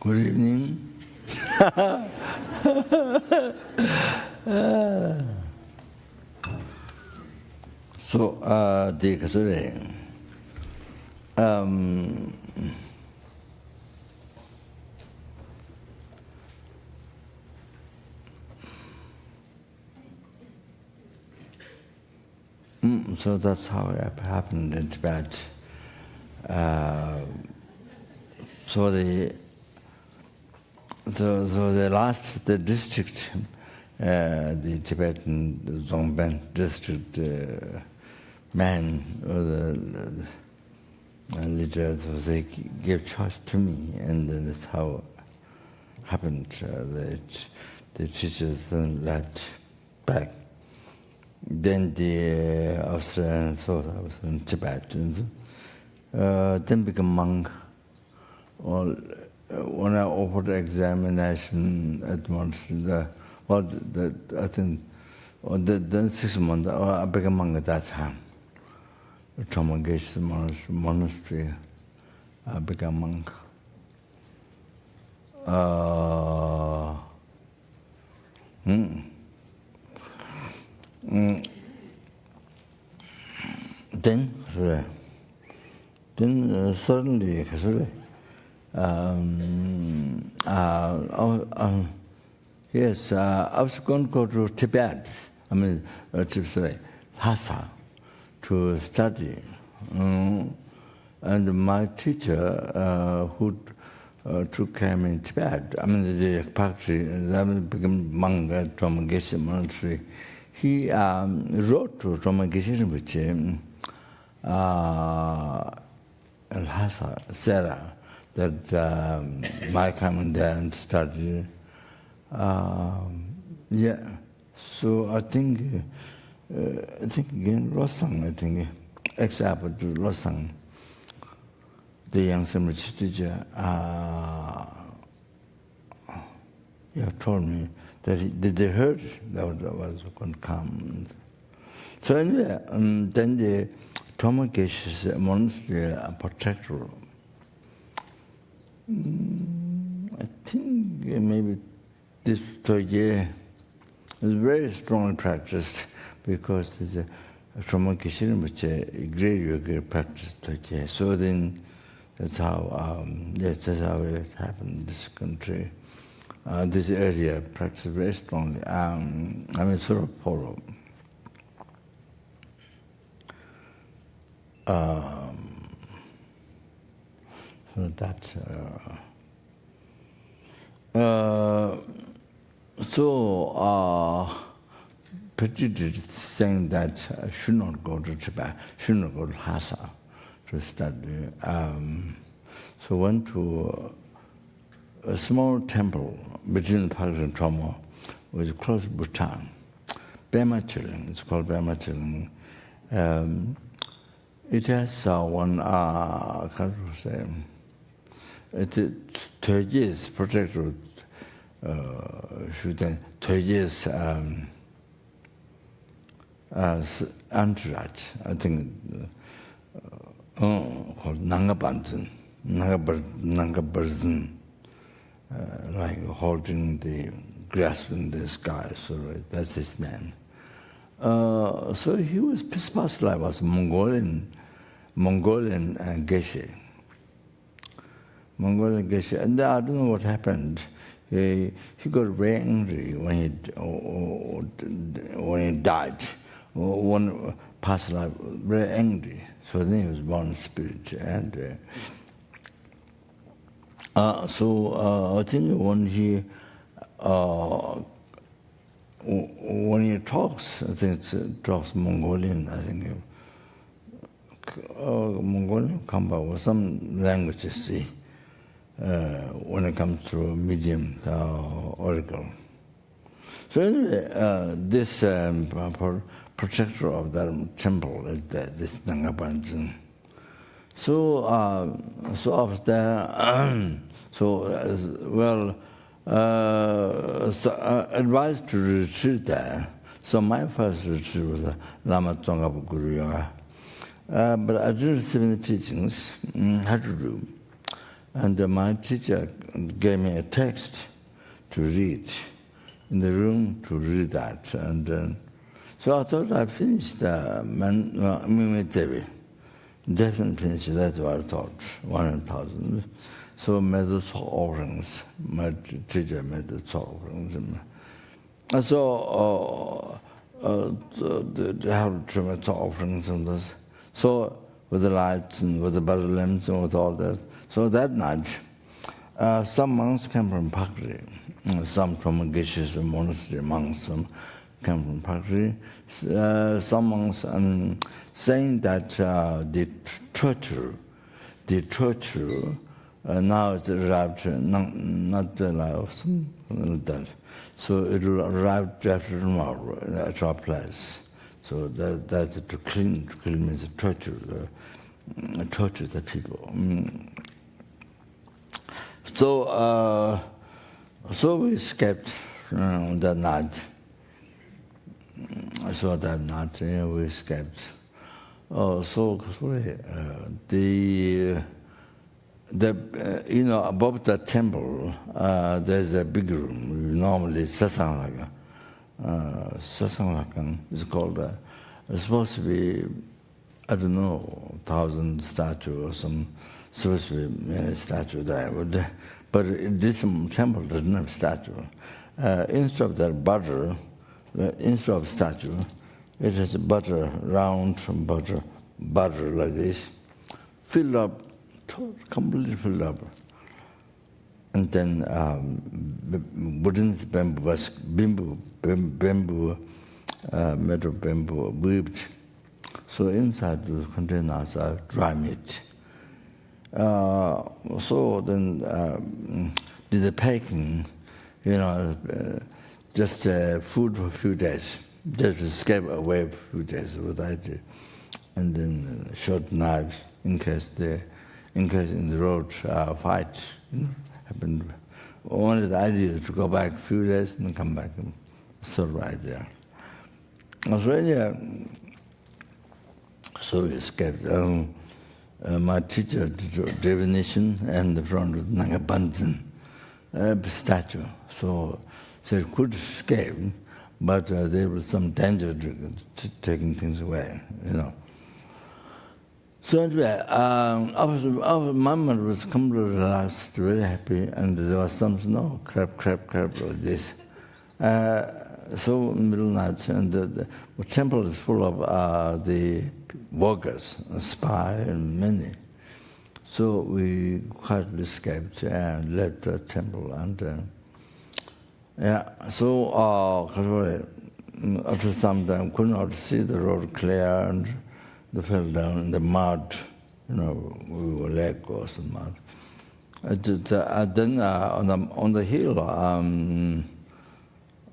Good evening. So, the Kasure. So that's how it happened in Tibet. So the last district, the Tibetan Zongben district man or the leader, they gave choice to me, and that's how it happened. The teachers then left back. Then the Australian thought I was in Tibet. Then became monk. When I offered examination at monastery, I think, then 6 months, I became monk at that time. Trauma-Geshe monastery, I became monk. Then suddenly, yes, I was going to go to Tibet, Lhasa, to study. And my teacher, who took care in Tibet, the factory, that became monk at Trauma-Geshe monastery, he wrote to Trauma-Geshe Rinpoche, Lhasa, Sarah, that my coming there and study. Yeah, so I think again Losang, except to Losang, the young seminary teacher, told me that they heard that was going to come. So anyway, then the Trauma-Geshe monastery protector, I think maybe this Toye is very strongly practiced because there's a Trauma-Geshe Rinpoche great yoga practice Toye. So then that's how it happened in this country. This area practiced very strongly. Sort of follow. So that. Petit saying that I should not go to Tibet, should not go to Lhasa to study. So went to a small temple between Pakistan and Trauma, which is close to Bhutan. Bema Chiling, it's called Bema Chiling. It has one, how to say, it's 2 years protected, Toye's entourage, I think, called Nangabanzan, Nangabarzan, like holding grasping the sky, so that's his name. So he was Pispasla, was Mongolian Geshe. Mongolian Geshe. And I don't know what happened. He got very angry when he died. One past life, very angry. So then he was born spirit. And I think when he talks, I think it talks Mongolian, I think. Mongolian Kamba or some languages, see, when it comes to medium oracle. So anyway, this protector of that temple is this Nangabanzan. So after advised to retreat there. So my first retreat was the Lama Tsongkhapa Guru Yoga. But I didn't receive any teachings, how to do. And my teacher gave me a text to read, in the room to read that. And so I thought I finished Mimi definitely finished, that's what I thought, 100,000. So I made the offerings, my teacher made the offerings. And so they have tremendous offerings and this. So with the lights and with the butter lamps and with all that. So that night, some monks came from Pakri, some from Yeshe monastery monks, some came from Pakri. Some monks saying that the torture now it's arrived, not alive, something like that. So it will arrive after tomorrow at our place. So that's to clean means to torture the people. So we escaped that night. So that night we escaped. Above the temple, there's a big room. Normally, satsang lakang is called. It's supposed to be, I don't know, 1,000 statue or some. Supposed to be many statue there, but this temple doesn't have statue. Instead of that butter, instead of statue, it has a butter, round butter like this, filled up, completely filled up. And then wooden bamboo, metal bamboo, weaved. So inside the containers are dry meat. So then did the packing, just food for a few days, just to escape away for a few days with that, and then short knives in case in the road fight happened. Only the idea is to go back a few days and come back and survive there. So we escaped. My teacher did divination and the front with Nagabantan statue. So it could escape, but there was some danger to taking things away, So anyway, my mother was completely relaxed, very happy, and there was some crap like this. So in the middle of the night, and the temple is full of the workers, spy and many. So we quietly escaped and left the temple. And so after some time, could not see the road clear, and they fell down in the mud. We were leg or some mud. Then on the hill.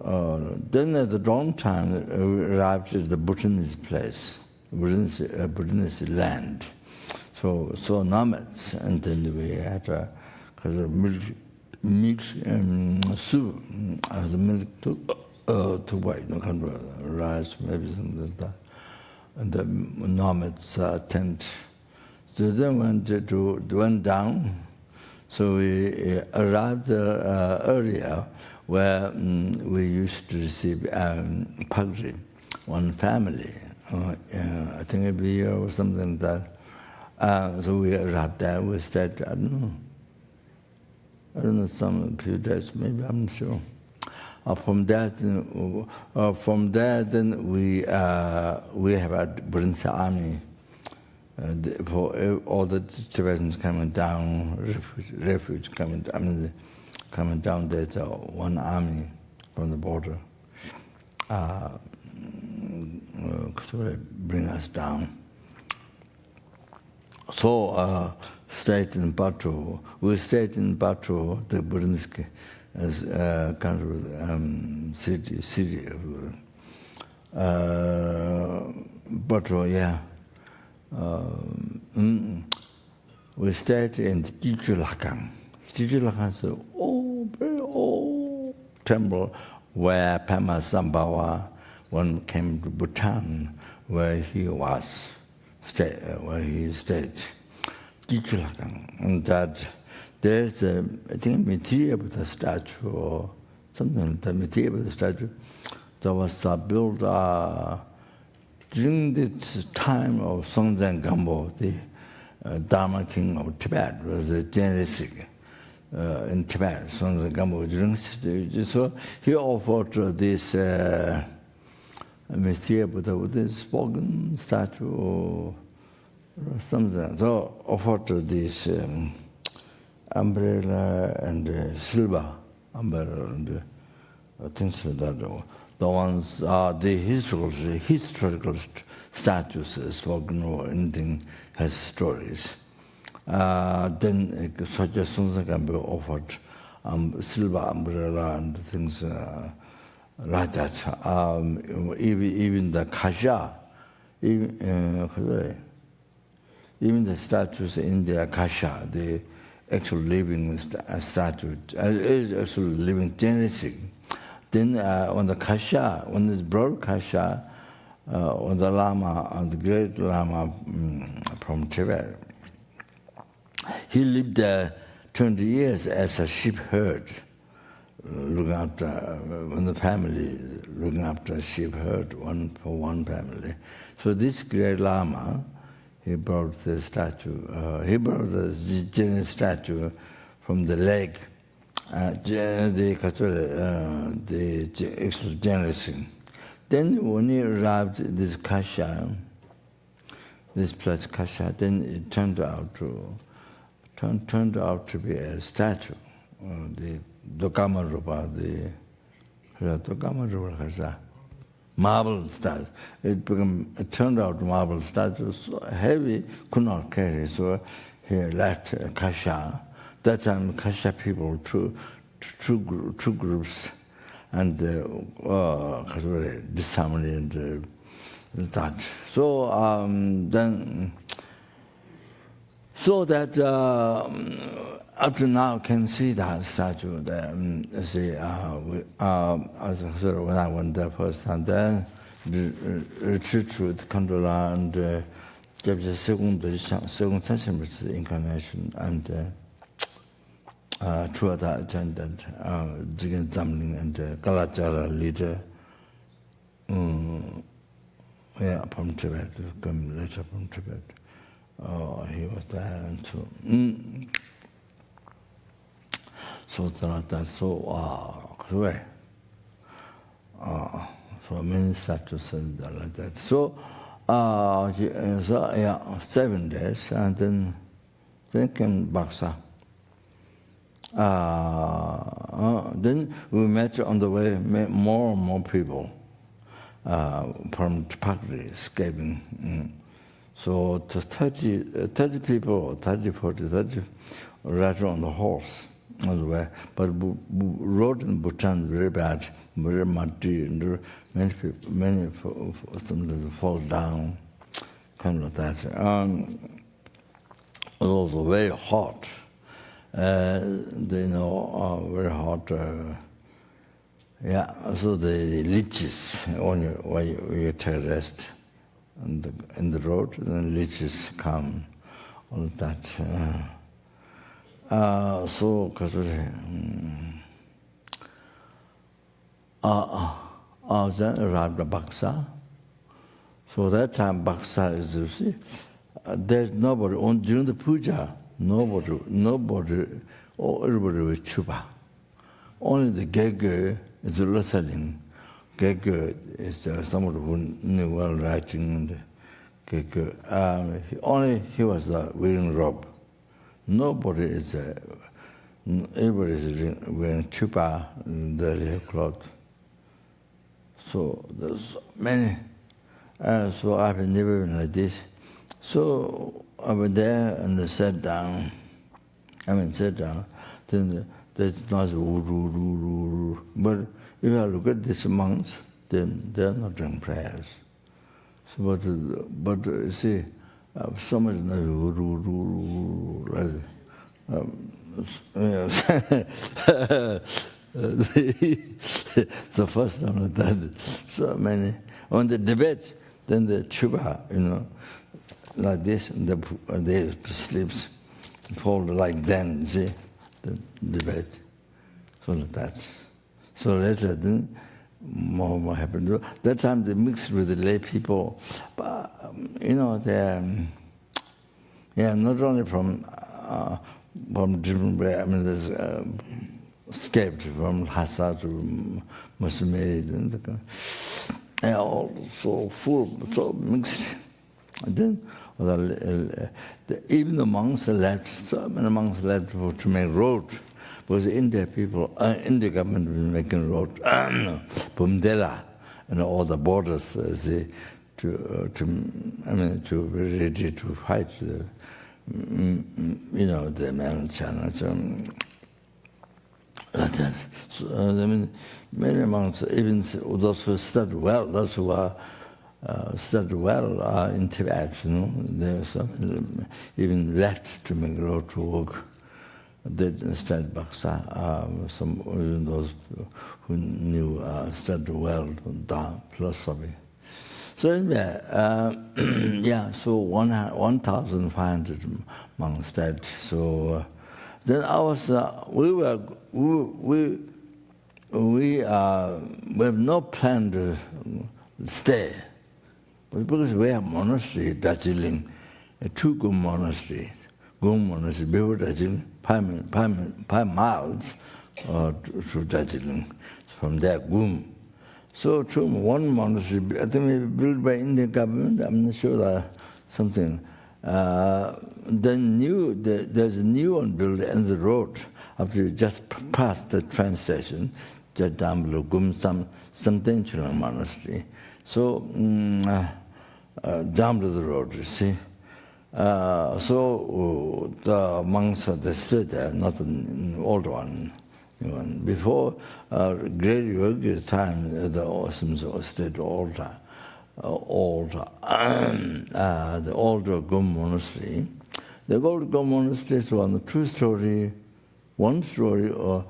Then at the dawn time, we arrived at the Bhutanese place, Bhutanese land. So nomads, and then we had a milk soup as a milk to white, kind of rice, maybe something like that. And the nomads tent. So then went down. So we arrived earlier, where we used to receive pagri, one family. I think every year or something like that. So we arrived there. We stayed. I don't know, some few days, maybe, I'm not sure. From there, then we have a Buddhist army for all the Tibetans coming down, refuge coming down. Coming down, there's one army from the border to bring us down. So stayed in Batu. We stayed in Batu, the Buddhist kind of city of Batu, yeah. We stayed in Jijulakang. Jijulakang is an very old temple where Pema Sambhawa, one came to Bhutan, where he stayed. Jijulakang. And that there's a, I think, material of the statue or something, the material of the statue that was built during the time of Songzhen Gampo, the Dharma king of Tibet, was a Genesis in Tibet, Songzhen Gampo. So he offered this material Buddha with a spoken statue or something. So offered this umbrella and silver umbrella and things like that. The ones are the historical statues spoken or anything has stories. Then such as Songzhen Gampo offered silver umbrella and things like that. Even the kasha, even the statues in the kasha, the actual living statue, is actually living Genesis. Then on the kasha, on this broad kasha, on the Lama, on the great Lama from Tibet, he lived there 20 years as a sheep herd, looking after when the family, looking after a sheep herd, one for one family. So this great Lama, he brought the statue. He brought the Genesis statue from the lake. The actual Genesis. Then when he arrived at this kasha, this place kasha, then it turned out to be a statue. The Dokama Rupa, the Dokama Rupa, marble statue. It turned out marble statue, so heavy, could not carry. So he left kasha. That time, kasha people, two groups, and disharmony and that. So then, so that up to now can see that statue there. See, when I went there first, and then retreat to the Kandala and gave the second incarnation and. Chuada attendant, Jigan Zamling and Kalachara leader, from Tibet, come later from Tibet. He was there and so. So many statues and like that. So 7 days, and then came Buxa. Then we met on the way more and more people from Pakri escaping. So 30 people, 30, 40, 30 right on the horse on the way. But road in Bhutan very bad, very muddy, and many people, some fall down, kind of like that. It was also very hot. Very hot. So the leeches, when you take rest in the road, then leeches come, all that. So, then arrived at Buxa. So that time Buxa is, you see, there's nobody, during the puja, nobody, everybody was chupa. Only the Gege is listening. Gege is someone who knew well writing. And Gege, he was wearing robe. Nobody is, everybody is wearing chupa, the cloth. So there's many. So I've never been like this. So I went there and sat down. Then there's not but if I look at these monks, then they're not doing prayers. So, but you see, so much the first time like that, so many. On the debate, then the chuba, like this, and they sleeps, fold like then, see, the debate. So like that. So later then, more happened. That time they mixed with the lay people, but they're not only from different. I mean, there's escaped from Lhasa to Muslim and they all so full, so mixed. And then even the monks left. So many monks left to make road. Because India people, India government was making road, Bumdela, and all the borders, to be ready to fight the man China. So, many monks, even those who studied well, those who are studied well in Tibet, they even left to make road to work. They didn't study Buxa, even those who knew, studied well, Dharma, philosophy. So anyway, so 1,500 monks studied. So then I was, we have no plan to stay, because we have monastery, Darjeeling, a two-gun monastery. Gun monastery, before Darjeeling, 5 miles to Darjeeling, from there, Gun. So to one monastery, I think maybe built by Indian government, I'm not sure that something. Then there's a new one built on the road, after you just pass the train station, just down below Gun, some Tenchulang monastery. So down to the road, you see. So the monks, they stayed there, not an old one. Before Great Yogi's time, the Awesome stayed all the older Gun monastery. The old Gun monastery is one two-story, one-story or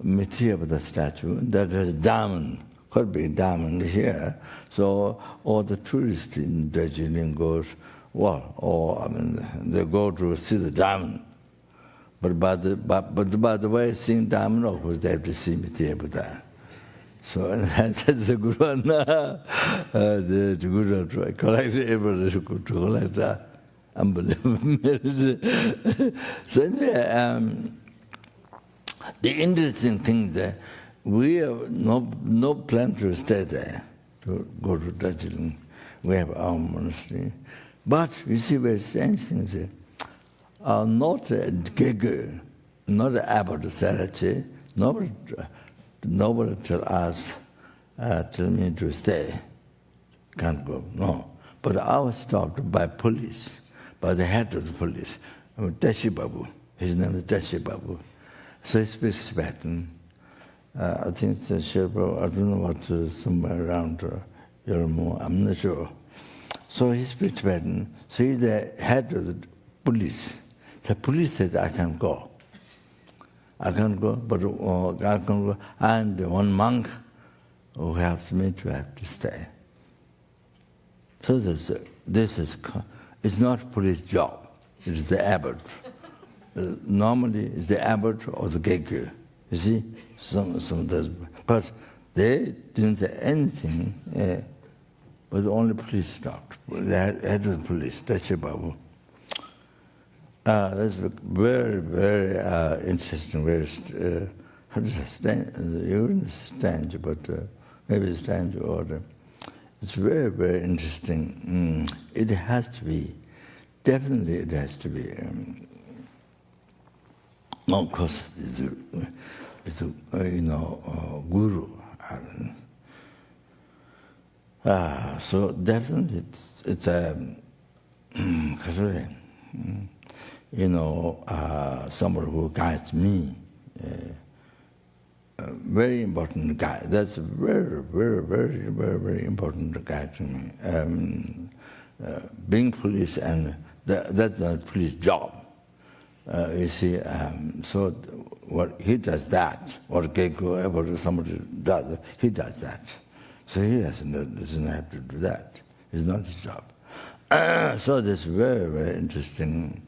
material of the statue that has diamond, quite big diamond here. So all the tourists in Darjeeling goes, they go to see the diamond. But by the way, seeing diamond, of course, they have to see material Buddha. So that's a good one. The good one, collect everybody to collect that. Unbelievable. So anyway, the interesting thing is that we have no plan to stay there, to go to Darjeeling. We have our monastery. But you see very strange things here. Not a Gege, not an abbot Sarachi, nobody tell me to stay, can't go, no. But I was stopped by police, by the head of the police, Tashi Babu, his name is Tashi Babu. So he speaks Tibetan. I think it's a Sherpa, I don't know what, somewhere around Yormo, I'm not sure. So he speaks Tibetan, so he's the head of the police. The police said, I can't go. I can't go, but I can go. And one monk who helps me to have to stay. So it's not police job. It is the abbot. Normally, it's the abbot or the Gege. You see, some of those. But they didn't say anything. But only police stopped. The head of the police, Tachi Babu. That's very, very interesting. Very, how to say, you wouldn't stand, but maybe stand order. It's very, very interesting. It has to be, definitely it has to be. Of course, it's a guru. So definitely it's a someone who guides me, a very important guy. That's a very, very, very, very, very important guy to me. Being police, and that's not a police job. You see, so what he does that, or Keiko, or somebody does, he does that. So he doesn't have to do that. It's not his job. So this very, very interesting.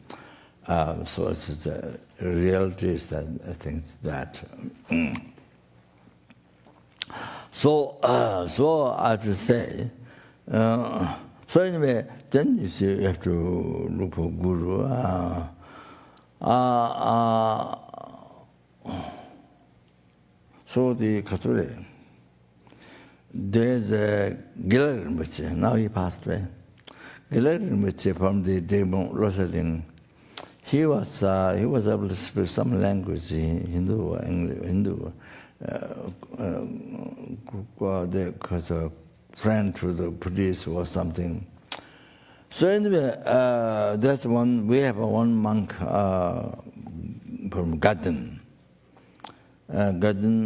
So it's the reality is that I think that. So I have to say, so anyway, then you see you have to look for guru. So the Catholic, there's a Gilad Rinpoche, now he passed away. Gilad Rinpoche from the Devotional, he was able to speak some language, Hindu, English, Hindu. Because a friend to the priest or something. So anyway, that's one. We have one monk from Garden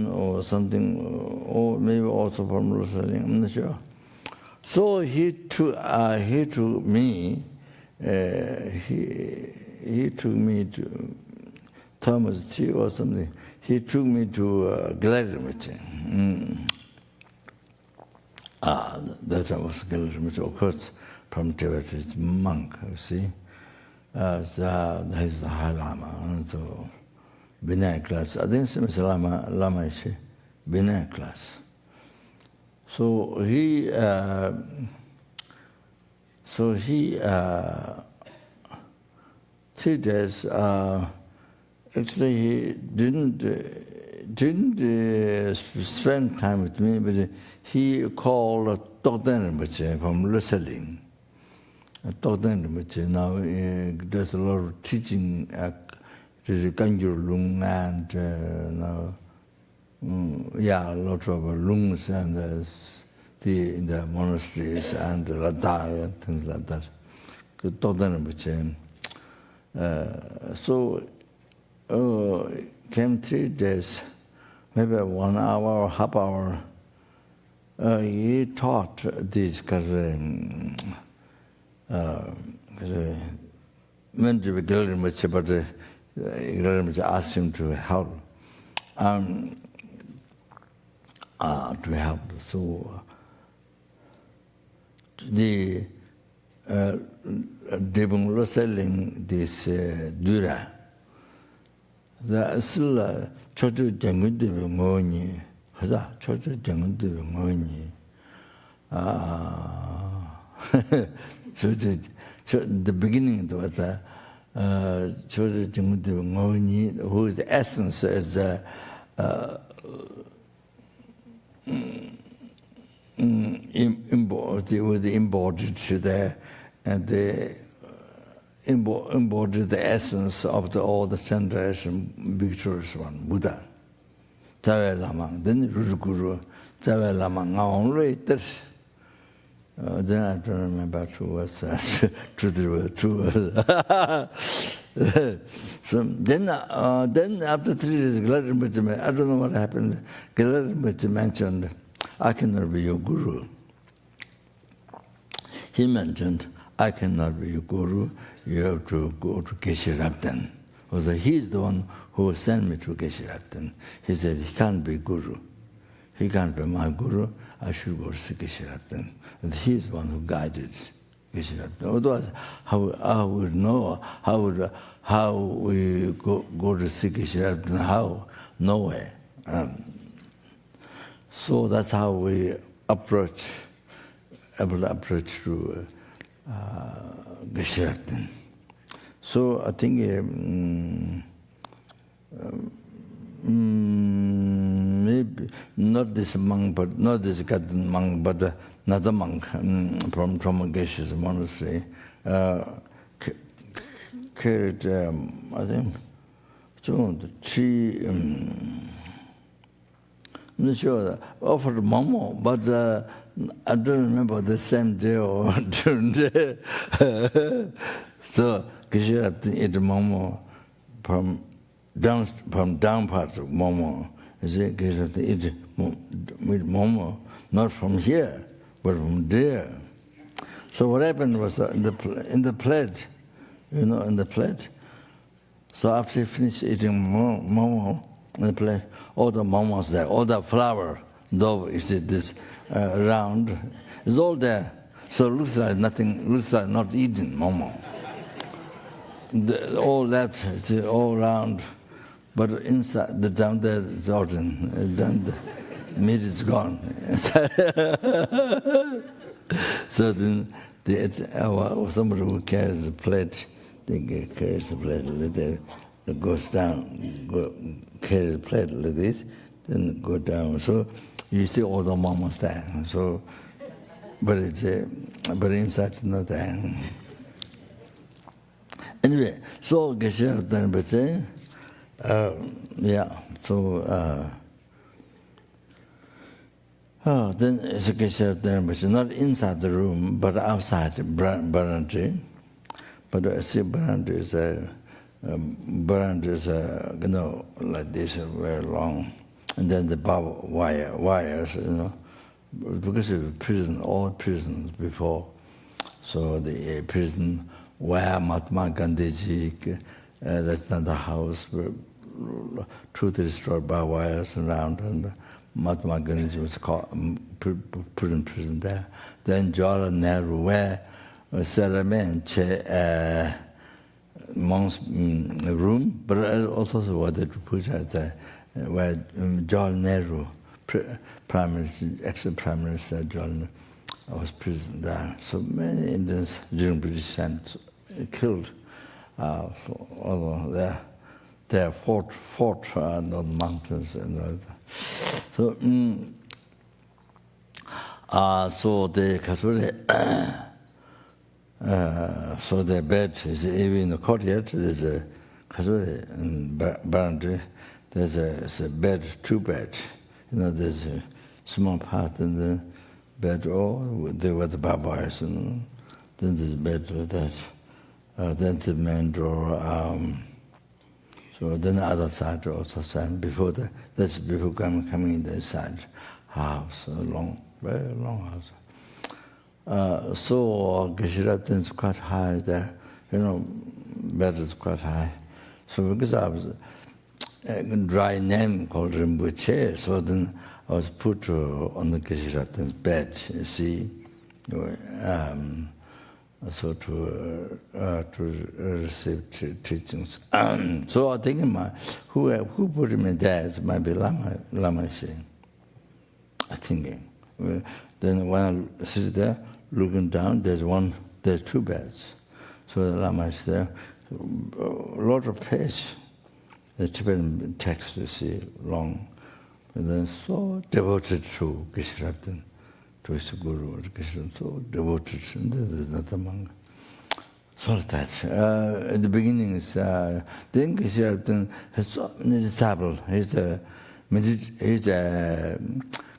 or something, or maybe also from Rosalie. I'm not sure. So he took me. He took me to Thomas T or something. He took me to Gilad Rinpoche. That was Gilad Rinpoche, of course, from Tibet. It's monk, you see. He's the High Lama, so Vinaya class. I think it's Lama Yeshe, Vinaya class. So he 3 days. Actually, he didn't spend time with me, but he called Dr. Rinpoche from Lusaling. Dr. Rinpoche now does a lot of teaching at the Ganjur Lung and a lot of lungs and in the monasteries and Ladakh and things like that. Dr. Rinpoche. So. Came 3 days, maybe 1 hour or half hour. He taught this because meant to be Gilad Rinpoche, but Gilad Rinpoche asked him to help. So the Devotional selling this Dura. The still chochu jangun de ngoni, haza chochu jangun de ngoni. The beginning was chochu jangun de ngoni, whose essence is embodied there, and the embodied the essence of all the generation victorious one, Buddha. Tawe Lama, then Guru, Tawe Lama, only this. Then I don't remember two words, two words. So then after 3 days, Gilad Rinpoche, I don't know what happened. Gilad Rinpoche mentioned, I cannot be your guru. He mentioned, I cannot be your guru. You have to go to Geshe Rabden. So he's the one who sent me to Geshe Rabden. He said, he can't be guru. He can't be my guru. I should go to Geshe Rabden. And he's the one who guided Geshe Rabden. Otherwise, I would know, how we go to Geshe Rabden, how? No way. So that's how we approach to Geshe Rabden. So I think maybe not this monk, but not this Garden monk, but another monk from Geshe's monastery carried, I think, I'm not sure, offered momo, but I don't remember the same day or different day. So Geshe Rabden ate momo from down parts of momo. You see, Geshe Rabden ate momo, not from here, but from there. So what happened was in the plate, in the plate. So after he finished eating momo in the plate, all the momos there, all the flour, dough, you see this round, is all there. So it looks like nothing, looks like not eating momo. all left, it's all round, but inside, the down there is Jordan, then the meat is gone. So then somebody who carries a plate, carries the plate like that, it goes down, carries the plate like this, then go down. So you see all the mamas there. So, but inside it's not there. Anyway, so Geshe then then it's a Geshe then not inside the room, but outside the barandri. But I see barandri is like this, very long, and then the barbed wires, because of prison, all prisons before. So the prison where Mahatma Gandhiji, that's not the house, where truth is destroyed by wires around, and Mahatma Gandhiji was put in prison there. Then Jawaharlal Nehru, where Salaman monks room, but also what they put there, where Jawaharlal Nehru, Prime Minister, ex-Prime Minister Jawaharlal was prison there. So many Indians during British time killed. They fought on the mountains and so. So so the bed is even in the courtyard. There's a barandri. There's a bed, two beds. There's a small part in the bed. They were the barbars, Then there's a bed like that. Then the main door. So then the other side also same before that's before coming in the side house, very long house. So Geshe is quite high there, bed is quite high. So because I was a dry name called Rinpoche, so then I was put on the Geshe bed, you see. So to receive teachings. So I think who put him in there? It might be Lama Yeshe, I think. Then when I sit there, looking down, there's two beds. So the Lama is there, a lot of page, the Tibetan text, you see, long, and then so devoted to Geshe, to his guru, so devoted, and there's not among. So that at the beginning is then Geshe is table. He's a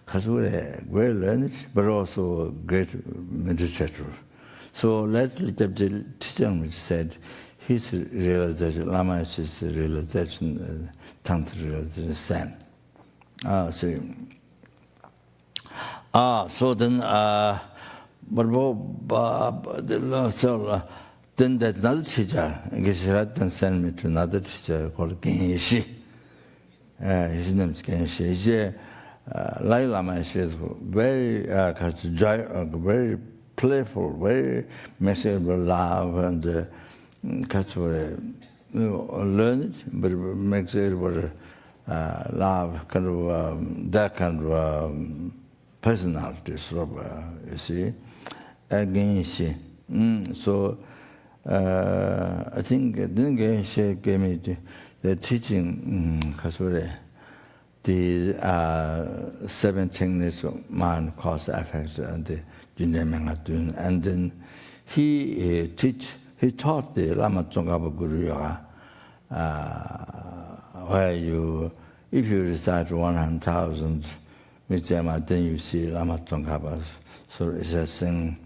Kasure, very learned, but also a great meditator. So lately the teacher said his realization, Lama is realization, Tantra realization, same. So then, then that another teacher, Geshe then sent me to another teacher called Yeshe. His name is Yeshe. Like Lama is very, very playful, very measurable love, and learned, but makes it love, kind of that kind of personality, sort of, you see. Again, so I think then Yeshe gave me the teaching, the 7 techniques of mind, cause, effect, and the Junyamangatun. And then he taught the Lama Tsongkhapa Guru Yoga, where if you recite 100,000 Mitzvah, then you see Lama Tsongkhapa. So it's a thing,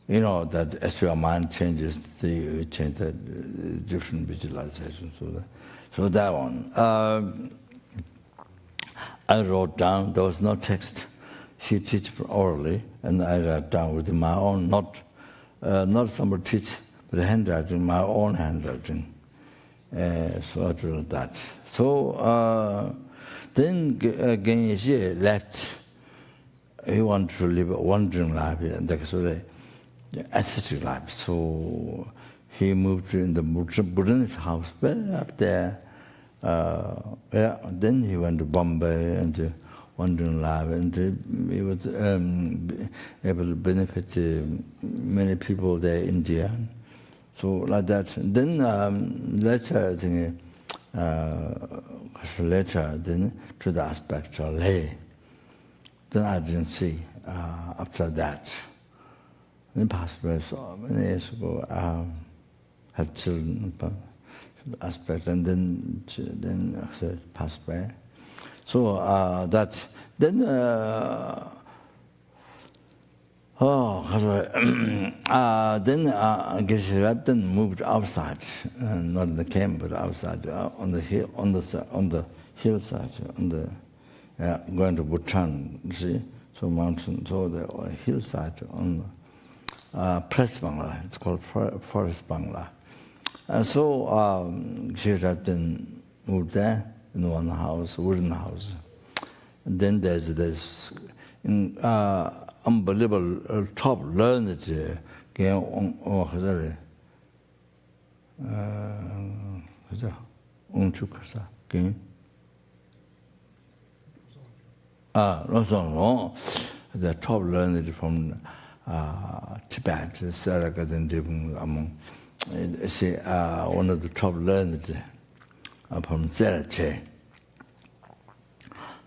that as your mind changes, you change the different visualization. So that one. I wrote down, there was no text. She teach orally, and I wrote down with my own, not somebody teach, but handwriting, my own handwriting. So I wrote that. So then again, Yeshe left. He wanted to live a wandering life, and that's the ascetic life. So he moved in the Buddhist house up there. Then he went to Bombay and wandering life, and he was able to benefit many people there in India. So like that. And then later, I think, then to the aspect of lay. Then I didn't see after that. Then passed away so many years ago. Had children, aspect, and then passed away. So that then then Geshe Rabden moved outside, not in the camp, but outside on the hill, on the hillside, going to Bhutan. You see, so mountain, so the hillside on Press Bangla. It's called Forest Bangla. And so Geshe Rabden moved there in one house, wooden house. And then there's this unbelievable top learned the top learned from Tibet, among one of the top learned from LZR.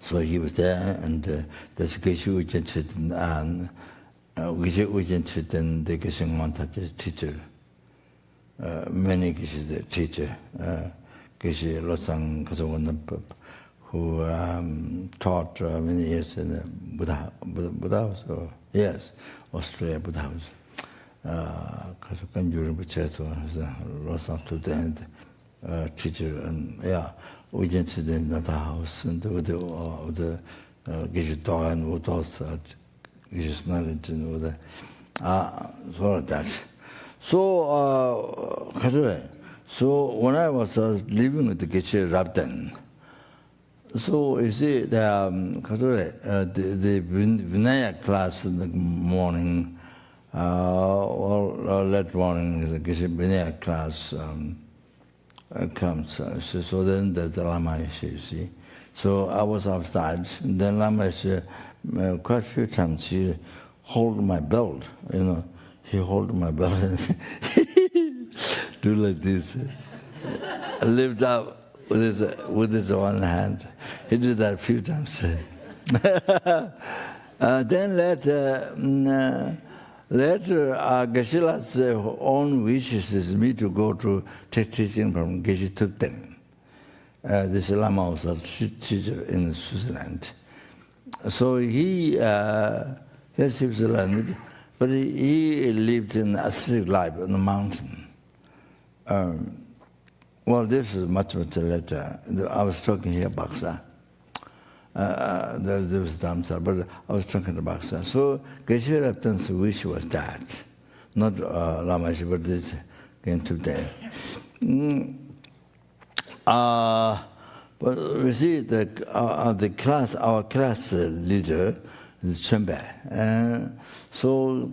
So he was there, and there's Geshe Ujin Chitten and Geshe Ujin Chitten, the Geshe Monta's teacher. Many Geshe the teacher. Geshe Losang Kasawana, who taught many years in the Buddha House, or yes, Australia Buddha House. Kasakan Jurin Bucheto, Losang to the end teacher, and Ujin Chitten in the house, and the Geshe Dogan, Udos, Geshe Snarit, and the so like that. So when I was living with the Geshe Rabden, so you see the Vinaya class in the morning, or late morning, the Geshe Vinaya class comes. So then the Lama Yeshe, you see. So I was outside, and then Lama Yeshe, quite a few times he hold my belt, he hold my belt and do like this, lift up with his one hand. He did that a few times. Then later, Geshe-la's own wishes is me to go to take teaching from Geshe Tupten. This Lama was a teacher in Switzerland. So he was learned, but he lived in ascetic life on the mountain. Well, this is much later. I was talking here Buxa. There was Damsa, but I was talking to Buxa. So Geshe Rabden's wish was that, not Lama Yeshe, but this came today. But you see, our class leader is Chunbei. So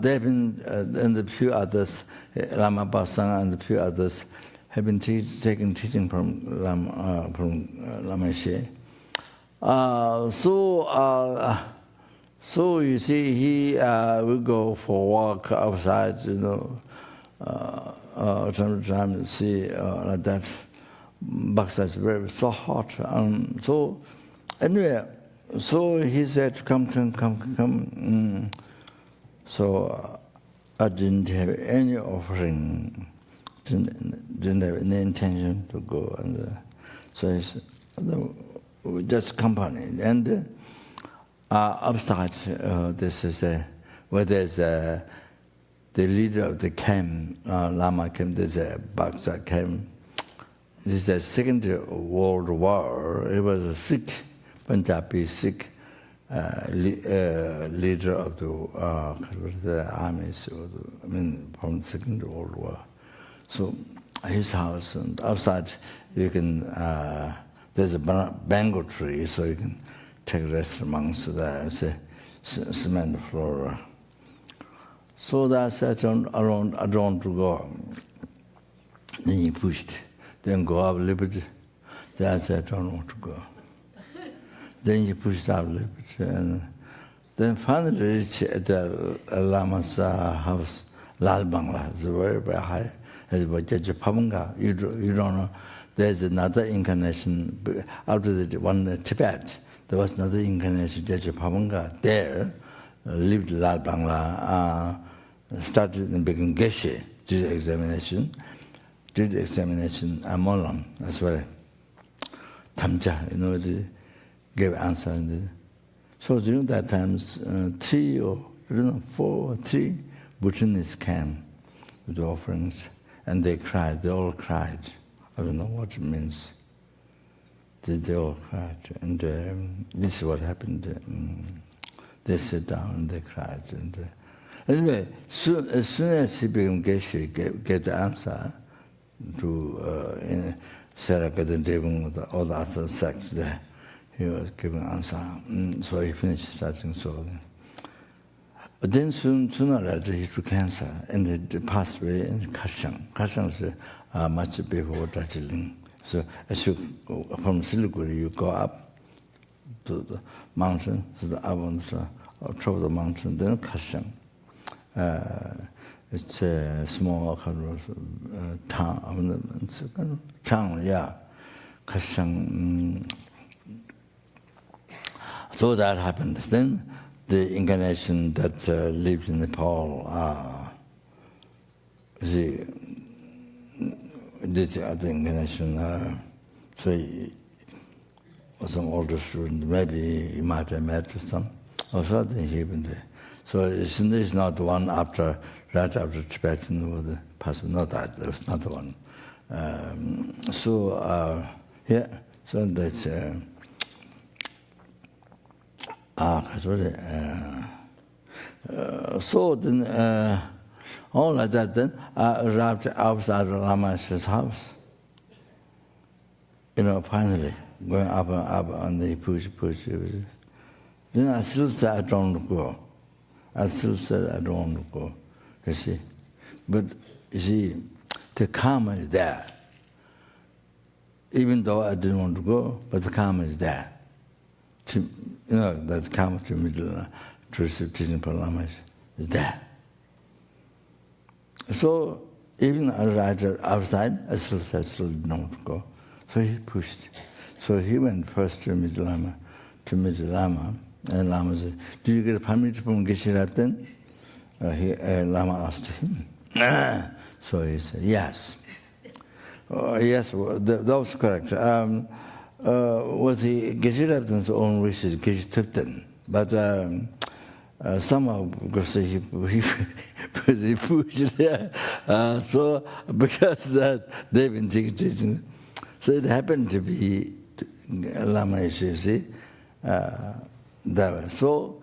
they've been, and a few others, Lama Basang and a few others, have been taking teaching from Lama Yeshe. So you see, he will go for a walk outside, time see like that. Buxa is so hot. So anyway, so he said, come. So I didn't have any offering, didn't have any intention to go. And so he said, we just company. And upside, this is where there's the leader of the camp, Lama camp, there's a Buxa camp. This is the Second World War. It was a Sikh, Punjabi Sikh leader of the armies, from the Second World War. So his house, and outside you can, there's a bamboo tree, so you can take rest amongst the cement floor. So that's I don't want to go. Then he pushed. Then go up a little bit. Then I said, I don't want to go. Then he pushed up a little bit. And then finally reached at the Lamas house, Lal Bangla. It's very, very high. It's about Jajapamanga. You don't know. There's another incarnation. After the one in Tibet, there was another incarnation, Jajapamanga. There lived Lal Bangla. Started and began Yeshe, did examination, Molam as well. Tamja, they gave answer. So during that time, 3 or 4 or 3 Bhutanists came with offerings, and they cried. They all cried. I don't know what it means. They all cried, and this is what happened. They sat down and they cried. Anyway, as soon as he became Yeshe, gave the answer to Sarakat and Devon, all the other sects there, he was giving answer. So he finished starting solving. But then sooner or later he took cancer and he passed away in Kashang. Kashang is much before Darjeeling. So as you go from Siliguri, you go up to the mountain, to the top of the mountain, then Kashang. It's a small kind of town, it's a kind of town, yeah. Kashang. So that happened. Then the incarnation that lived in Nepal, this other incarnation, so he was some older student, maybe he might have met some, or something he even there. So it's not the one right after Tibetan or the Pacific, not that, there was not the one. So that's, so then, all like that, then I arrived outside Lama's house. Finally, going up and up on the push. Then I still said, I don't want to go. I still said, I don't want to go, you see. But, you see, the karma is there. Even though I didn't want to go, but the karma is there. That karma to middle, to receive teaching from Lamas is there. So, even outside, I still said, I still didn't want to go. So he pushed. So he went first to meet Lama, and Lama said, "Did you get a permit from Geshe then?" Lama asked him. So he said, "Yes." Yes, that was correct. Was the Geshe Rabden's own wishes, Geshe Tipton, but somehow because he pushed it. So because that they've been teaching, so it happened to be Lama Yeshe, see. That way. So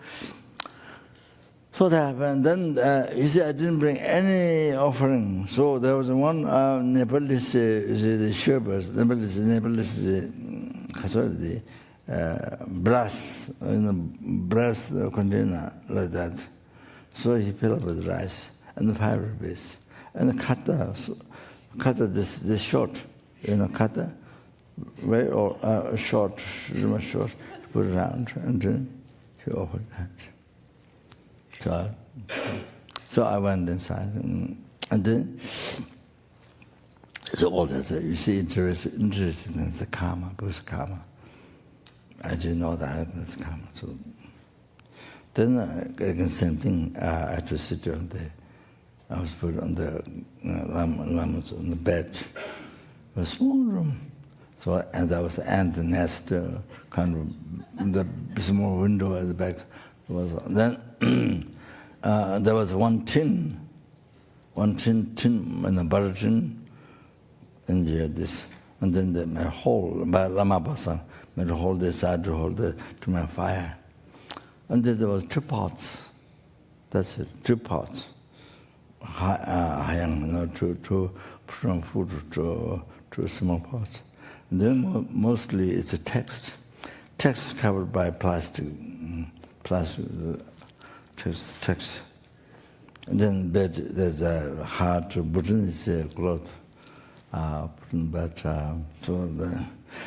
that happened. Then, you see, I didn't bring any offering. So there was one Nepalese, the sherbers, Nepalese, brass, brass container like that. So he filled up with rice and the 5 rupees. And the kata this short, kata, very short, real short, put it around, and then he offered that. So I went inside, and then, so all that, you see, interested in the karma, Buxa karma. I didn't know that, that's karma. So then, again, same thing, I had to sit on I was put on the Lamas on the bed, a small room. So, and there was the nest, kind of the small window at the back. Then there was one tin, and a butter tin, and this, and then my hole, by Lama Basan, made a hole this side to hold to my fire. And then there was 2 pots. That's it, 2 pots. To put on food to small pots. And then mostly it's a text. Text covered by plastic text. And then there's a hard Bhutanese cloth. But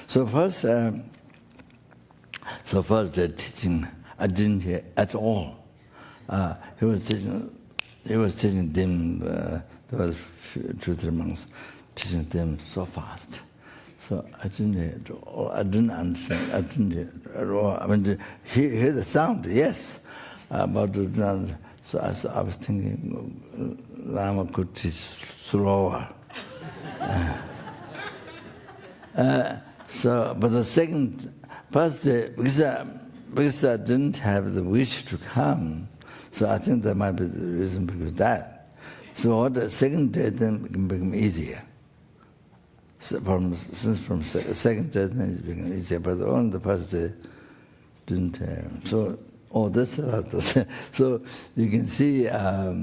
so first the teaching I didn't hear at all. He was teaching them. There was 2-3 months teaching them so fast. So I didn't hear it all. I didn't understand. I didn't hear it at all. I mean, hear the sound, yes, but so I was thinking Lama could teach slower. But the first day, because I didn't have the wish to come, so I think that might be the reason because of that. So the second day then became easier. So from second day then it became easier, but only the first day didn't. This. So you can see I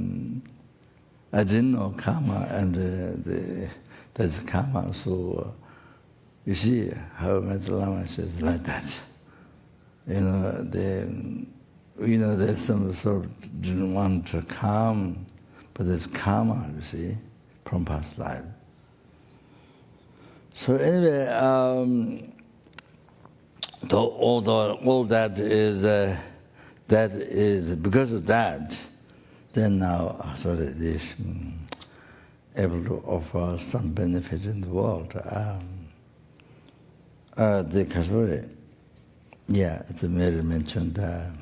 didn't know karma, and there's karma. So you see how the Lama says like that. There's some sort of didn't want to come, but there's karma, you see, from past life. So anyway, all that is because of that. Then now, so that this able to offer some benefit in the world. The Kasuri, it's Mary mentioned, there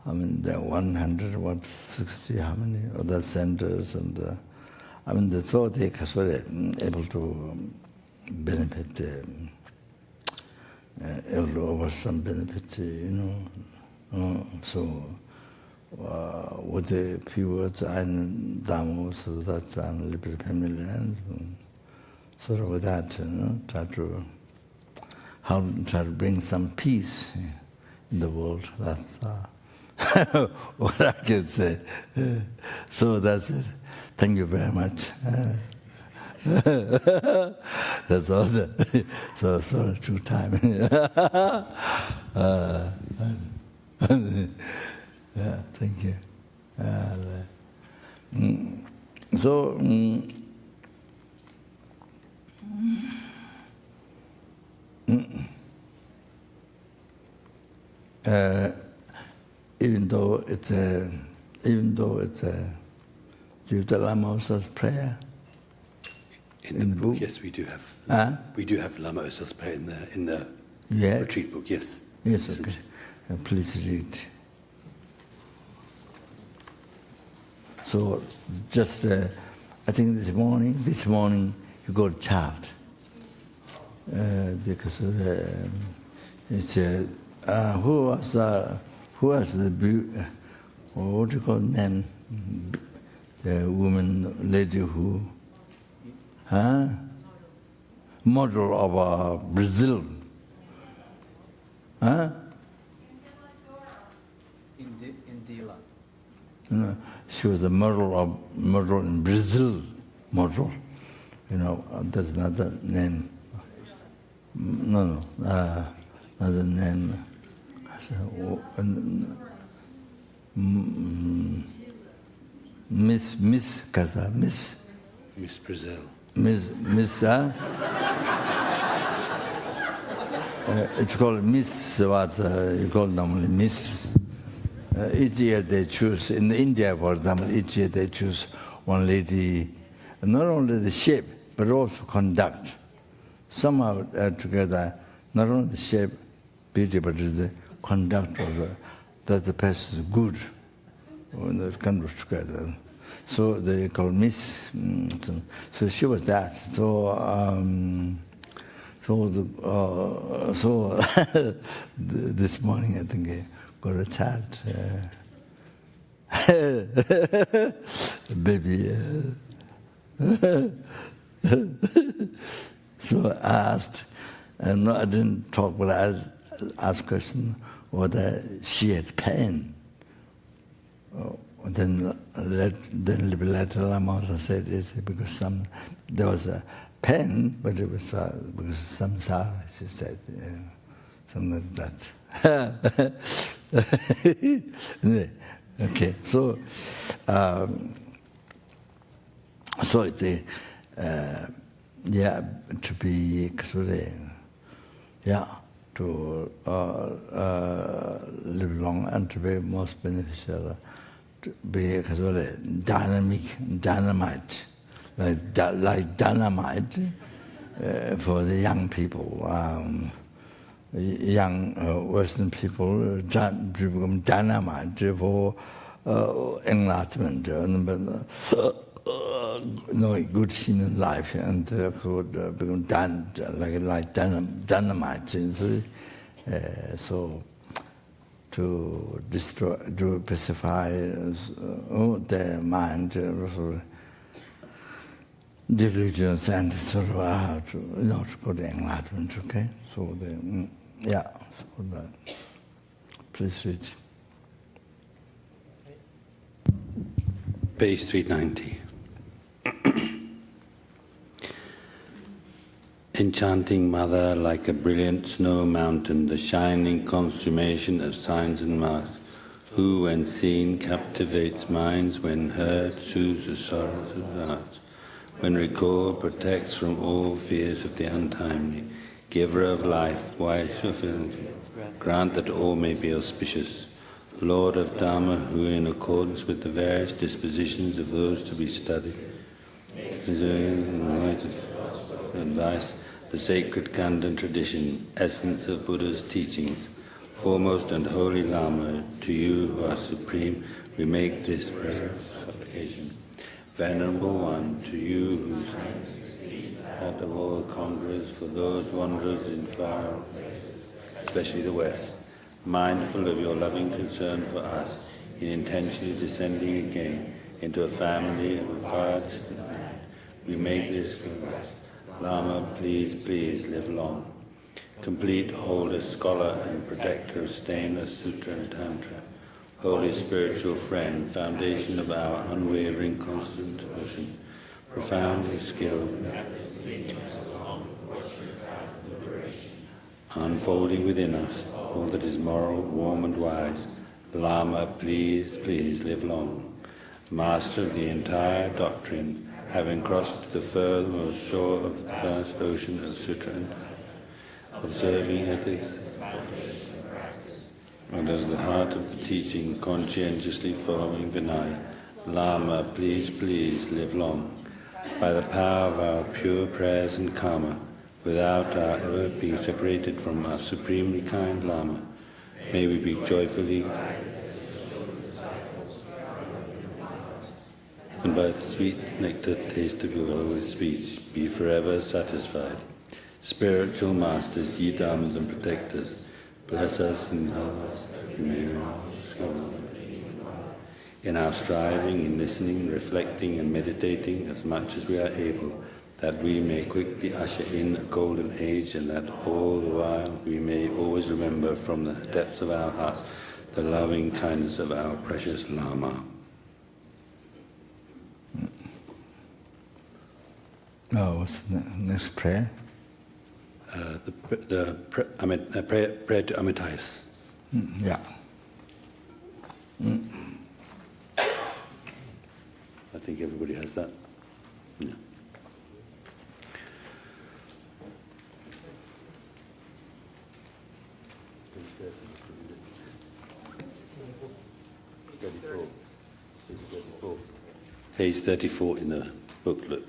are 160, how many other centers, and the Kasuri able to benefit, able to offer some benefit, so with the few words I'm Dhammo, so that I'm a little bit familiar, and sort of with that, try to bring some peace in the world. That's what I can say. So that's it. Thank you very much. That's all. So sorry, too time. Thank you. Even though it's a do you have the Lamas prayer in the book? Yes, we do have. We do have Lamas prayer in the retreat book. Yes. Yes. Okay. Please read. So just I think this morning you got a child because it's who was the what do you call name, the woman lady who model of Brazil, Indila. No, she was the model in Brazil, model. That's not the name. No, not the name. Miss Brazil. Miss. It's called Miss. What you call normally Miss. Each year they choose. In India, for example, each year they choose one lady, not only the shape, but also conduct. Somehow together, not only the shape, beauty, but the conduct of that the person is good. When it comes together. So they call Miss. So she was that. So this morning I think I got a child, baby. So I asked, and no, I didn't talk, but I asked question whether she had pain. Then later Lamas said it's because there was a pain, but it was because samsara, she said, something like that. Okay, so to be to live long and to be most beneficial, to be dynamite, like dynamite for the young people. Young Western people become dynamite for enlightenment, no good sin in life, and could become like dynamite. So to destroy, to pacify the mind, delusions, and sort of not good enlightenment. Okay, so so that. Please read. Page 390. Enchanting mother, like a brilliant snow mountain, the shining consummation of signs and marks, who, when seen, captivates minds, when heard, soothes the sorrows of hearts, when recalled, protects from all fears of the untimely, giver of life, wise fulfillment, grant that all may be auspicious, Lord of Dharma, who, in accordance with the various dispositions of those to be studied, advice, the sacred Kandan tradition, essence of Buddha's teachings, foremost and holy Lama, to you who are supreme, we make this prayer supplication. Venerable One, to you whose heart of all conquerors, for those wanderers in far, especially the West, mindful of your loving concern for us, in intentionally descending again into a family of a far distant land, we make this request. Lama, please, please live long. Complete, holder, scholar, and protector of stainless sutra and tantra, holy spiritual friend, foundation of our unwavering constant devotion, profoundly skilled, unfolding within us all that is moral, warm, and wise. Lama, please, please live long. Master of the entire doctrine, having crossed the furthermost shore of the vast ocean of sutra and observing ethics, and as the heart of the teaching, conscientiously following Vinaya, Lama, please, please live long. By the power of our pure prayers and karma, without our ever being separated from our supremely kind Lama, may we be joyfully and by the sweet nectar taste of your holy speech, be forever satisfied. Spiritual masters, ye dharmas and protectors, bless us and help us in our striving, in listening, reflecting and meditating as much as we are able, that we may quickly usher in a golden age, and that all the while we may always remember from the depths of our heart the loving kindness of our precious Lama. What's the next prayer? Prayer to Amitais. I think everybody has that. Yeah. Page 34 in the booklet.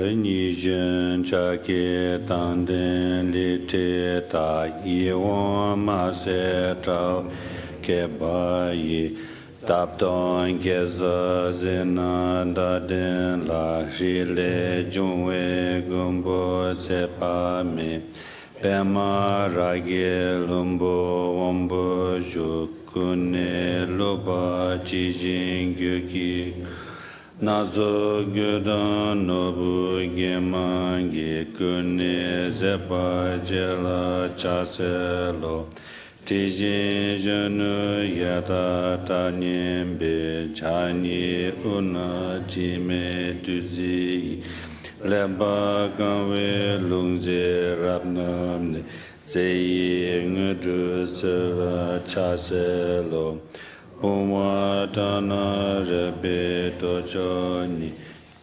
Ni jun cha ke tan den li te ta yi won ma se trao ke ba yi tap don ke za zena da den la shi le jun we gun bo se pa me pe ma ra ge lum bo won bo ju kun ne lo ba ji jin gyu ki Nazo gyudan nobu gemangi kuni zepa jela chaselo tijin jenu yata tanyembe chani una jime tuzi leba kanwe lungze rabnamne zeyi ngudu zela chaselo Pumwatana Rebe Tochoni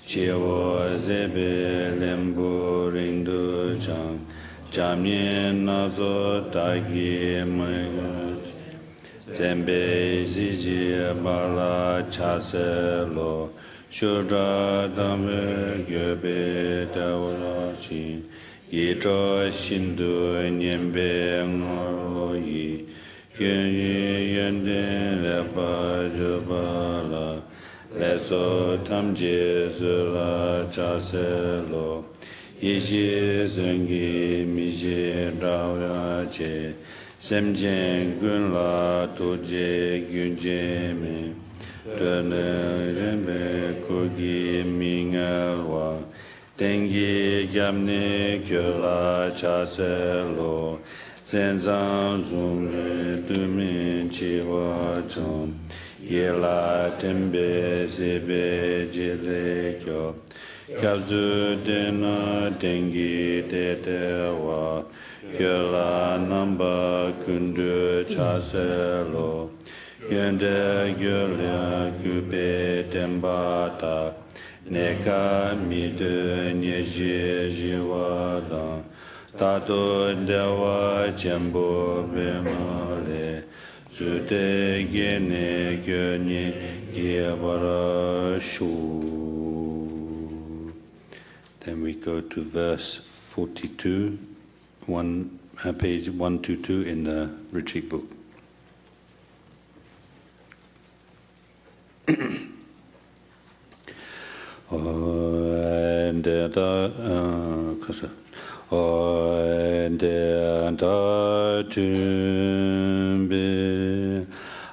Chewo Zebe Lembu Rindu Chang Jamien Nazo Tagi Mayoch Zembe Ziji Bala Chaselo Shudra Dame Gyobe Tawarachi Yidro Shindu Nyembe Ngoroyi Yun Yundin Lepa Jubala Leso Tamje Zula Chaselo Yishi Zungi Miji Rawyache Semjen Gunla Toje Gyunjeme Dene Rembe Kogi Mingalwa Tengi Gyamne Kyola Chaselo Zenzang Zumre Dumin Chiwa Chom Yela Tembe Sebe Jile Kyo Kyabzu Dena Tengi Tetewa Kyola Namba Kundu Chaselo Yende Gyolya Kupe Tembata Neka Midu Nyeji Jiwada Tato Dewa Chembo Bemale Sute Gene Gyoni Gyabara Shu. Then we go to verse 42, page 122 in the retreat book. And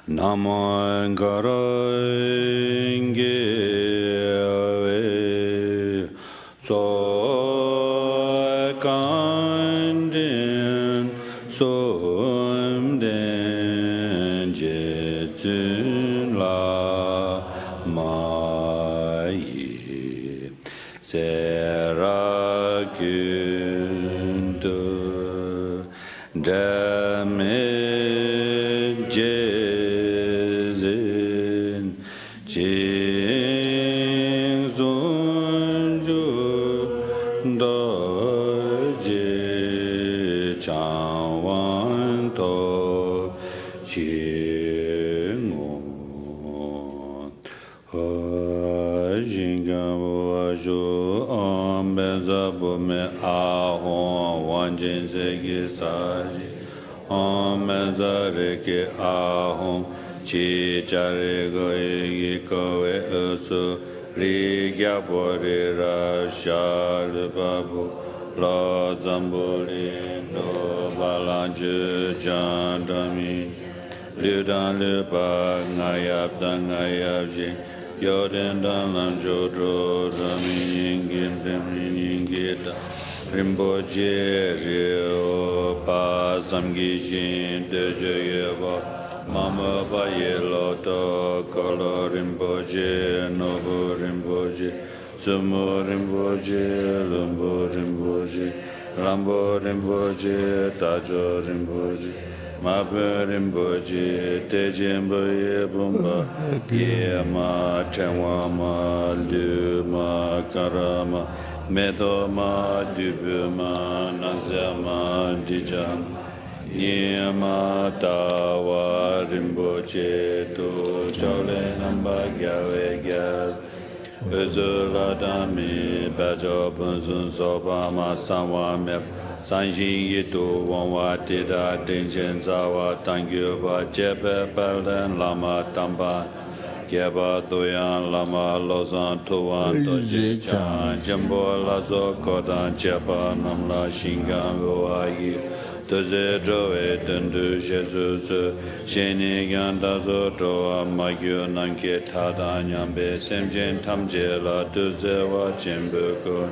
Naman Garange So Kandin So Mden Jetsun La Mai Serakundu Damid Jezin Jing Zunju Doji Changwan To Chingon Jingan Waju Ambezabume Ahon Wanjin Segi Saji Amezareke Ahon Chi Charego Egi Kowe Usu Ri Gyabori Rashal Babu Lo Zambuli No Balanju Jandami Ludan Lupa Ngayab Dangayab Jing Yoden Dalam Jodro Rami Yingin Rami Yingita Rimboje Rio Pa Samgi Jin Deje Yeva Mama Baye Loto Kolo Rimboje Nobu Rimboje Sumo Rimboje Lumbo Rimboje Rambo Rimboje Tajo Rimboje Mabu Rimboje Tejimbo Yebumba Yema Tenwama Luma Karama Medoma Dubuma Nazama Dijam Yema Tawa Rimboche To Chole Namba Gyawe Gyaz Uzula Dami Bajo Bunzun Soba Masawa Mep Sanjin Yitu Wanwa Tida Dinjen Zawa Tangyu Ba Jebe Belden Lama Tamba Geba Doyan Lama Lozan Tuwan Doji Chan Jembo Lazo Kodan Jeba Namla Shingan Wayi Doze Droe Dundu Jesus Sheni Gandazo Droa Magyu Nanke Tada Nyambe Semjen Tamjela Doze Wa Jembuko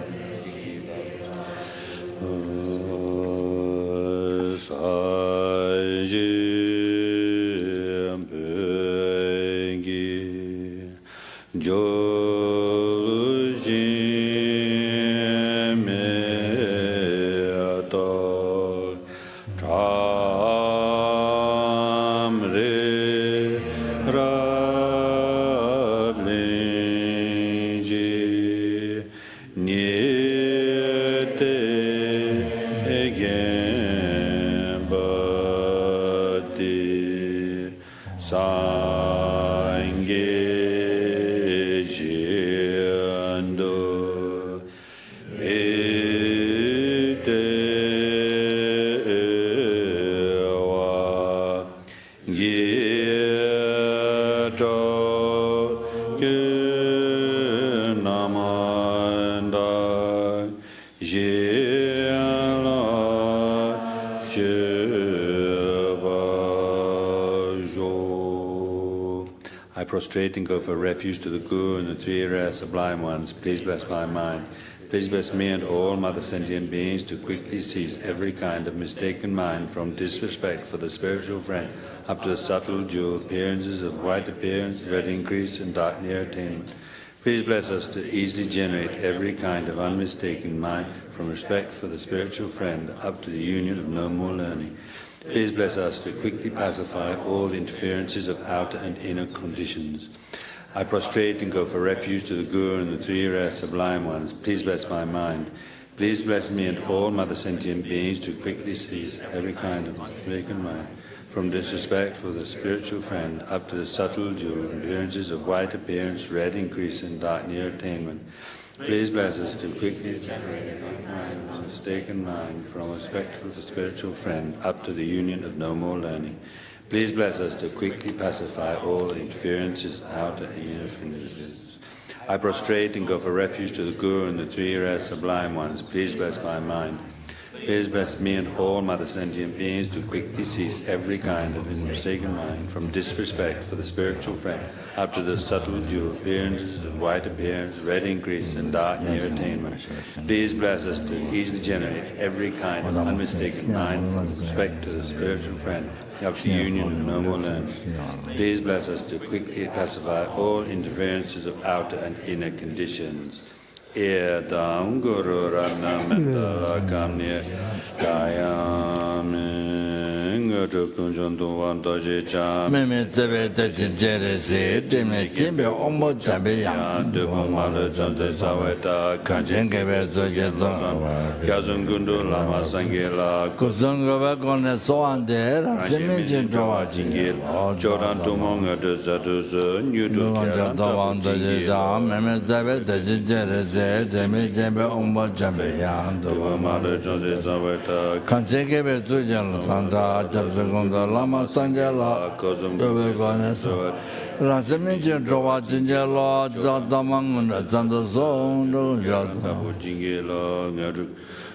Ra Nyete egen bati sange jiando ete wa gyeto ke namanda I prostrate and go for refuge to the Guru and the three rare sublime ones. Please bless my mind. Please bless me and all mother sentient beings to quickly cease every kind of mistaken mind, from disrespect for the spiritual friend up to the subtle dual appearances of white appearance, red increase, and dark near attainment. Please bless us to easily generate every kind of unmistaken mind, from respect for the spiritual friend up to the union of no more learning. Please bless us to quickly pacify all the interferences of outer and inner conditions. I prostrate and go for refuge to the Guru and the three rare sublime ones. Please bless my mind. Please bless me and all mother sentient beings to quickly cease every kind of mistaken mind, from disrespect for the spiritual friend up to the subtle dual appearances of white appearance, red increase, and dark near attainment. Please bless us to quickly generate every kind of mistaken mind, from respect for the spiritual friend up to the union of no more learning. Please bless us to quickly pacify all the interferences, outer and inner conditions. I prostrate and go for refuge to the Guru and the three rare sublime ones. Please bless my mind. Please bless me and all mother sentient beings to quickly cease every kind of mistaken mind, from disrespect for the spiritual friend up to the subtle dual appearances of white appearance, red increase, and dark near attainment. Please bless us to easily generate every kind of unmistaken mind, from respect to the spiritual friend up to union of no more learning. Please bless us to quickly pacify all interferences of outer and inner conditions. Edam Guru Ranameta Kamya Kayami Kunjantu Vantaji Cham Meme Tebeta Jerese, Deme Kimbe Omo Tabeya, Dubumala Jante Saweta Kanjengebe Zogeto, Kazungundu Lama Sangela Kuzungaba Gone Soande, Seminci Jingil Joran Tumonga de Zadus Nudu Kerantavantaja, Meme Tebeta Jerese, Deme Kimbe Omo Tabeya, Dubumala Jante Saweta Kanjengebe Zogeto, Tanda, Lama Sangela, Gone So. Raseminci Jova Jingelo, Damang, Tanda Zone, Jingelo Ngadu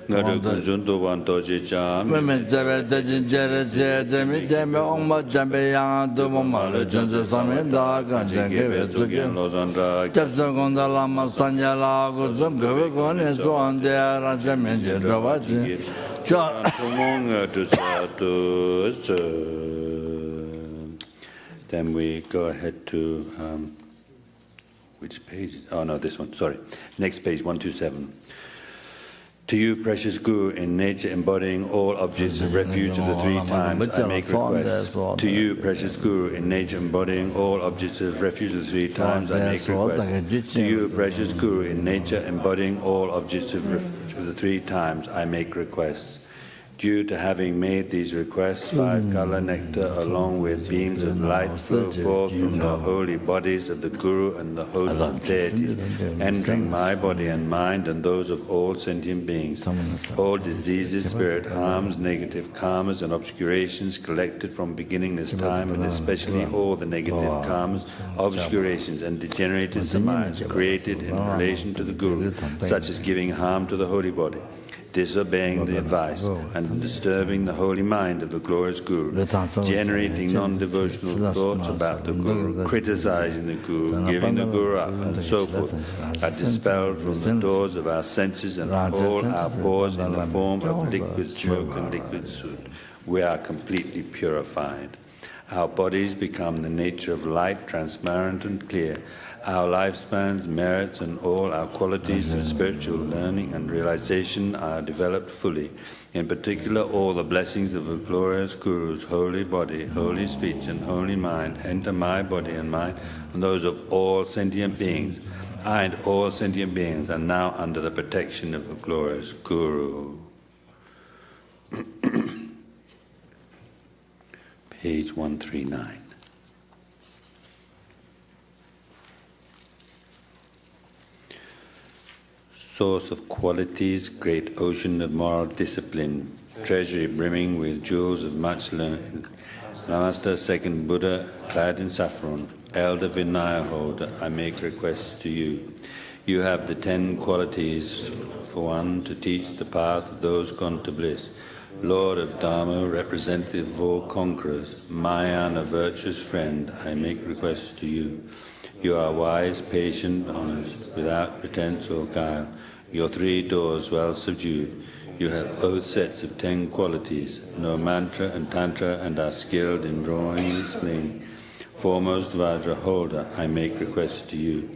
Kunjuntu Vantaji Cham Women Tebeta Jerese, Demi Deme Omo Tabeya, Dubumala Junta Samenda, Kanjengebe Zogeto. Lozandra Terseconda Lama Sangela, Guzunga, Gone So on there, Raseminci Jova Then we go ahead to which page? Oh no, this one. Sorry. Next page, 127. To you, precious Guru, in nature embodying all objects of refuge of the three times, I make requests. To you, precious Guru, in nature embodying all objects of refuge of the three times, I make requests. To you, precious Guru, in nature embodying all objects of refuge of the three times, I make requests. Due to having made these requests, 5 color nectar along with beams of light flow forth from the holy bodies of the Guru and the host of deities, entering my body and mind and those of all sentient beings. All diseases, spirit harms, negative karmas and obscurations collected from beginningless time, and especially all the negative karmas, obscurations and degenerated samayas created in relation to the Guru, such as giving harm to the holy body, disobeying the advice, and disturbing the holy mind of the glorious Guru, generating non-devotional thoughts about the Guru, criticizing the Guru, giving the Guru up, and so forth, are dispelled from the doors of our senses and all our pores in the form of liquid smoke and liquid soot. We are completely purified. Our bodies become the nature of light, transparent and clear. Our lifespans, merits, and all our qualities of spiritual learning and realization are developed fully. In particular, all the blessings of the glorious Guru's holy body, holy speech, and holy mind enter my body and mind, and those of all sentient beings. I and all sentient beings are now under the protection of the glorious Guru. Page 139. Source of qualities, great ocean of moral discipline, treasury brimming with jewels of much learning. Namaste, second Buddha, clad in saffron, elder Vinaya holder, I make requests to you. You have the 10 qualities, for one, to teach the path of those gone to bliss. Lord of Dharma, representative of all conquerors, Mayan, a virtuous friend, I make requests to you. You are wise, patient, honest, without pretense or guile. Your 3 doors well subdued. You have both sets of 10 qualities, know mantra and tantra, and are skilled in drawing and explaining. Foremost Vajra holder, I make requests to you.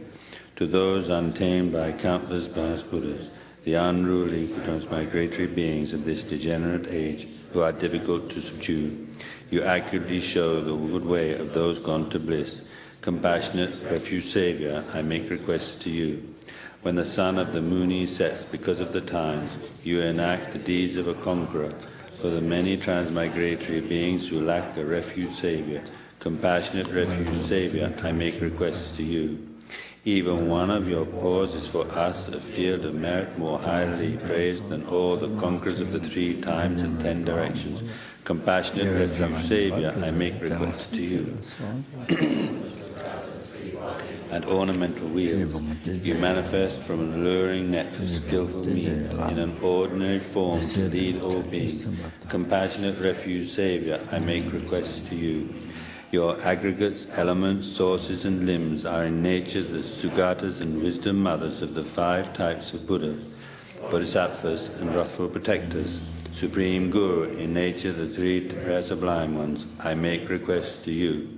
To those untamed by countless past Buddhas, the unruly transmigratory beings of this degenerate age who are difficult to subdue, you accurately show the good way of those gone to bliss. Compassionate refuge Saviour, I make requests to you. When the sun of the Muni sets because of the times, you enact the deeds of a conqueror. For the many transmigratory beings who lack a refuge Saviour, compassionate refuge Saviour, I make requests to you. Even one of your paws is for us a field of merit more highly praised than all the conquerors of the 3 times and 10 directions. Compassionate refuge Saviour, I make requests to you. And ornamental wheels, you manifest from an alluring net of skillful means in an ordinary form to lead all beings. Compassionate refuge Saviour, I make requests to you. Your aggregates, elements, sources and limbs are in nature the Sugatas and wisdom mothers of the 5 types of Buddhas, Bodhisattvas and wrathful protectors. Supreme Guru, in nature the 3 rare sublime ones, I make requests to you.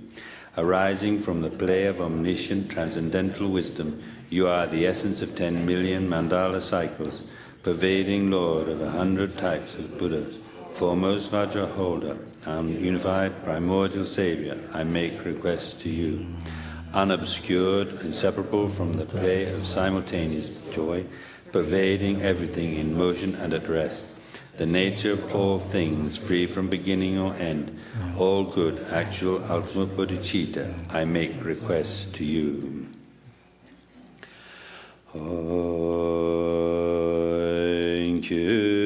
Arising from the play of omniscient transcendental wisdom, you are the essence of 10 million mandala cycles, pervading Lord of 100 types of Buddhas, foremost Vajra holder, unified primordial Saviour, I make requests to you. Unobscured, inseparable from the play of simultaneous joy, pervading everything in motion and at rest. The nature of all things, free from beginning or end, all good, actual, ultimate bodhichitta, I make requests to you. Thank you.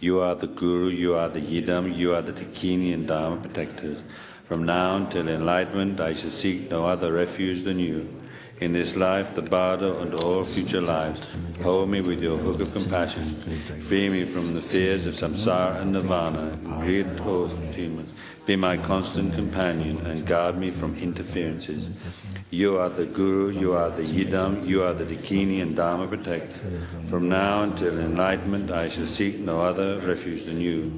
You are the Guru, you are the Yidam, you are the Dakini and Dharma protectors. From now until enlightenment, I shall seek no other refuge than you. In this life, the bardo, and all future lives, hold me with your hook of compassion. Free me from the fears of samsara and nirvana, and create fulfillment. Be my constant companion, and guard me from interferences. You are the Guru, you are the Yidam, you are the Dakini and Dharma protector. From now until enlightenment, I shall seek no other refuge than you.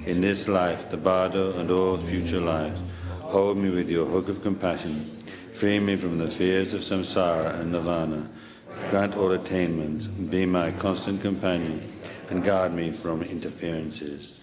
In this life, the bardo, and all future lives, hold me with your hook of compassion. Free me from the fears of samsara and nirvana. Grant all attainments, be my constant companion, and guard me from interferences.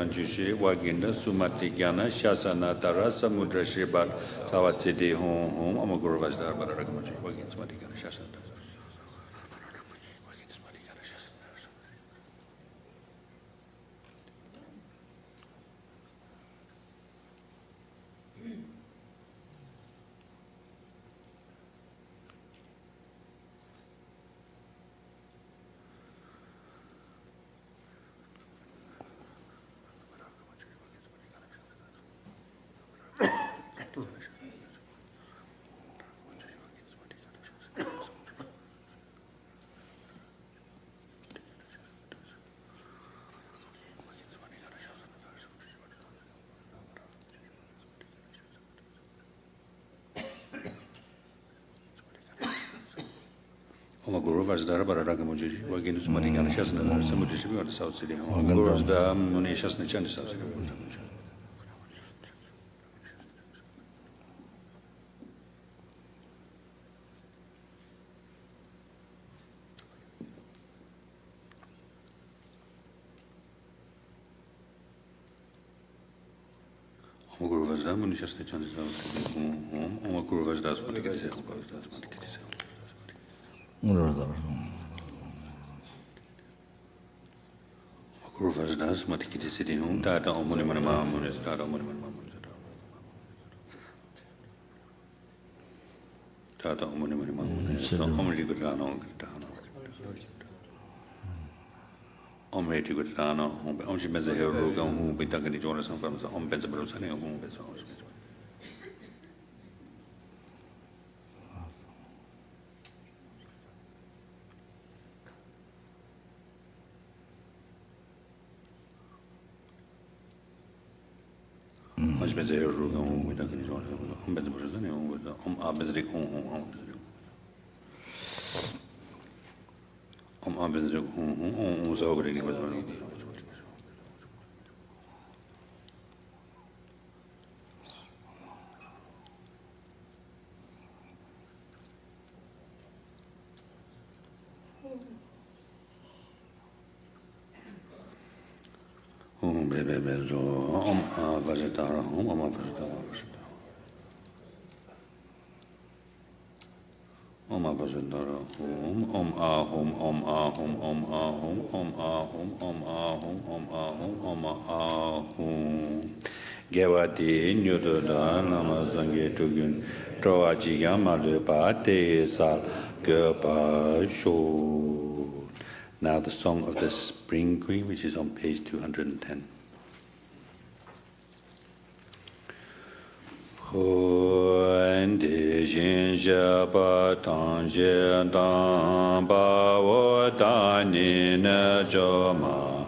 Manjushi, Waginda, Sumati Gyana, Shasana, Tara, Samudra Shibat, Sawatsidi, Home, Amaguru Vajdar, Barakamuji, Wagin Sumati Gyana, Shasana. Guru Vajdara Baraka Muji, Wagin Sumatigan Shasna, Samuji or the South City Home. Gurus the Muni Shasna Chan South City. Guru Vajda Muni Shasna Chan South City Home. Guru Vajda Sumatigan. Guru Vajdas Matikiti City Home, Tata Omunimanama, Tata Omunimanama, Tata Omunimanama, Omri Gutano, Omri Gutano, Omshimeza Hero, who be Duggan Jonathan from the Om Benzabros and Home Bezos. Much better, we don't get on better than with the Abedric Abedric was already with one. Om bebe zo om vajatara om vajatara Om vajatara om ahum om ahum om ahum om ahum om ahum om ahum om ahum Gewati nyudoda Lamas zange tugun troaji yamalu pa te sal gepa sho. Now the song of the Spring Queen, which is on page 210. Huan de jin jia ba tang jie dang ba wo da ni ne jo ma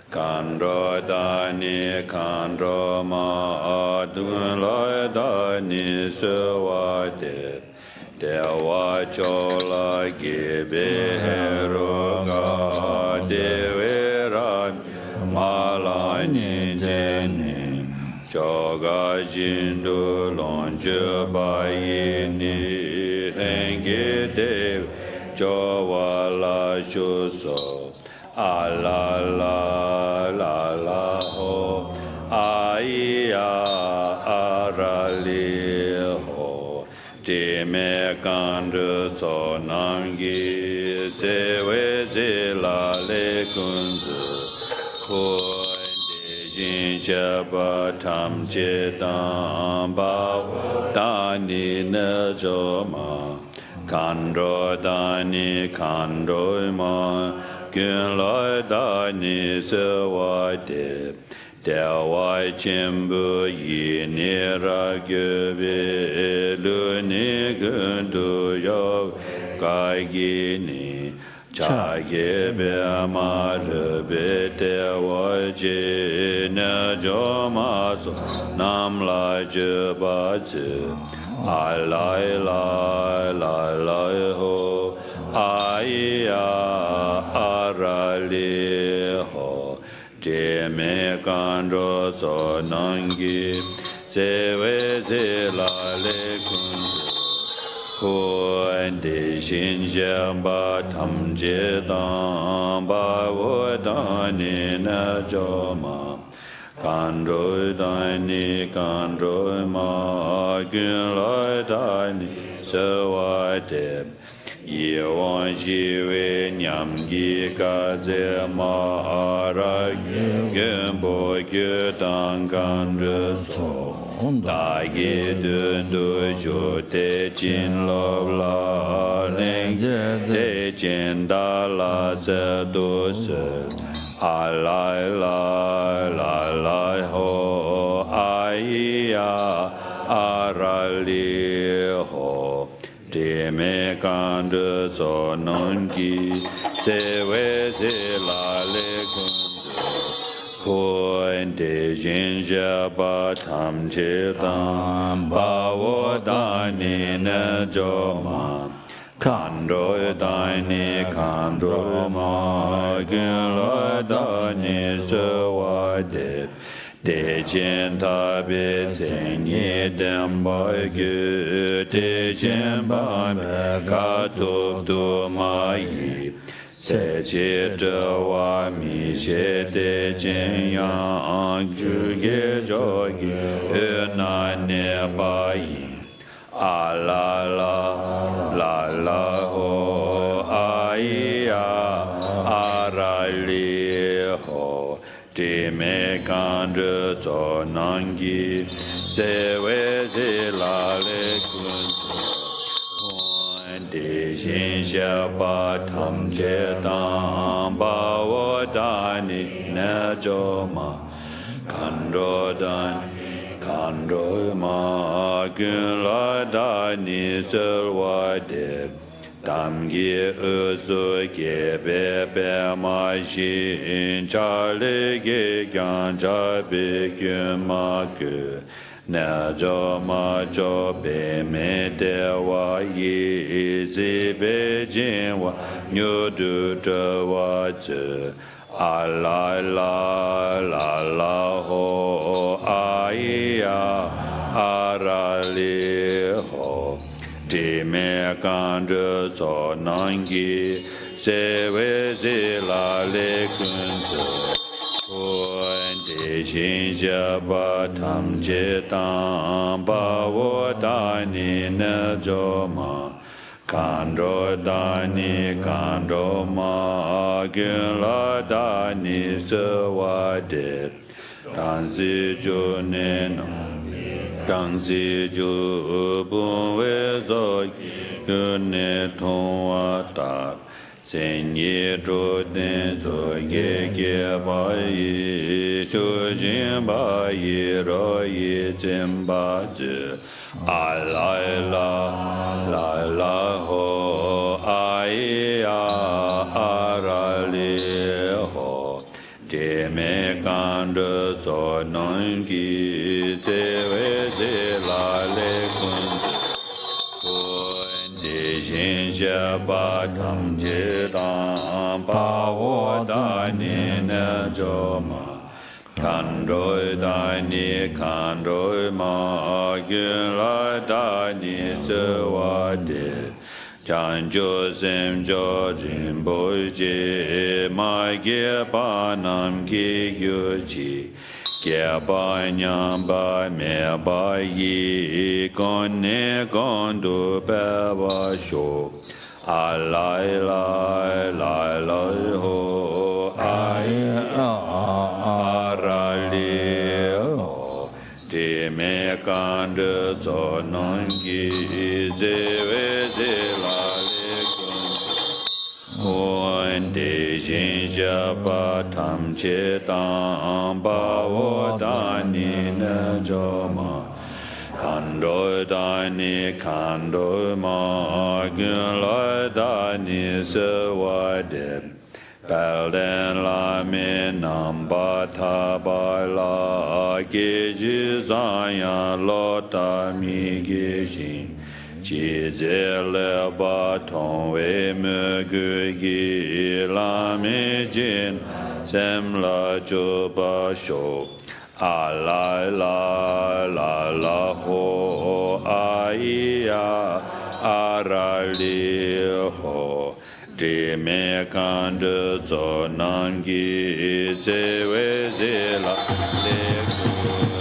kan ro da ni kan ro ma a dun lo da ni su wa de wa cho la ge be ro ga de we ra ma la ni je ni cho ga jin do lon je ba yi ni heng ge de cho wa la jo so a la la la la ho a ra li ho de me kan de so nam gi se we ze la le kun zu Jin Shabba Tam Je Dam Ba Dani Ne Jo Ma Kandro Dani Kandro Ma Gyun Loi Dani Se Wa De De Wai Jimbu Yi Ni Ra Gyu Bi Lu Ni Gun Du Yo Gai Gi Ni Cha ge be ma le be te wa je ne jo ma so nam la je ba je a la ho a ra li ho je me kan ro so nang gi se we se la le kun Huan de jin jian ba tam je dang ba wo da ni na jo ma kan ro da ni kan ro ma gyun lai da ni se wa de ye wan ji we nyam gi ka ze ma ra gyun bo gyu dang kan ro so Da ye dun du jo te jin lo la ling te jin da la ze du se a la ho a ra li ho de me kan de zo non gi se we se la le kun Huan de jin jia ba tam je dang ba wo da ni ne jo ma kan ro da ni kan ro ma gyun lo da ni se wa de jin ta be zeng ye den ba gyu de jin ba me ka tu ma yi Se che de wa mi che de jin yang ju ge jo ge na ne ba yin a la ho a ra li ho de me kan de zo nang gi se we se la le kun De jin xia ba tam je dang ba wo da ni ne jo ma kan ro dan kan ro ma gyun la da ni se wa de dam ge e so ge be ma jin cha le ge gyang cha be gyun ma ge Na jo ma jo be me de wa yi zi be jin wa nyu du de wa zhe a la ho a ra li ho di me kan de zo nang gi se we zi la le kun zhe Deshin Jaba Tam Chetam Bawo Dani Najoma Kandro Dani Kandro Ma Gyula Dani Sawade Danzi Juneno Danzi Ju Bunwe Zoi Gyune Tongwa Tak Senye Joden Zoye Ge Ba Yi Shujin Ba Yi Ro Yi Jin Ba Ji A La La Ho A Yi A Ra Li Ho Je Me Kan De Zo Non Gi Ze We Ze La Le Kun Deshin Jaba Tam Jidan Bawo Dani Najoma Kandroi Dani Kandroi Ma Gyula Dani Sawade Janjo Zem Jojin Boji Ma Geba Nam Gi Yuji Kya ba nyam ba me ba yi kon ne kon du ba ba sho a lai ho ai a ra li ho de me kan de zo non gi ze we ze la le kun de jin ja ba tam che tam ba wo dani na jo ma kando dani kando ma gyun la dani se wa de bal den la me nam ba tha ba la ge ji zan ya lo ta mi ge jin Chi Ze Le Ba Tong Wei Me Gu Gi La Me Jin Sem La Jo Ba Sho A La Ho A I A Ra Li Ho Di Me Kan De Zo Nan Gi Ze We Ze La Le Kun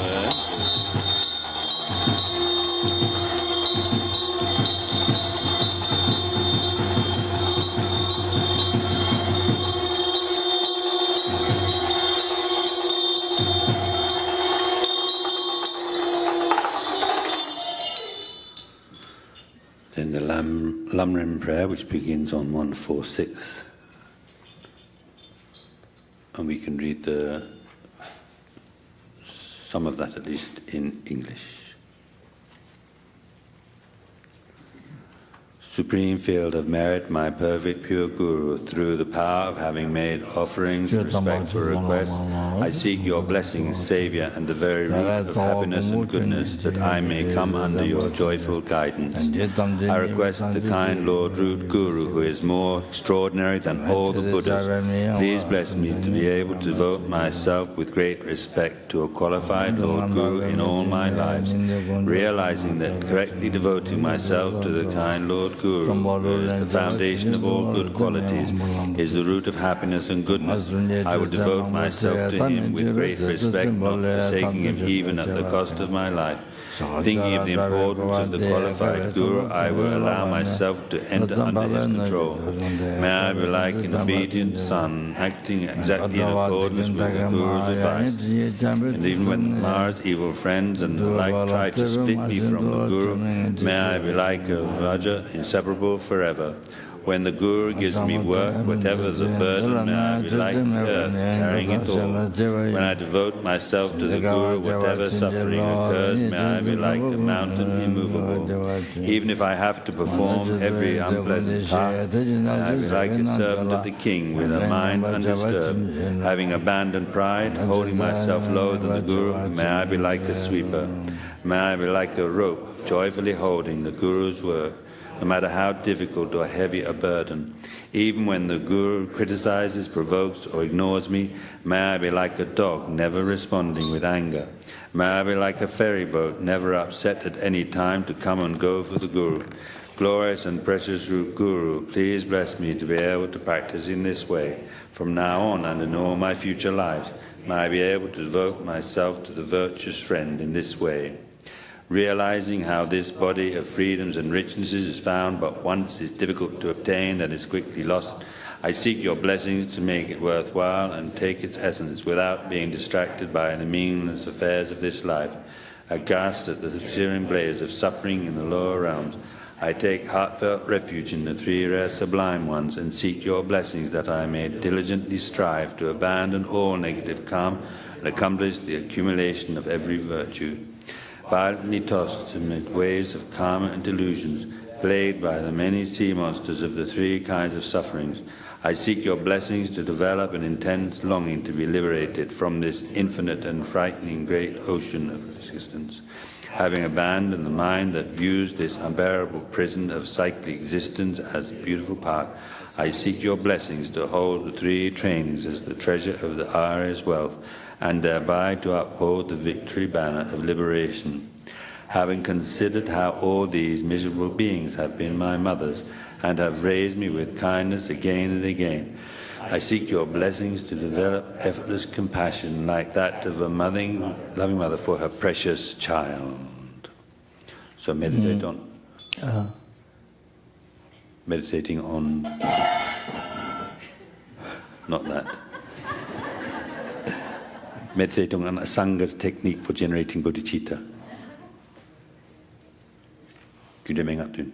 Then the Lamrim prayer, which begins on 146, and we can read some of that at least in English. Supreme field of merit, my perfect pure Guru, through the power of having made offerings, respectful requests, I seek your blessings, Saviour, and the very root of happiness and goodness, that I may come under your joyful guidance. I request the kind Lord Root Guru, who is more extraordinary than all the Buddhas, please bless me to be able to devote myself with great respect to a qualified Lord Guru in all my lives, realizing that correctly devoting myself to the kind Lord Guru, who is the foundation of all good qualities, is the root of happiness and goodness. I will devote myself to him with great respect, not forsaking him even at the cost of my life. Thinking of the importance of the qualified Guru, I will allow myself to enter under his control. May I be like an obedient son, acting exactly in accordance with the Guru's advice. And even when Mara's evil friends and the like try to split me from the Guru, may I be like a Raja, inseparable forever. When the Guru gives me work, whatever the burden, may I be like earth, carrying it all. When I devote myself to the Guru, whatever suffering occurs, may I be like a mountain immovable. Even if I have to perform every unpleasant task, may I be like a servant of the king, with a mind undisturbed. Having abandoned pride, holding myself lower than the Guru, may I be like a sweeper. May I be like a rope, joyfully holding the Guru's work, no matter how difficult or heavy a burden. Even when the Guru criticizes, provokes, or ignores me, may I be like a dog, never responding with anger. May I be like a ferry boat, never upset at any time to come and go for the Guru. Glorious and precious Guru, please bless me to be able to practice in this way. From now on and in all my future lives, may I be able to devote myself to the virtuous friend in this way. Realizing how this body of freedoms and richnesses is found but once is difficult to obtain and is quickly lost, I seek your blessings to make it worthwhile and take its essence without being distracted by the meaningless affairs of this life. Aghast at the searing blaze of suffering in the lower realms, I take heartfelt refuge in the three rare sublime ones and seek your blessings that I may diligently strive to abandon all negative karma and accomplish the accumulation of every virtue. Violently tossed amid waves of karma and delusions, plagued by the many sea monsters of the three kinds of sufferings, I seek your blessings to develop an intense longing to be liberated from this infinite and frightening great ocean of existence. Having abandoned the mind that views this unbearable prison of cyclic existence as a beautiful park, I seek your blessings to hold the three trainings as the treasure of the Arya's wealth, and thereby to uphold the victory banner of liberation. Having considered how all these miserable beings have been my mothers, and have raised me with kindness again and again, I seek your blessings to develop effortless compassion like that of a loving mother for her precious child. So meditate on meditating on not that. Meditating on Asanga's technique for generating bodhichitta. Kuda mengatun.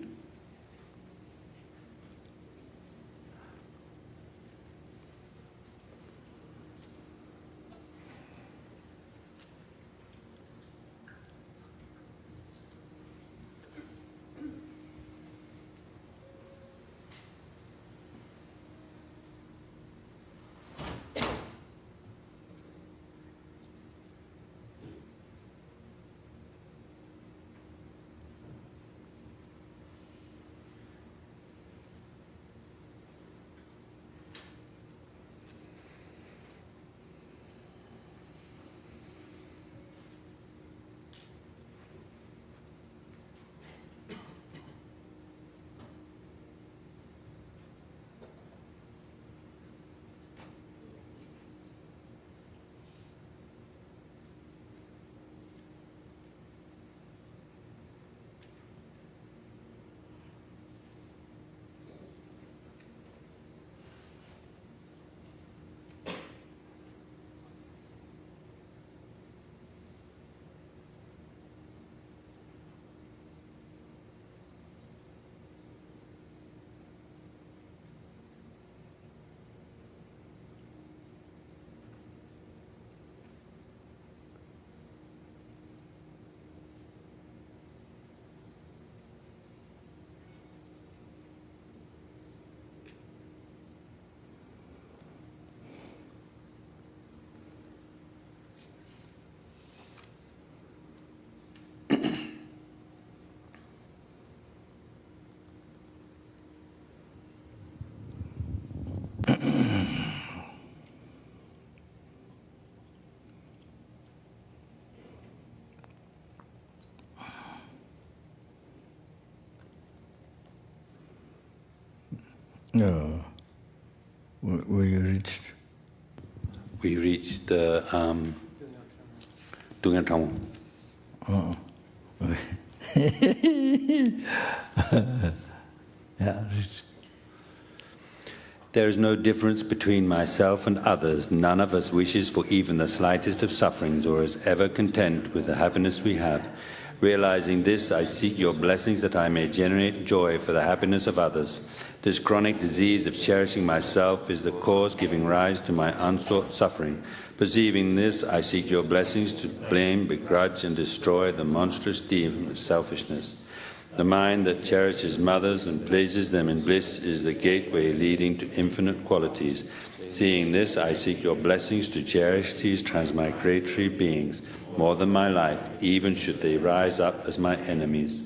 No. Where you reached? We reached the Dungan. Oh. Yeah. There is no difference between myself and others. None of us wishes for even the slightest of sufferings or is ever content with the happiness we have. Realizing this, I seek your blessings that I may generate joy for the happiness of others. This chronic disease of cherishing myself is the cause giving rise to my unsought suffering. Perceiving this, I seek your blessings to blame, begrudge, and destroy the monstrous demon of selfishness. The mind that cherishes mothers and places them in bliss is the gateway leading to infinite qualities. Seeing this, I seek your blessings to cherish these transmigratory beings more than my life, even should they rise up as my enemies.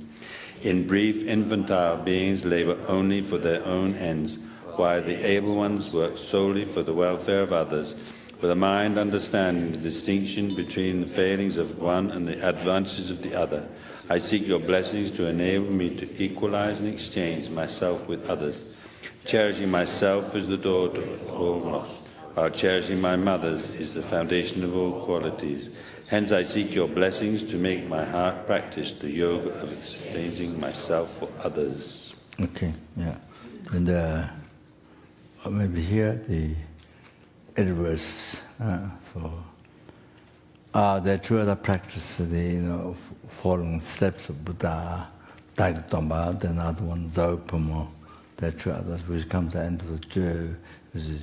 In brief, infantile beings labor only for their own ends, while the able ones work solely for the welfare of others. With a mind understanding the distinction between the failings of one and the advantages of the other, I seek your blessings to enable me to equalize and exchange myself with others, cherishing myself as the door to all loss, while cherishing my mothers is the foundation of all qualities. Hence I seek your blessings to make my heart practice the yoga of exchanging myself for others. Okay, yeah. And maybe here the adverse for the two other practice, the following steps of Buddha, Dagdomba, the another one Zaupamo, the two others which comes at the end of the Ju, which is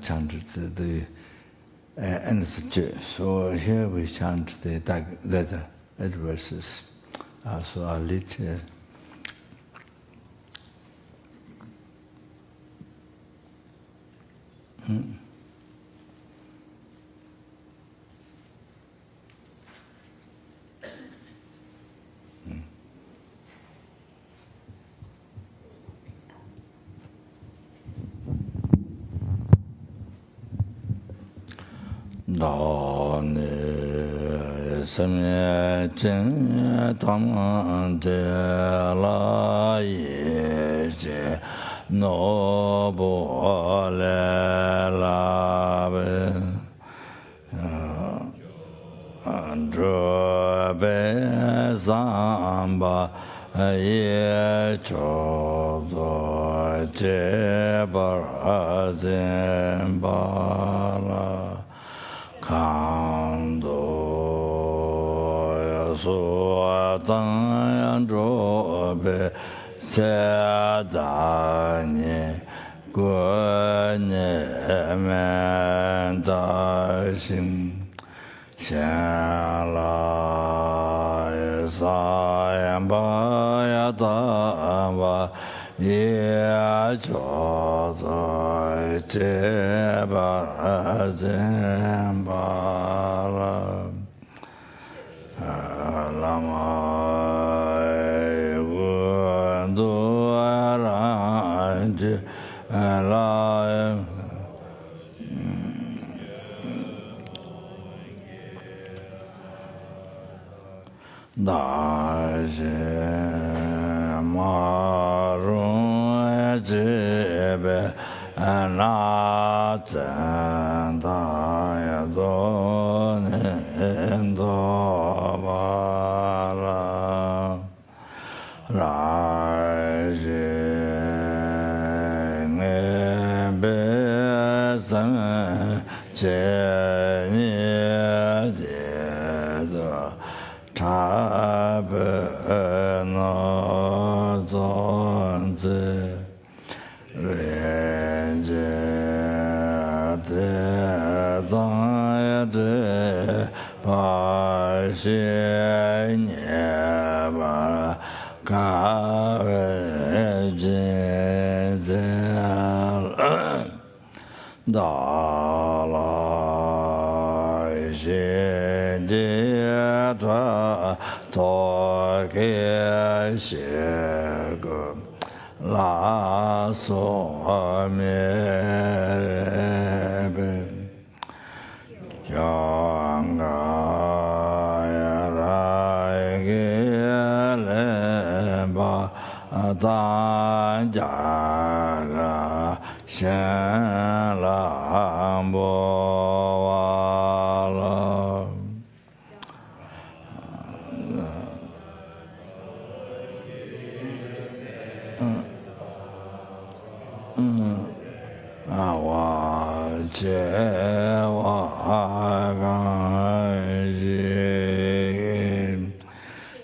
chanted the end of the Ju. So here we chant the adverses. So I'll lead. Da ne samye chen tam de la Yeshe no bo le la be andro be zamba ye cho do che bar azemba la Kando yaso tang drobe sedanye gune mendashim shala sayamba yadava ye chodo te barazembara Lama gudu aranje alaim daje marun jebe anatanda yadone endobara raje nebezan cheni dedo tabe no zonze renje de daya pa she nye bara ka je da la she de ta to ke she go la so me be janga ra ge le ba da ja ga shen la bo wa la awa che wa ga ji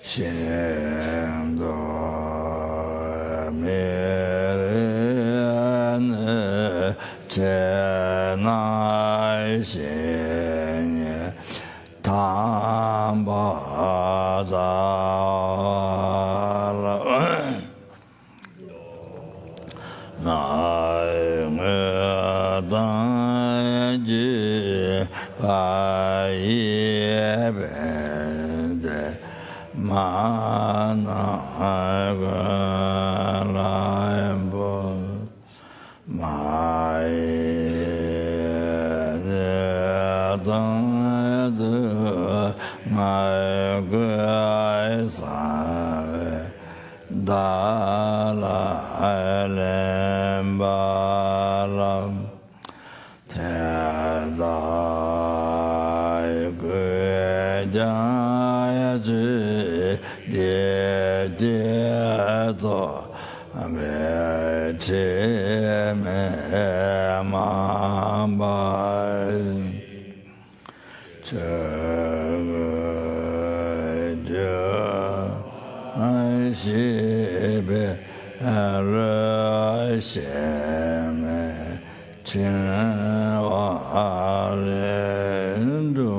shen do me ne che na shen tam ba za Mana Gui Save Dala Alembalam Teda Gui Jayaji Dedo Vete Me Mambai Shibe Arasheme Chinwalendo.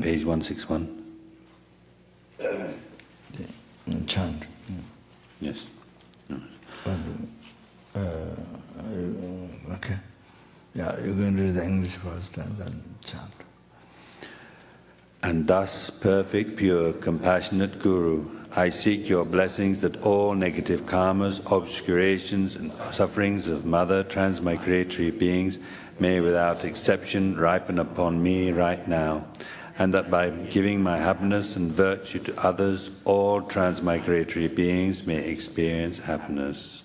Page 161. Chant. Yes. Okay. Yeah, you can read the English first and then chant. And thus, perfect, pure, compassionate Guru, I seek your blessings that all negative karmas, obscurations and sufferings of mother transmigratory beings may without exception ripen upon me right now, and that by giving my happiness and virtue to others, all transmigratory beings may experience happiness.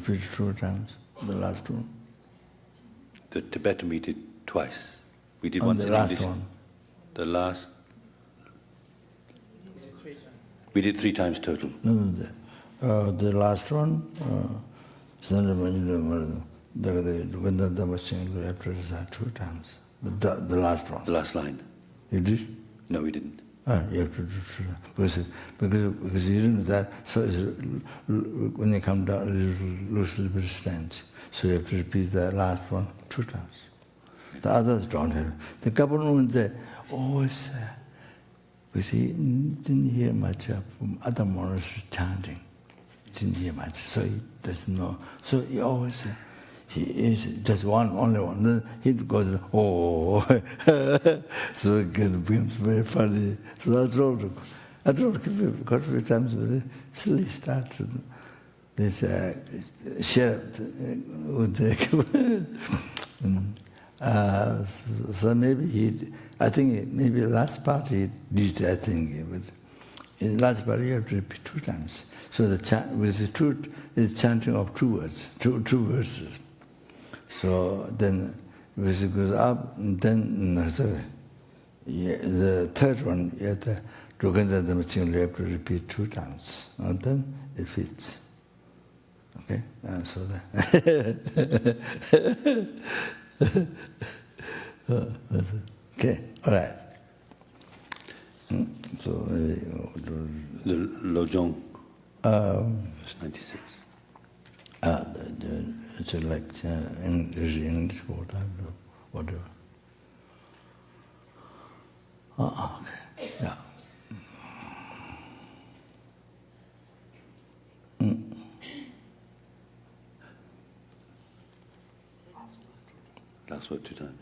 repeat 2 times, the last one. The Tibetan we did twice. We did And once the in last English. one. The last. We did 3 times total. No, the last one, 2 times. The last one. The last line. You did? No, we didn't. You have to do 2 times. Because you didn't know that, so when you come down, it looks a little bit strange. So you have to repeat the last one 2 times. The others don't have. The couple of ones they always, because he didn't hear much from other monasteries chanting. Didn't hear much, so he doesn't know. So he always, he is just only one. Then he goes, oh, so it becomes very funny. So I told him quite a few times, very silly start. This sheriff would take. So maybe I think maybe last part he did, I think, but in the last part you have to repeat 2 times. So with the truth is chanting of 2 words, two verses. So then when it goes up, then the third one you have to repeat 2 times, and then it fits. Okay, so that. Okay, all right. So maybe the Lojong, verse 96. It's a lecture in English whatever. Okay, yeah. Last word 2 times.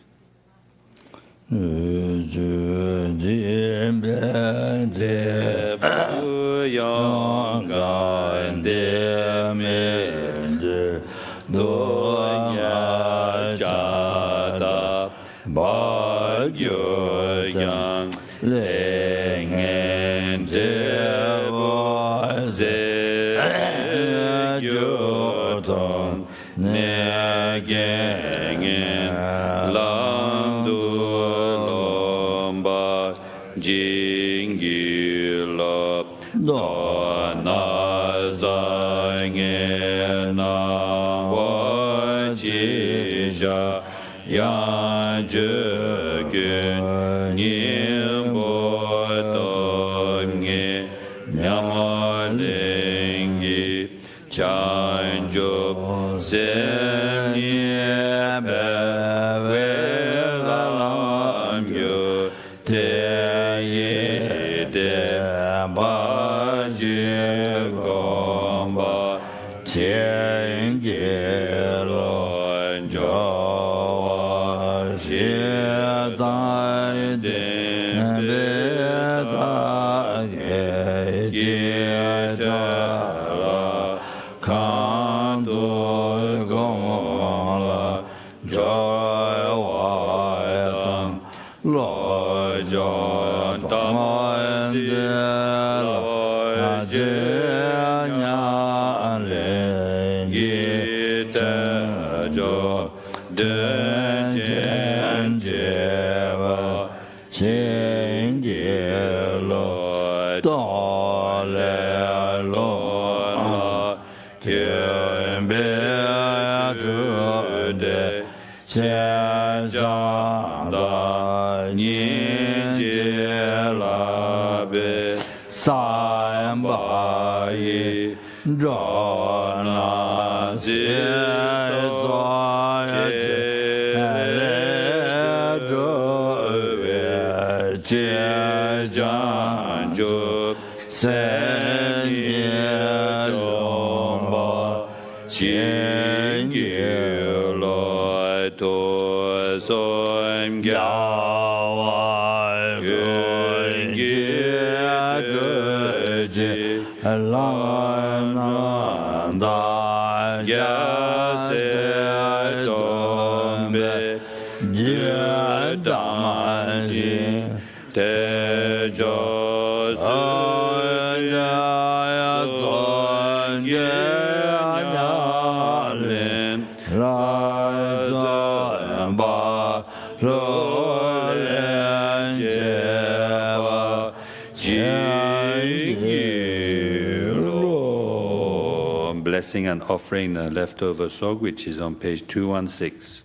blessing and offering the leftover sog, which is on page 216.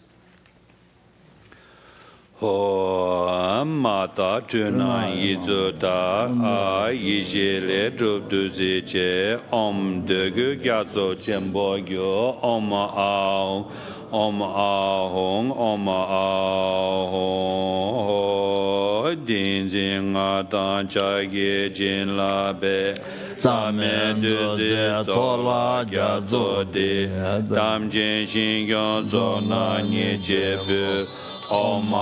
Ho mata tuna yizo da a yeshe le drop du che om de gu gyazo chembo gyo om a hong din jing a dan cha ge jin la be sa me du ze to la gyazo de dam jin shin gyo zo na ni je bu Om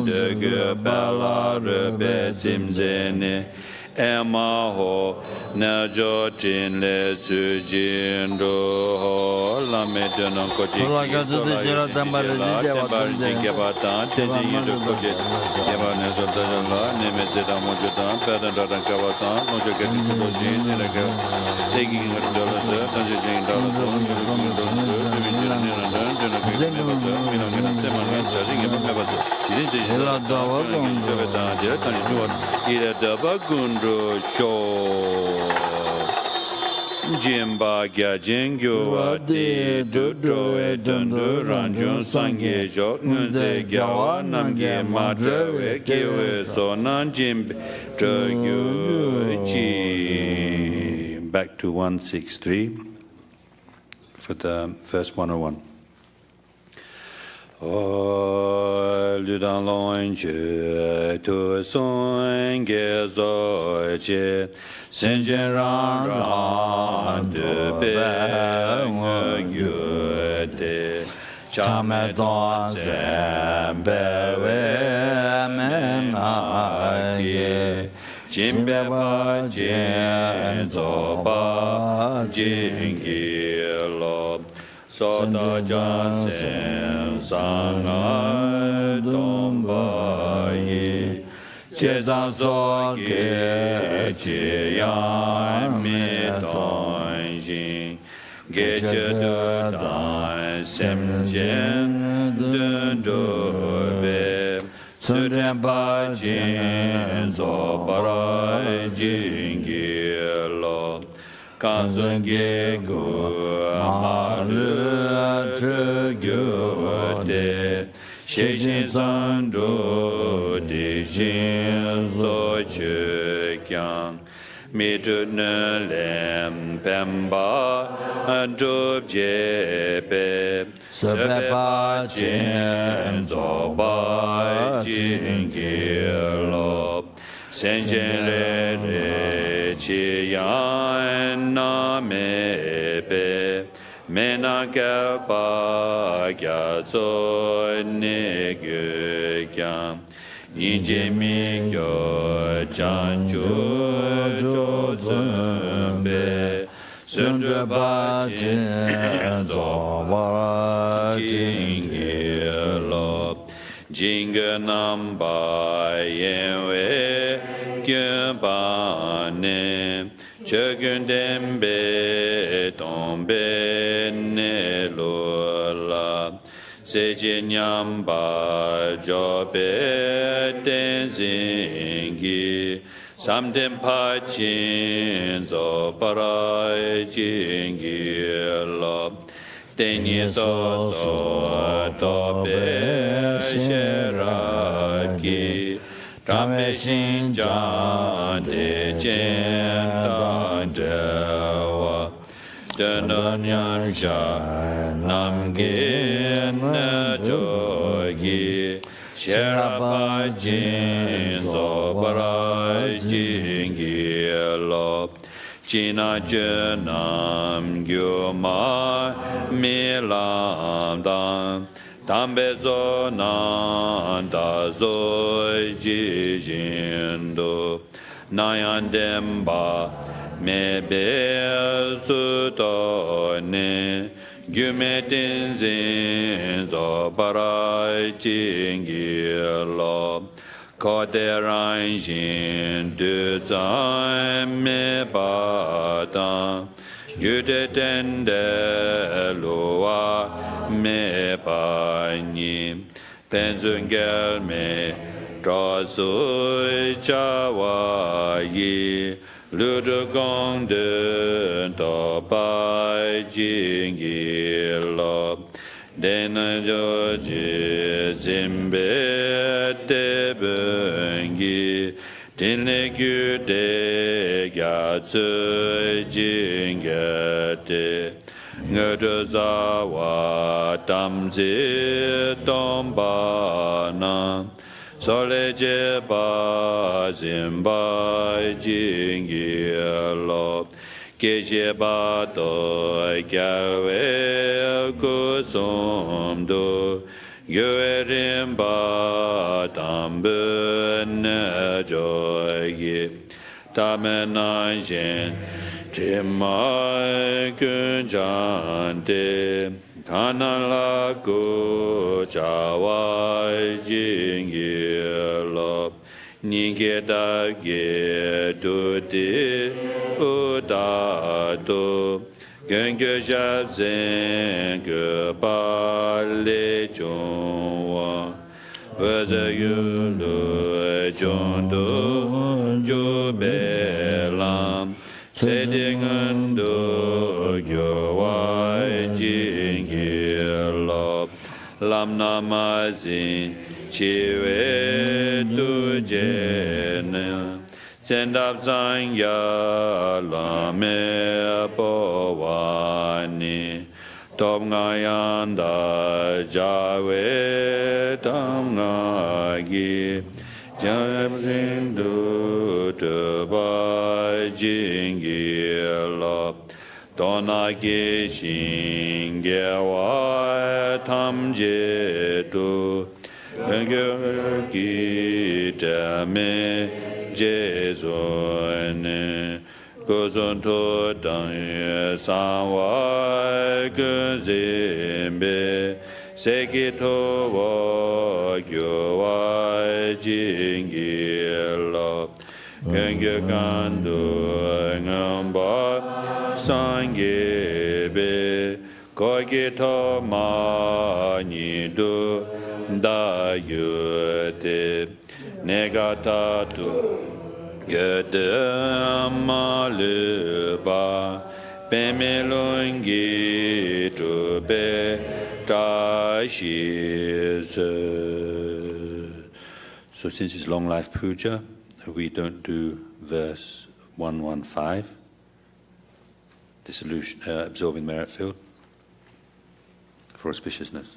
de Gubala Rebe Zimzene Emaho Najo Jin Le Sujin Do Lame Denon Koji Tola Tambari Jingabatan Tejin Do Koji Yaba Nezotala Nemete Damojutan Padan Radan Kavatan Mojo Gati Kojin taking dollars Tanjin Jimba Gyajingyo Adi Dudro Edundu Ranjun Sangye Jo Nunze Gyawa Namge Madrewe Kewe Sonan Jimbe Ji. Back to 163 for the verse 101. Ludan loin che tu son ge zo che sen jen ran de be ngue de chame don zen be we men a ye jin be ba jin zo ba jin ge lo so da jan sen sang a dong ba yi che zang so ge che yan mi dong jing ge che de dan sem jen dun do be su den ba jin zo ba ra jing ge lo kan zeng ge gu ma ru zhe gyu de xie xin zang zhu di xin so che kyang mi zhu ne lem pen ba zhu jie be se be ba jin zo ba jin ge lo sen jen re re chi yan na me be me na ga ba gya zo ne ge kyang yin je mi gyo chan ju jo zun be sun zhe ba jin zo ba jin ge lo jing ge nam ba yen we ge ba ne che gun dem be ton be ne lo la se je nyam ba jo be ten zing gi sam dem pa chin zo para jing gi lo ten ye so so to be she ra gi Tame Shin Jan De Chen Dan Dewa Dana Nyan Sha Nam Gin Na Jogi Sherapa Jin Zo Bara Jin Gi Lo China Jenam Gyu Ma Mi Lam Dan Tambe zo nan da zo ji jin do nayan dem ba me be su do ne gyu me tin zin zo bara jin gi lo ko de ran jin du zan me ba dan yu de den de lo wa me pa ni pen zun gel me tra su cha wa yi Lu zhe gong de to bai jing yi lo. Den jo ji zin be de ben gi. Din le gu de ga zui jing ge de. Nge zhe za wa tam zi dong ba na. So le je ba zin ba jing yi lo. Ge je ba do gyal we gu som do. Yue rin ba tam bu ne jo yi. Ta me na yin ji ma kun jan de. Kana la gu cha wa jing yi lo. Ni ge da ge du di u da du. Gen ge sha zen ge ba le jong wa. We ze yu lu jong du ju be lam. Se de ngan du yu wa jing yi lo. Lam na ma zin chi we tu je ne. Send up zang ya la me po wa ni. Top nga yan da ja we tam nga gi. Ja rin du tu ba jing yi lo. Dona ge shin ge wa tam je du. Ge gi ta me je zo ne. Go zon to dang ye san wa ge zin be. Se ki to wa gyo wa jing yi lo. Gen ge gan du ngam ba san ge be. Ko ki to ma ni du da yu te. Ne ga ta tu. Gede ma le ba. Pe me lung gi tu be. Da shi ze. So since it's long life puja, we don't do verse 115, dissolution, absorbing merit field, for auspiciousness.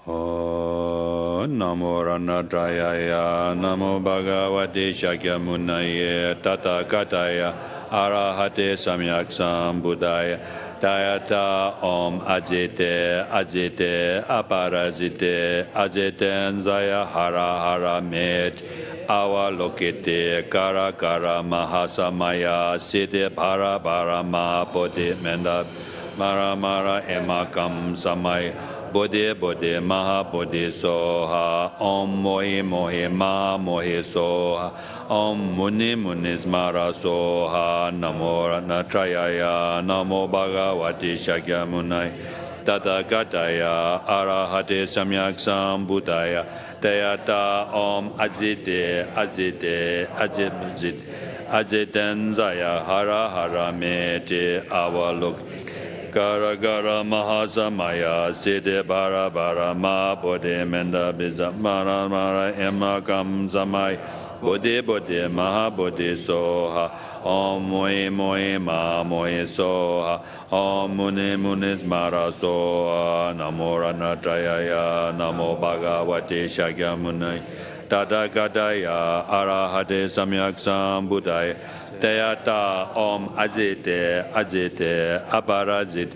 Namo Ranadayaya, Namo Bhagavate Shakyamunaya, Tata Kataya, Arahate Samyak Sambuddhaya, Dayata Om Ajite, Ajite, Aparajite, Ajitenzaya Hara Hara Met, Avalokite, Kara Kara Mahasamaya, Siddhi Para Para Mahapodhi Menda, Mara Mara Emakam Samaya, Bodhi Bodhi Maha Bodhi Soha, Om Mohi Mohi Ma Mohi Soha, Om Muni Muni Smara Soha, Namo Ratnatrayaya, Namo Bhagavati Shakyamunai, Tata Kataya, Arahate Samyak Sambuddhaya, Tayata Om Ajite, Ajite, Ajit, Ajitenzaya, Hara Hara Mete, Avalok. Gara Gara Mahasamaya, Siddhi Bara Bara Ma Bodhi Menda Biza Mara Mara Emakam Samai, Bodhi Bodhi Maha Bodhi Soha, Om Mohi Mohi Ma Mohi Soha, Om Muni Muni Smara Soha, Namo Ranatayaya, Namo Bhagavate Shakyamunai, Tata Kataya, Arahate Samyak Sambuddhaya, Tayata Om Ajite, Ajite, Aparajit,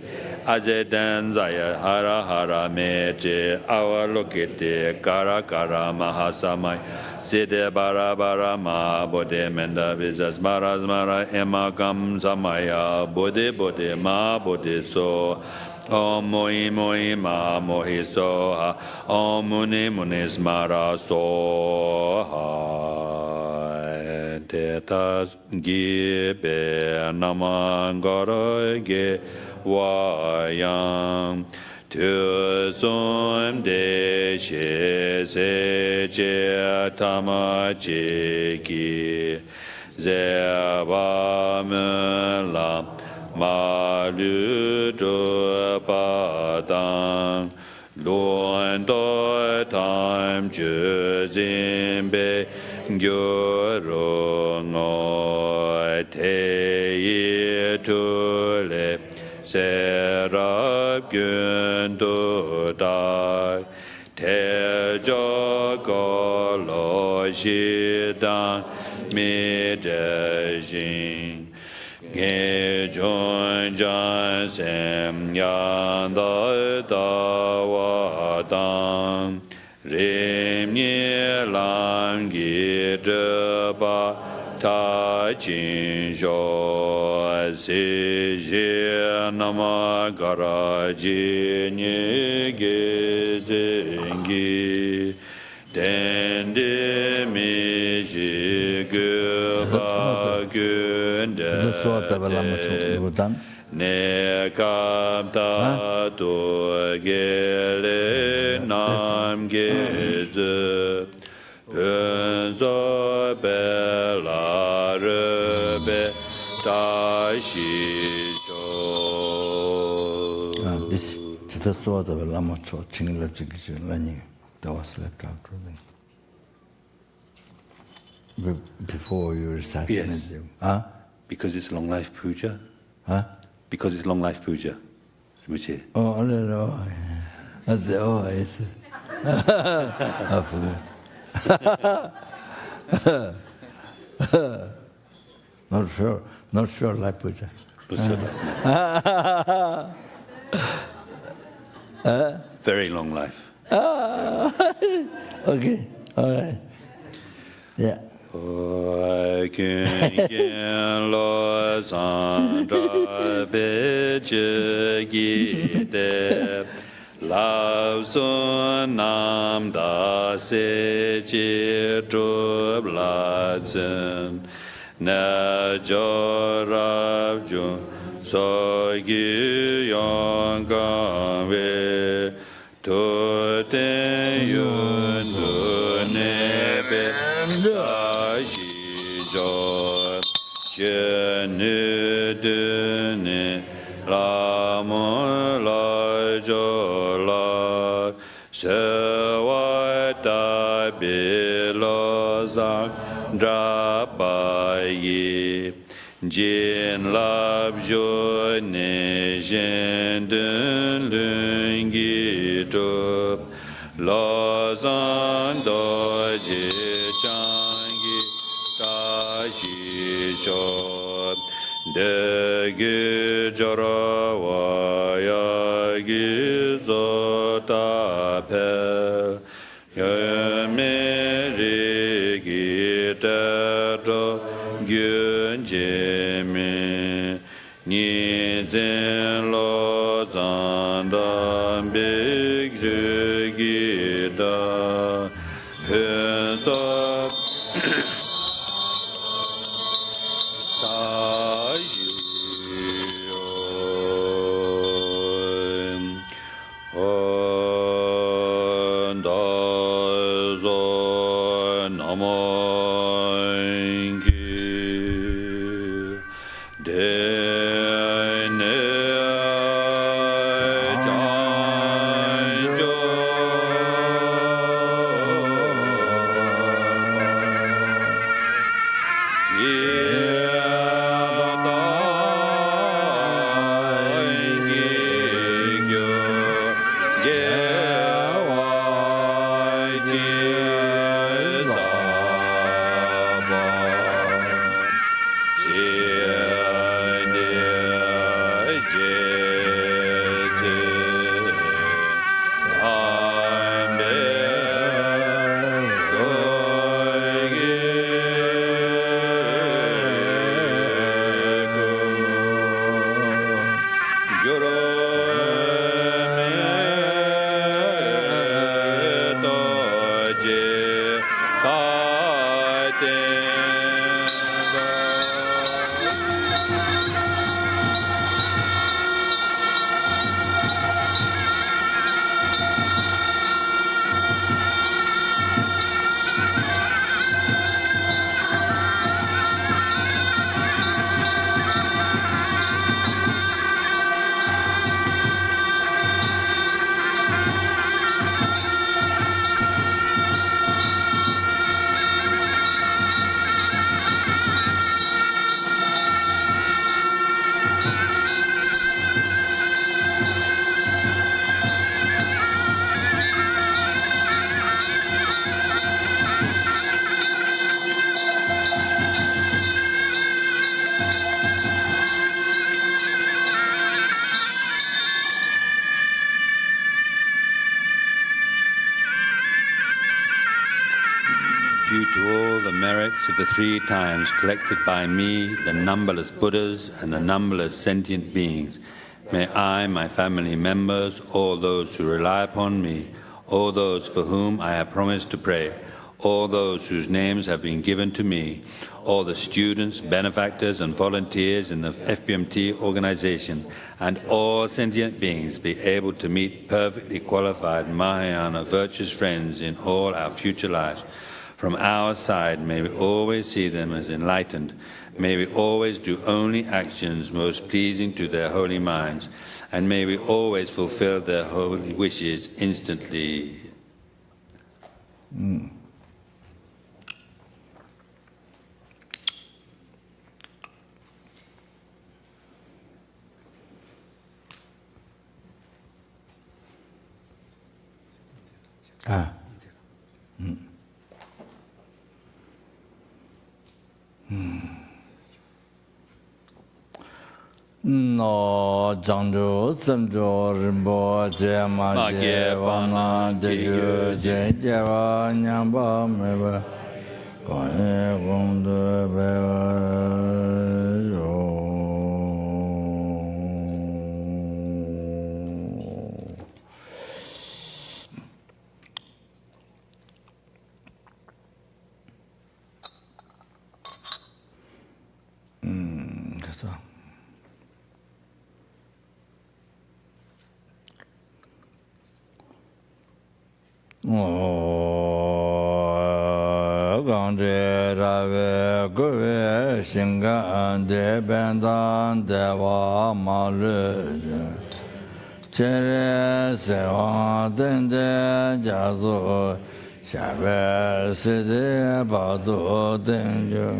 Ajitenzaya, Hara Hara Mete, Avalokite, Kara Kara Mahasamai, Siddhi Bara Bara Ma Bodhi Menda Vizas Mara Smara Emakam Samaya, Bodhi Bodhi Ma Bodhi So, Om Mohi Mohi Ma Mohi Soha, Om Muni Muni Smara Soha. Tetas Gibe Namangara Ge Wayang Tu Sum De She Se Je Tama Che Ki Zeba Mela Malu Padang Luan Doi Time Juzimbe Gyoro Ngoi Te Yi Tule Serab Gyun Du Dai Te Jogo Lo Shidan Mi De Jing Ge Jun Jan Sem Yan Da Da Wa Dang Rim Ni Lam Gi De Ba Ta Jin Jo Si Ji Nama Gara Ji Ni Ge Jing Gi Den De Mi Ji Gu Ba Gun De Ne Kam Ta Tu Ge Le Nam Ge Zu Pun Zo Be La Re Be Ta Shi Jo. This is the sort of a Lama cho Chingla Chikishu Lani. That was left out. Before you recite Yes. it. Huh? Because it's long life puja. Huh? Because it's long life puja. Which is Oh, no. I said, oh, I said. I forgot. Not sure like puja. very long life. Okay, all right. Yeah. I can lo sandra beje gide love so nam da se ji tu blazen na jo rab ju so gi yong ga we to te yun du ne be je ne de ne la mo la jo la se wa ta be lo za dra ba yi jin lab jo ne jen de lung gi do lo zan do ji chang gi ta shi jo de gi jora wa ya gi zo ta pe ye me ri gi ta do gyun je me ni zen lo zan da big je gi da he so to all the merits of the 3 times collected by me, the numberless Buddhas and the numberless sentient beings. May I, my family members, all those who rely upon me, all those for whom I have promised to pray, all those whose names have been given to me, all the students, benefactors and volunteers in the FPMT organization, and all sentient beings be able to meet perfectly qualified Mahayana virtuous friends in all our future lives. From our side, may we always see them as enlightened. May we always do only actions most pleasing to their holy minds, and may we always fulfill their holy wishes instantly. No Jangju Semjo Rimbo Jema Jevana Jeju Jeva Nyamba Meba Kanye Gongdu Bewa Gangje Rave Gove Shingan De Bendan Deva Malu Chere Sewa Dende Jazu Shabe Sidi Badu Denju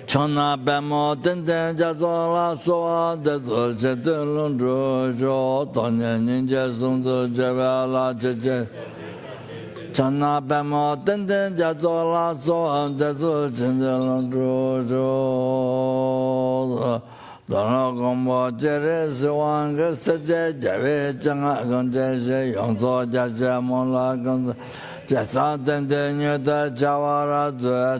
Chana Bemo Tenden Jazola Soa de Jetelun Jojo Tonya Ninja Sundu Javala Jeje Chana Bemo Tenden Jazola Soa de Jetelun Jojo Dona Gombo Jeres Wanga Seje Jave Changa Gonje Yongso Jaja Mola Gonza Jasa Dende da Javara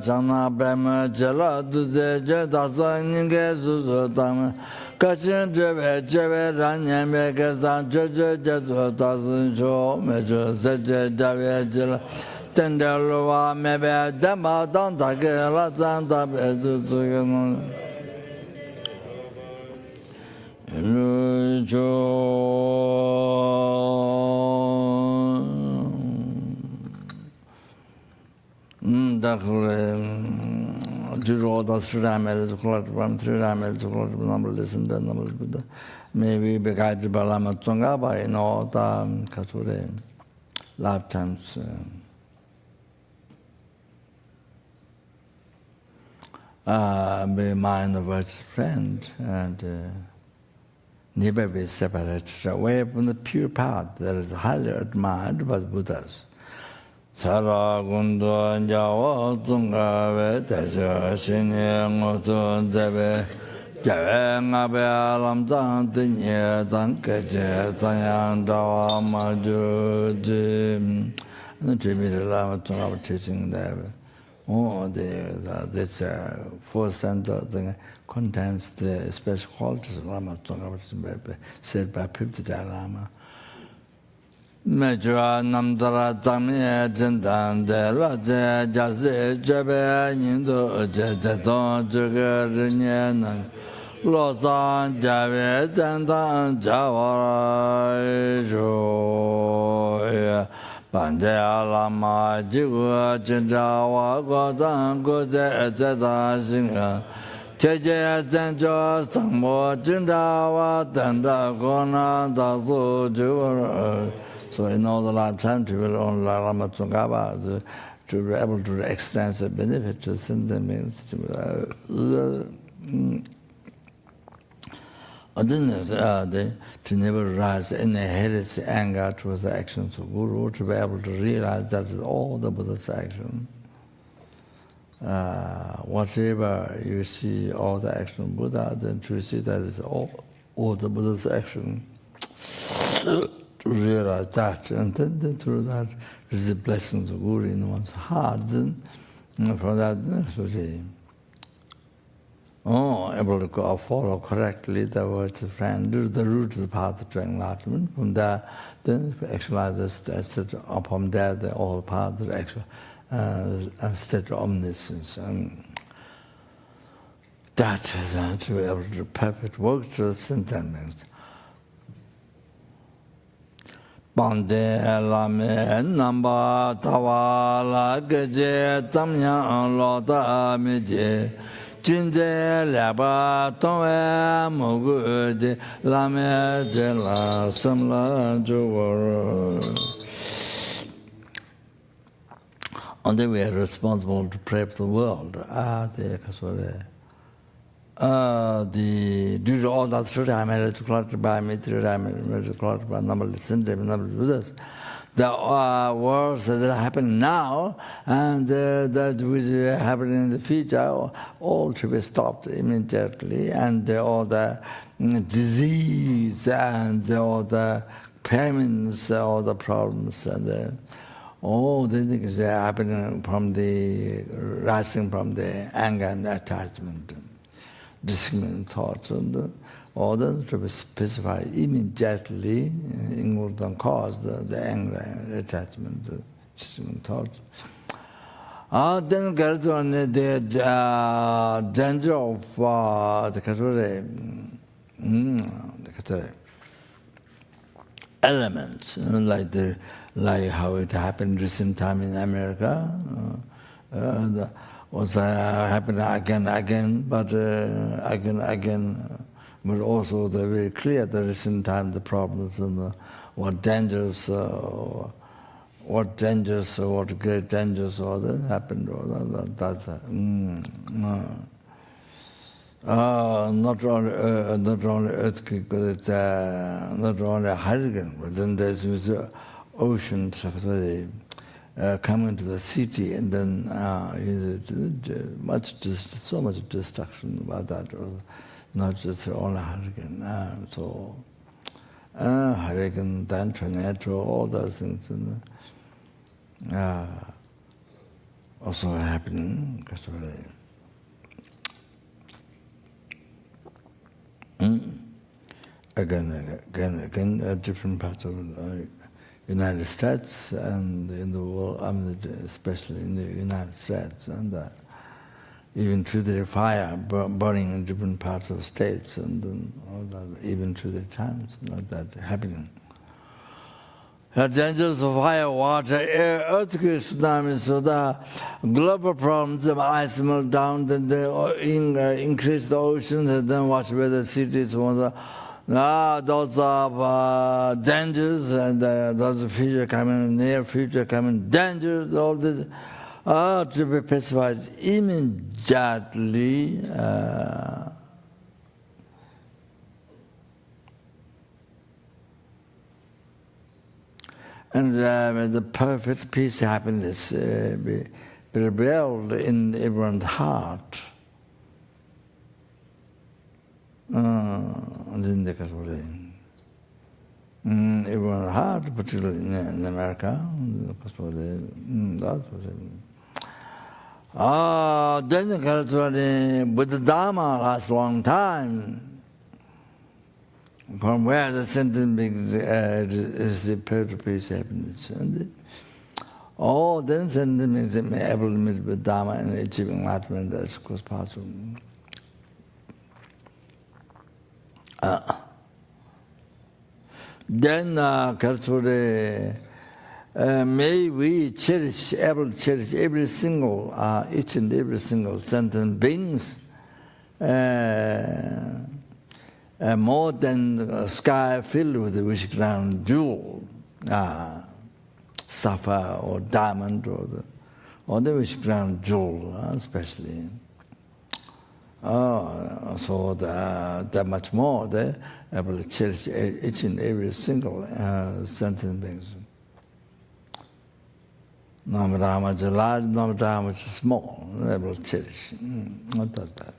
Chana Bema Jela Duze Jadaso Ninge Susu Tama Kachin Jeve Ranyame Kasan Jojo Jadu Tasun Cho Mejo Seje Jave Jela Tendelua Mebe Dama Danta Kela Santa Bezu Tuyanon Rujo Maybe Begaji Balama Tsongaba in all the Kature lifetimes. Be mine of a friend and never be separated away from the pure path that is highly admired by the Buddhas. Saragundo Jawa Tungave Taja Shini Moto Debe Javenga Belam Dang Dinye Dankaje Danyang Dawa Maju and the Lama to our teaching there. Oh, this fourth stanza thing contains the special qualities of Lama said by 50 Lama. Mejua Namdara Tamia Jindan de la Jazzy Jabe Nindo Jedon Jugger Rinyan Losan Jabe Jandan Jawara Joya Pandea Lama Jigu Jindawa Godan Gode Zeda Singa Cheje Zanjo Sangmo Jindawa Danda Gona Dazu Jigu. So in all the lifetime to will on Lama Tsongkhapa to be able to extend the benefit to send them to never rise any heresy, anger towards the actions of Guru, to be able to realize that is all the Buddha's action. Whatever you see, all the action of Buddha, then to see that is all the Buddha's action. To realize that, and then through that is the blessings of Guru in one's heart. Then from that, really, able to follow correctly the words of friend, the route of the path to enlightenment. From there, then actualize the state upon there, the all path of actual state of omniscience. And that is to be able to perfect work to the sentence. Bande Lama Namba Tawala Gaje Tamya Lota Mije Jinje Laba Towe Mogude Lama Jela Samla Jowar. And then we are responsible to pray for the world. Due to all that through time, I to collect by me, through time, to collect by number of Buddhas. The wars that are happening now and that will happen in the future, all to be stopped immediately, and all the disease and all the famines, all the problems, and all the things that are happening from the rising from the anger and attachment. Discriminating thoughts and order to be specified immediately in order to cause the anger and attachment, the discriminating thoughts. Then get on the danger of the elements, like how it happened recent time in America. Was happening again, but but also they're very clear at the recent time the problems and what dangers, what great dangers or that happened or not only earthquake, but it's not only a hurricane, but then there's oceans coming to the city, and then so much destruction about that, not just only hurricane. Hurricane, then tornado, all those things, also happening. Again, different parts of United States and in the world, especially in the United States, and even through the fire burning in different parts of states, and all that, even through the times, that happening. The dangers of fire, water, air, earthquakes, tsunamis, so the global problems of ice melt down, then they increase the oceans, and then wash away the cities. Those are dangers, and those future coming, near future coming dangers, all this to be pacified immediately. And the perfect peace, happiness be revealed in everyone's heart. Then they it was hard, particularly in America. That's was it. Then the Buddha Dharma lasts a long time. From where the sentence is the peace happiness. And then sentence means able to meet with Dharma and achieving enlightenment as close as possible. Then, may we cherish, able to cherish every single, each and every single sentient beings more than the sky filled with the rich crown jewel, sapphire or diamond or the rich crown jewel, especially. So that much more, they're able to cherish each and every single sentient being. Namadharma is large, Namadharma is small, they're able to cherish. Not that.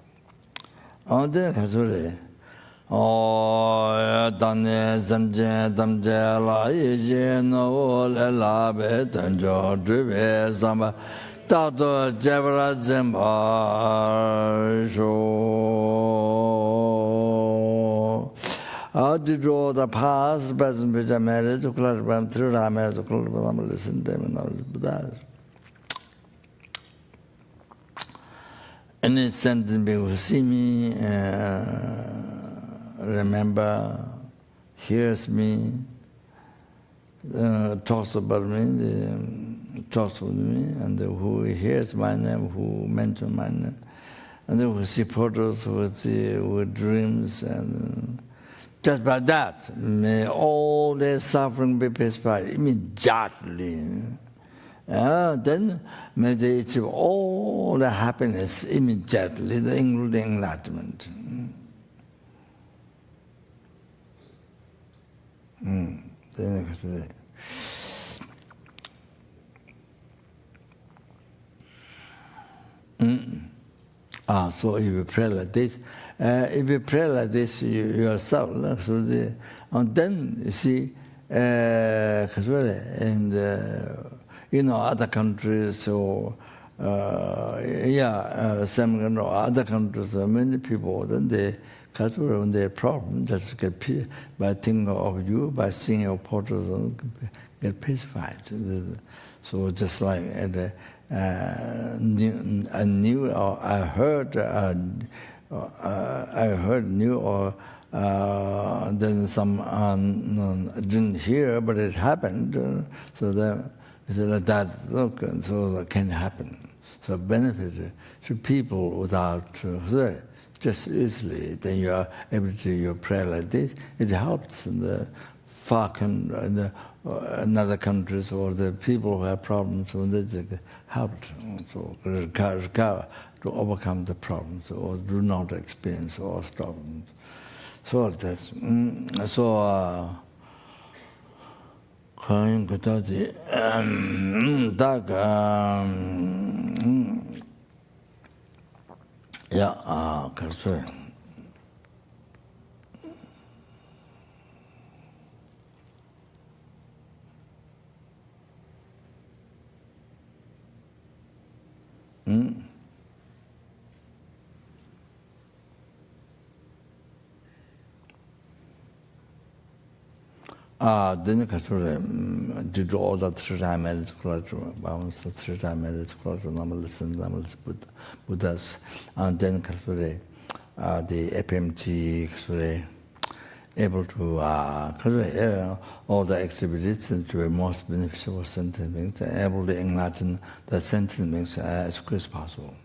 Then Hazure. Dane Zamje Damje La Yeje No La Be Tanjo Drive Zamba Tato Jebra Zemba Sho Adjo the past, present, future marriage, to clarify through marriage, to clarify listen to them and knowledge Buddha. Any sentence who see me, remember, hears me, talks about me, talks with me, and who hears my name, who mentions my name, and who see photos, who dreams, and just by that, may all their suffering be pacified immediately. Then may they achieve all the happiness immediately, including enlightenment. So if you pray like this, yourself, and then you see, and other countries or some other countries, many people, then they when their problem just get by thinking of you, by seeing your portraits, get pacified. So just like I heard new, or then some didn't hear, but it happened. So that look, and so that can happen. So benefit to people without just easily. Then you are able to do your prayer like this. It helps in the far in other countries, or the people who have problems, when they helped so to overcome the problems, or do not experience all problems. So that's 그래서 then did all that three marriage culture, balance three marriage culture, normals, Buddhas, and then the FPMT able to all the activities that were most beneficial for sentient beings, able to enlighten the sentient beings as quick as possible.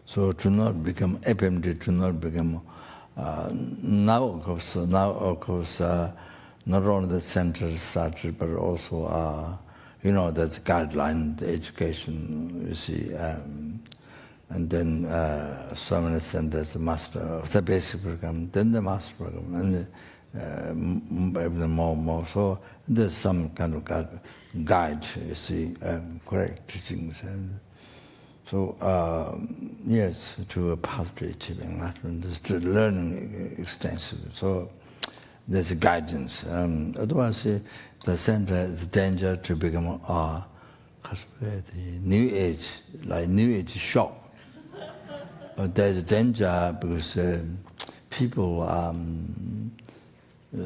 So to not become FPMT, to not become now of course not only the center started, but also that's guideline, the education, you see, and then so many centers, master, the basic program, then the master program, and more. So there's some kind of guide, you see, correct teachings. And so, yes, to a pathway achieving enlightenment, to learning extensively. So there's a guidance. Otherwise, the center is danger to become the new age, like new age shop. There's a danger because people,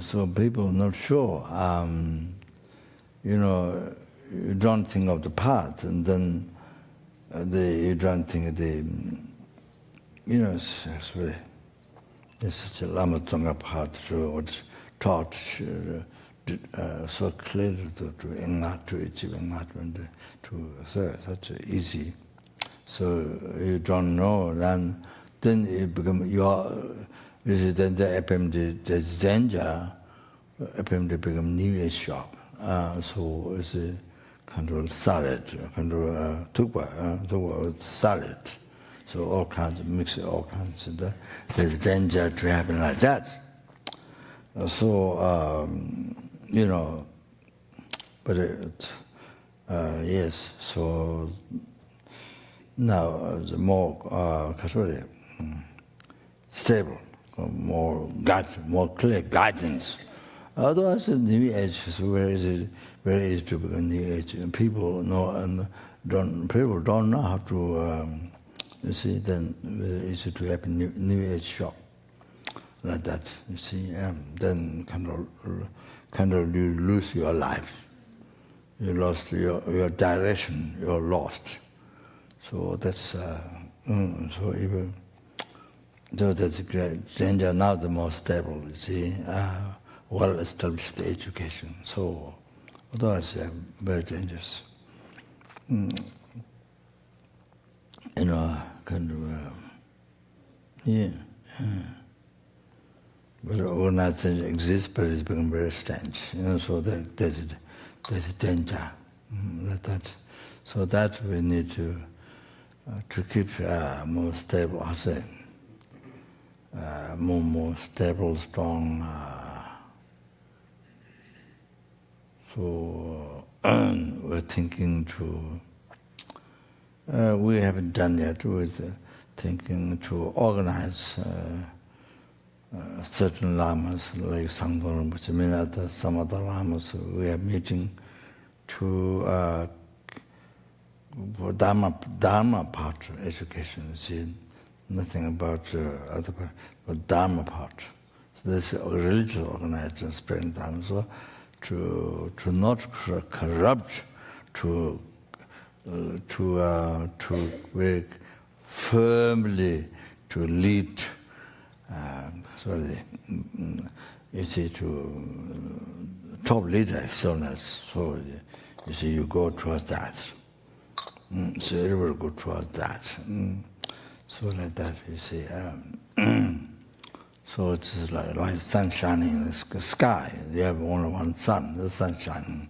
so people not sure. You don't think of the path, and then you don't think of the, it's actually, it's such a Lama Tsonga path to taught so clearly to achieve enlightenment, such easy. So you don't know, then you become then the FPMT, there's danger. FPMT become new age shop. So it's a kind of salad, kind of tukpa salad. So all kinds of mix, all kinds of there's danger to happen like that. So but yes. So now the more stable, more clear guidance. Otherwise, the new age is very easy to become new age. And people don't know how to. You see, then very easy to have a new age shop like that. You see, then kind of you lose your life. You lost your direction. You're lost. So that's so even though that's a great danger. Now the more stable, you see, well-established education. So otherwise, very dangerous. Kind of But organization exists, but it's become very strange. So there's a danger. So that we need to keep more stable, I say, more stable, strong. So we're thinking to, we haven't done yet, we're thinking to organize certain lamas, like Sangdong Rinpoche, some other lamas. We are meeting to for Dharma part education. See, nothing about other part, but Dharma part. So this religious organization spreading Dharma. So to not corrupt, to very firmly to lead. You see, to top leader, so you see, you go towards that. So everybody go towards that. So like that, you see. So it's like sun shining in the sky. You have only one sun, the sun shining.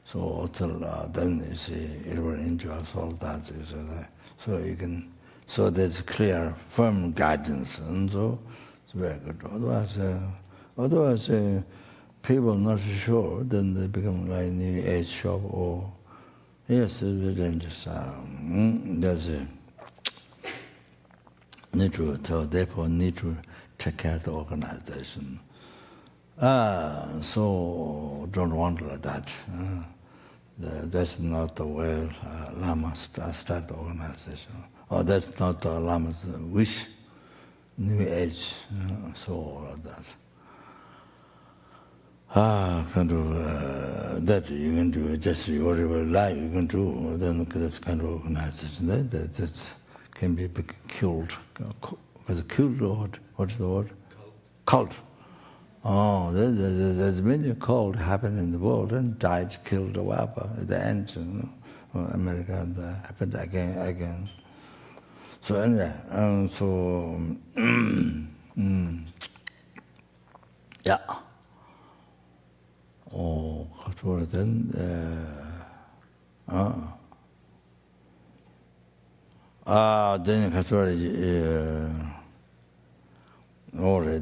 So till then, you see, everybody enjoys all that. So you can. So there's clear, firm guidance, and so it's very good. Otherwise, people not sure, then they become like new age shop or yes, it's very dangerous. There's need to therefore need to take care of the organization. So don't want like that. That's not the way Lamas start the organization. Or that's not the Lama's wish, new age, so all of that. Kind of that you can do, just whatever life you can do, then that's kind of organization. That can be killed. Was it killed or what's the word? Cult. Oh, there's many cult happened in the world and died, killed, or whatever. At the end, America happened again. So anyway, yeah. Oh, then, then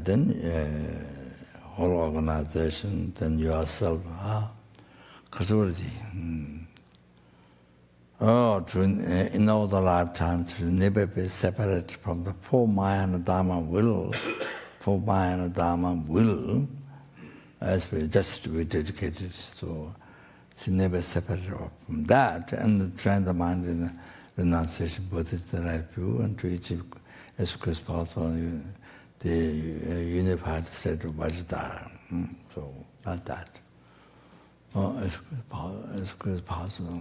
then whole organization, then yourself, in all the lifetimes, to never be separate from the four Maya and Dharma will, as we just be dedicated, so to never separate from that, and train the mind in the renunciation, bodhichitta, the right view, and to achieve as quick as possible the unified state of bodhichitta. So, not that. As quick as possible.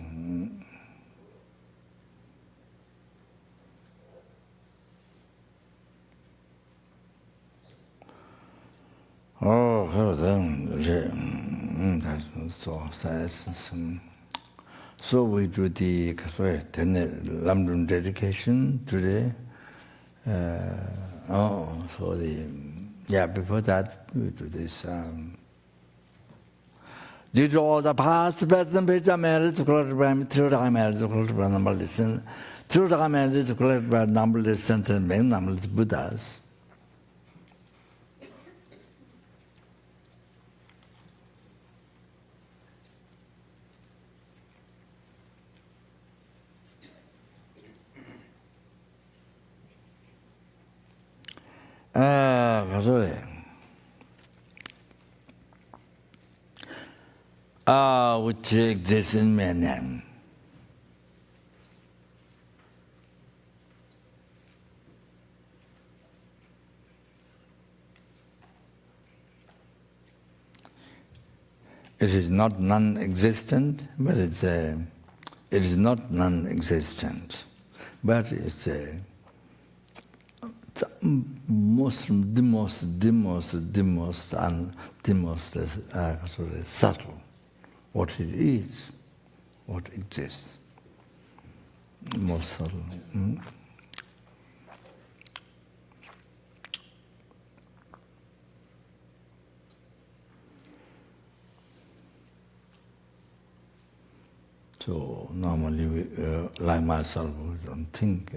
So we do the Lamrim dedication today. Before that we do this. Due to all the past, present, future marriage, collected by me, through the marriage, collected by numberless, through the marriage, collected by numberless sentences, numberless Buddhas. Which exists in man. It is not non-existent, but it is not non-existent, but it's the most subtle. What it is, what exists, most subtle. So normally, like myself, we don't think.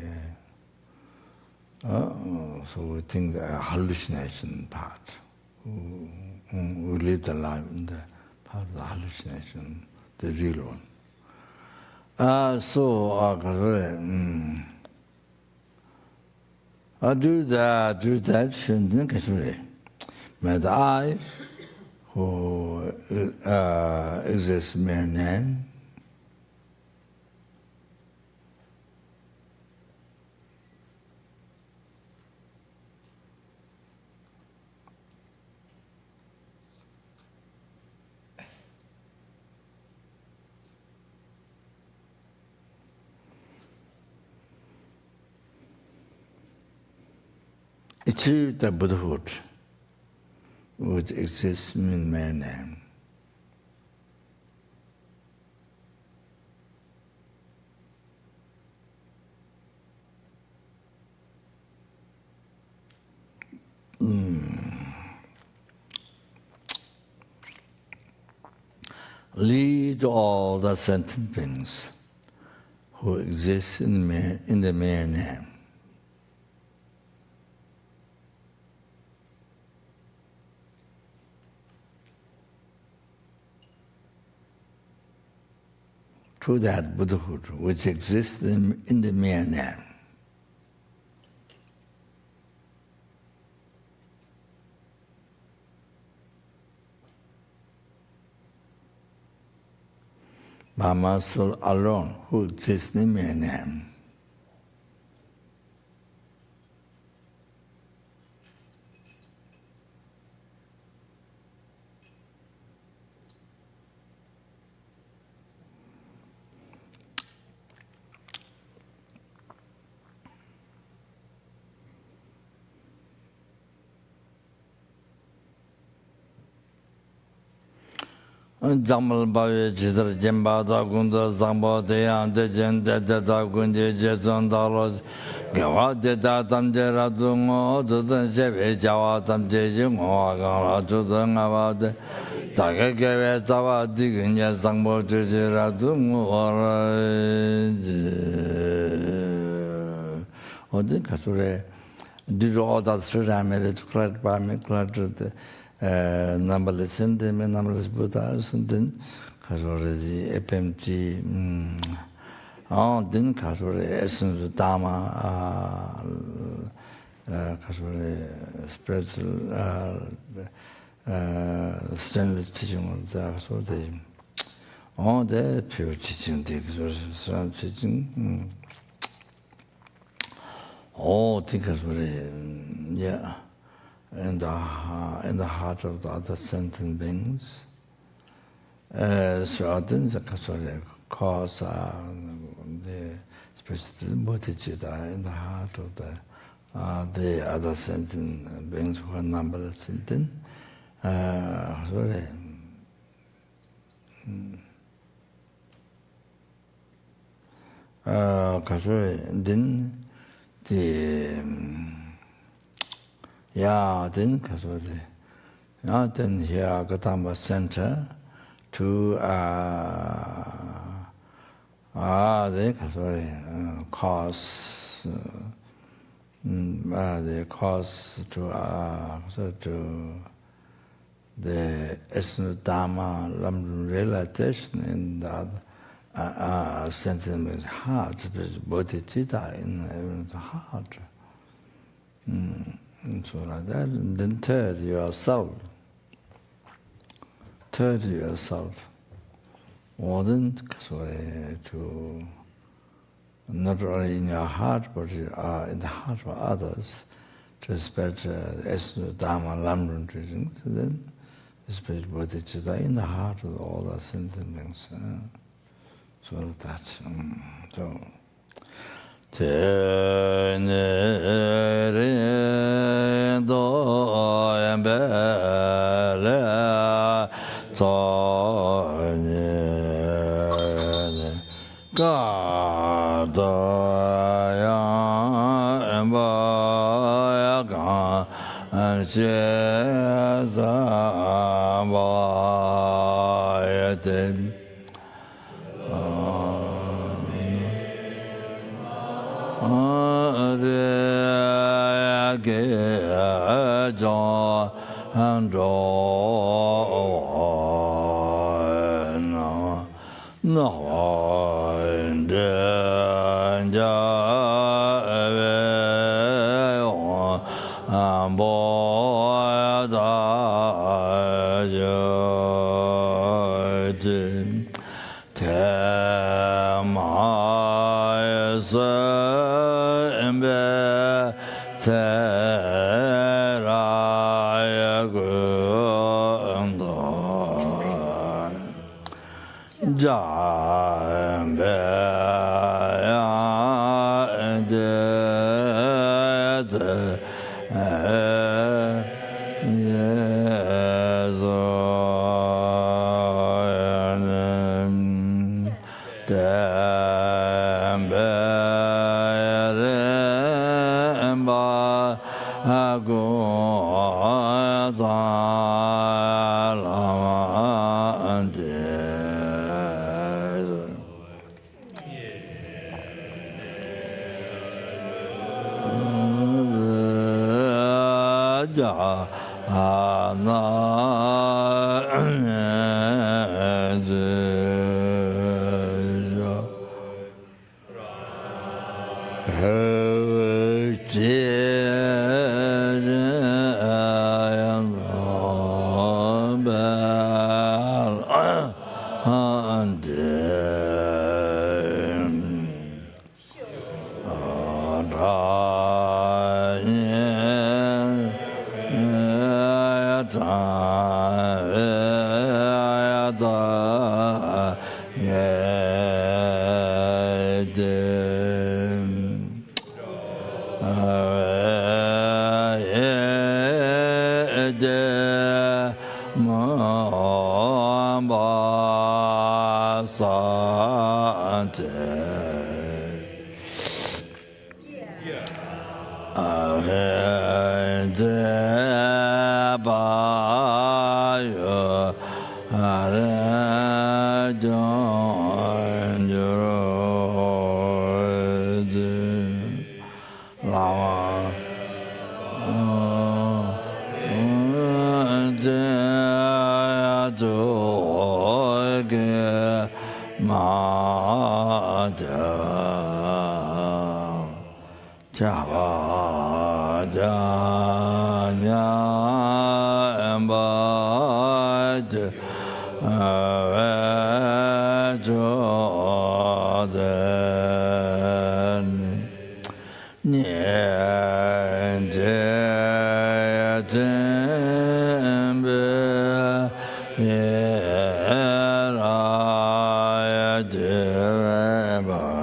So we think the hallucination part. We live the life in the part of the hallucination, the real one. Do that, may the I, who exists mere name, achieve the Buddhahood, which exists in mere name. Lead all the sentient beings who exist in the mere name. To that Buddhahood which exists in the mere name. Lama alone, who exists in the mere name. Jamal Bavi Chidra Jembada Gunda Zamba Deyan Dejan Deda Gundi Jason Dalos Gawa Deda Tamjera Dungo Dudan Jeve Jawa Tamjejing Oagala Tudan Avade Taka Gave Zawa Digunya Zangbo Jira Dungo Odin Kasure did all that through I made it clear by me, clear to the numberless and numberless Buddhas, and then already FPMT, then essence of Dharma, spiritual stainless teaching of the so they all the pure teaching, the teaching. All thinkers were, yeah, in the heart of the other sentient beings. So then the cause the spiritual bodhichitta in the heart of the other sentient beings who are numberless. And then, then then then here Gatamba Center to cause the cause to the essence Dharma Lamrim realization in the sentiment heart, bodhichitta in the heart. And so like that, and then third yourself. Wasn't to not only in your heart, but in the heart of others, to respect the essence of Dharma Lamrim teaching, then respect bodhichitta in the heart of all the sentient beings. So that, so. Tenere do embele sonye gada ya emba ya gan jeza ba yete Lama Chava Janya Embaj Vejoden Nyenje Jembe Yeraya Jereba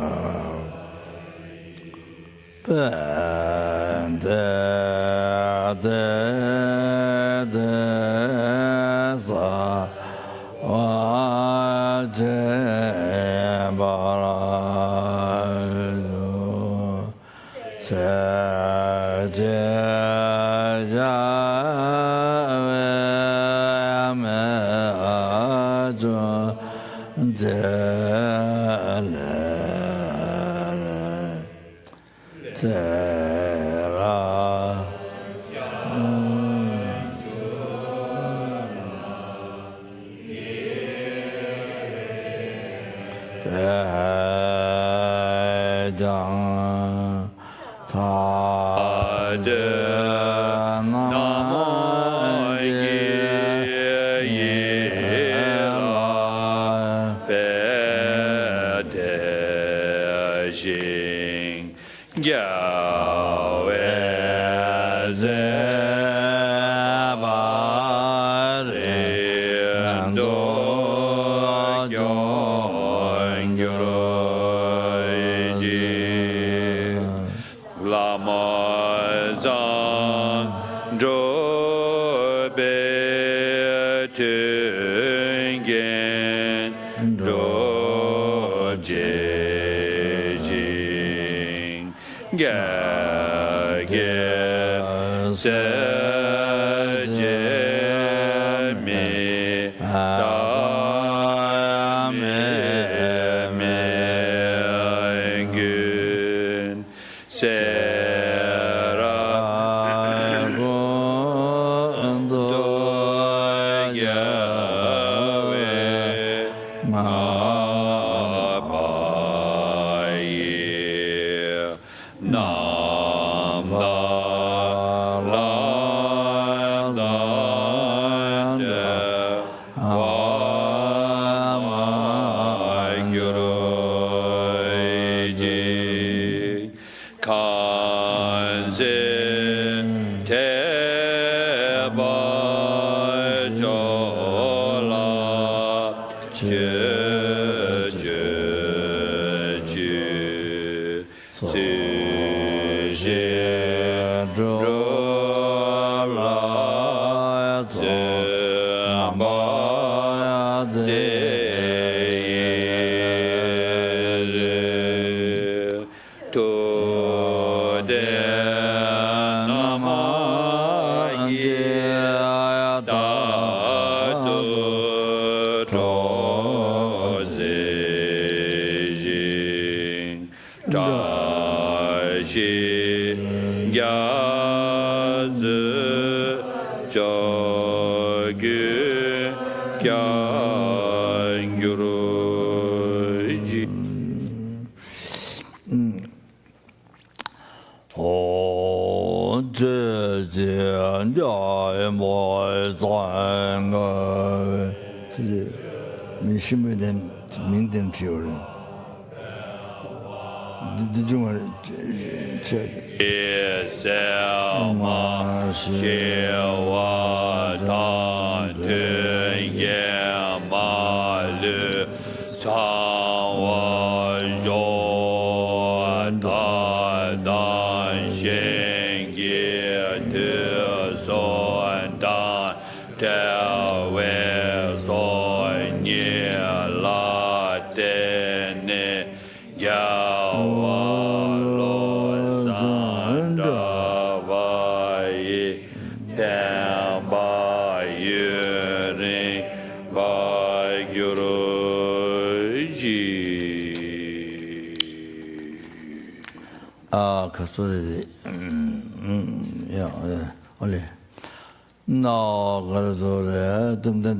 no, Guruzore, Tumde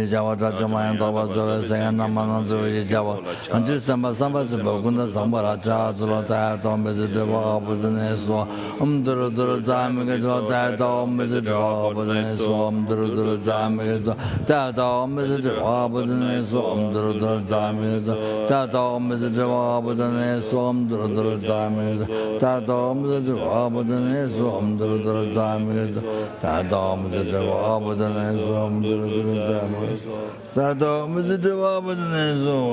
Java Jamayan Tabazore, Sayanamana Java, and just some Bogunda Sambara Chazula, Tom visit the Wabuzaneso, Duru Damigazo, Tom visit the Wabuzaneso, Duru Damigazo, Tom visit the Wabuzaneso, Duru Damigazo, Tom visit the Wabuzaneso, Duru Damigazo, Tom visit the Wabuzaneso, Duru Damigazo. Tadom is the Wabudanesum, Tadom is the Wabudanesum, Tadom is the Wabudanesum,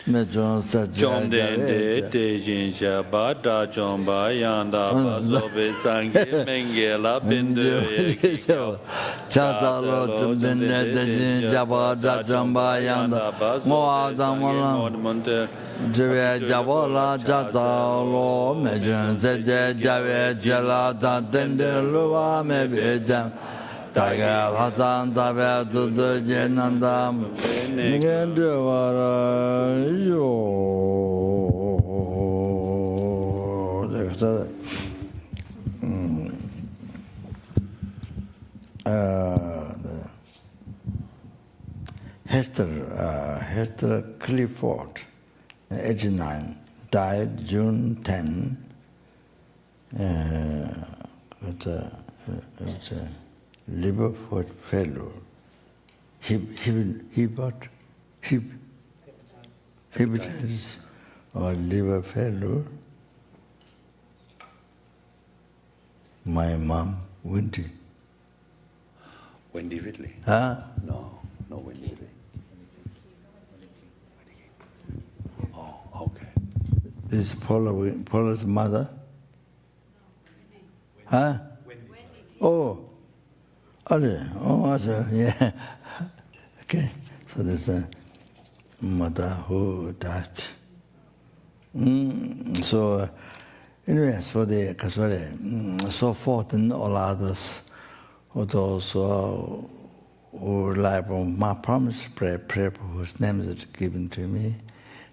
John de Dejin Shabada John Bayanda Bazobe Sangi Mengela Bindu Chazalo Tumdene Dejin Shabada John Bayanda Moadamala Jave Javola Chazalo Majun Seje Jave Jelata Tende Luva Mebedam Tagal Hasan Tabe to the Jenandam Nigandavara Hester Clifford, 89, died June 10. It's a Liverpool fellow, hepatitis or liver fellow. My mom, Wendy. Wendy Ridley? Huh? No, no Wendy Ridley. Oh, okay. This is Paula's mother? Huh? Oh. Oh, so, yeah. Okay, so there's a mother who died. So, anyway, so the Kaswale, so forth and all others, who also who rely on my promise prayer whose names are given to me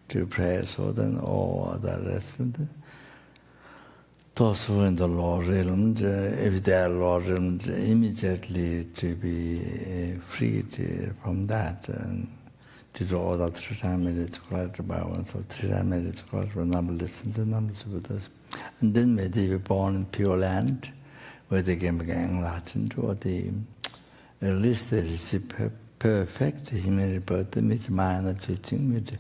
to pray, so then all the rest of the those who in the law realm, if they are law realm, immediately to be freed from that and to do all that 3 times minutes quite about so 3 times minutes quite for number listen to numbers with us. And then may they be born in Pure Land, where they can begin Latin to the at least they receive perfect humanity birth with minor teaching with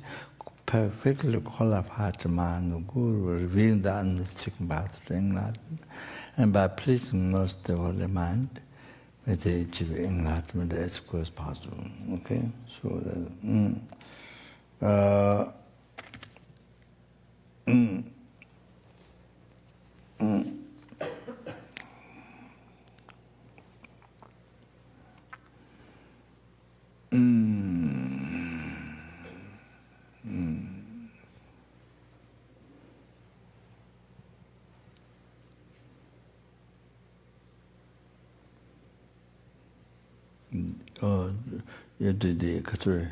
perfectly qualified man, Guru, revealing the unmistakable path to enlightenment, and by pleasing most the holy mind, may they achieve enlightenment as quick as possible. Okay? So you do the Catholic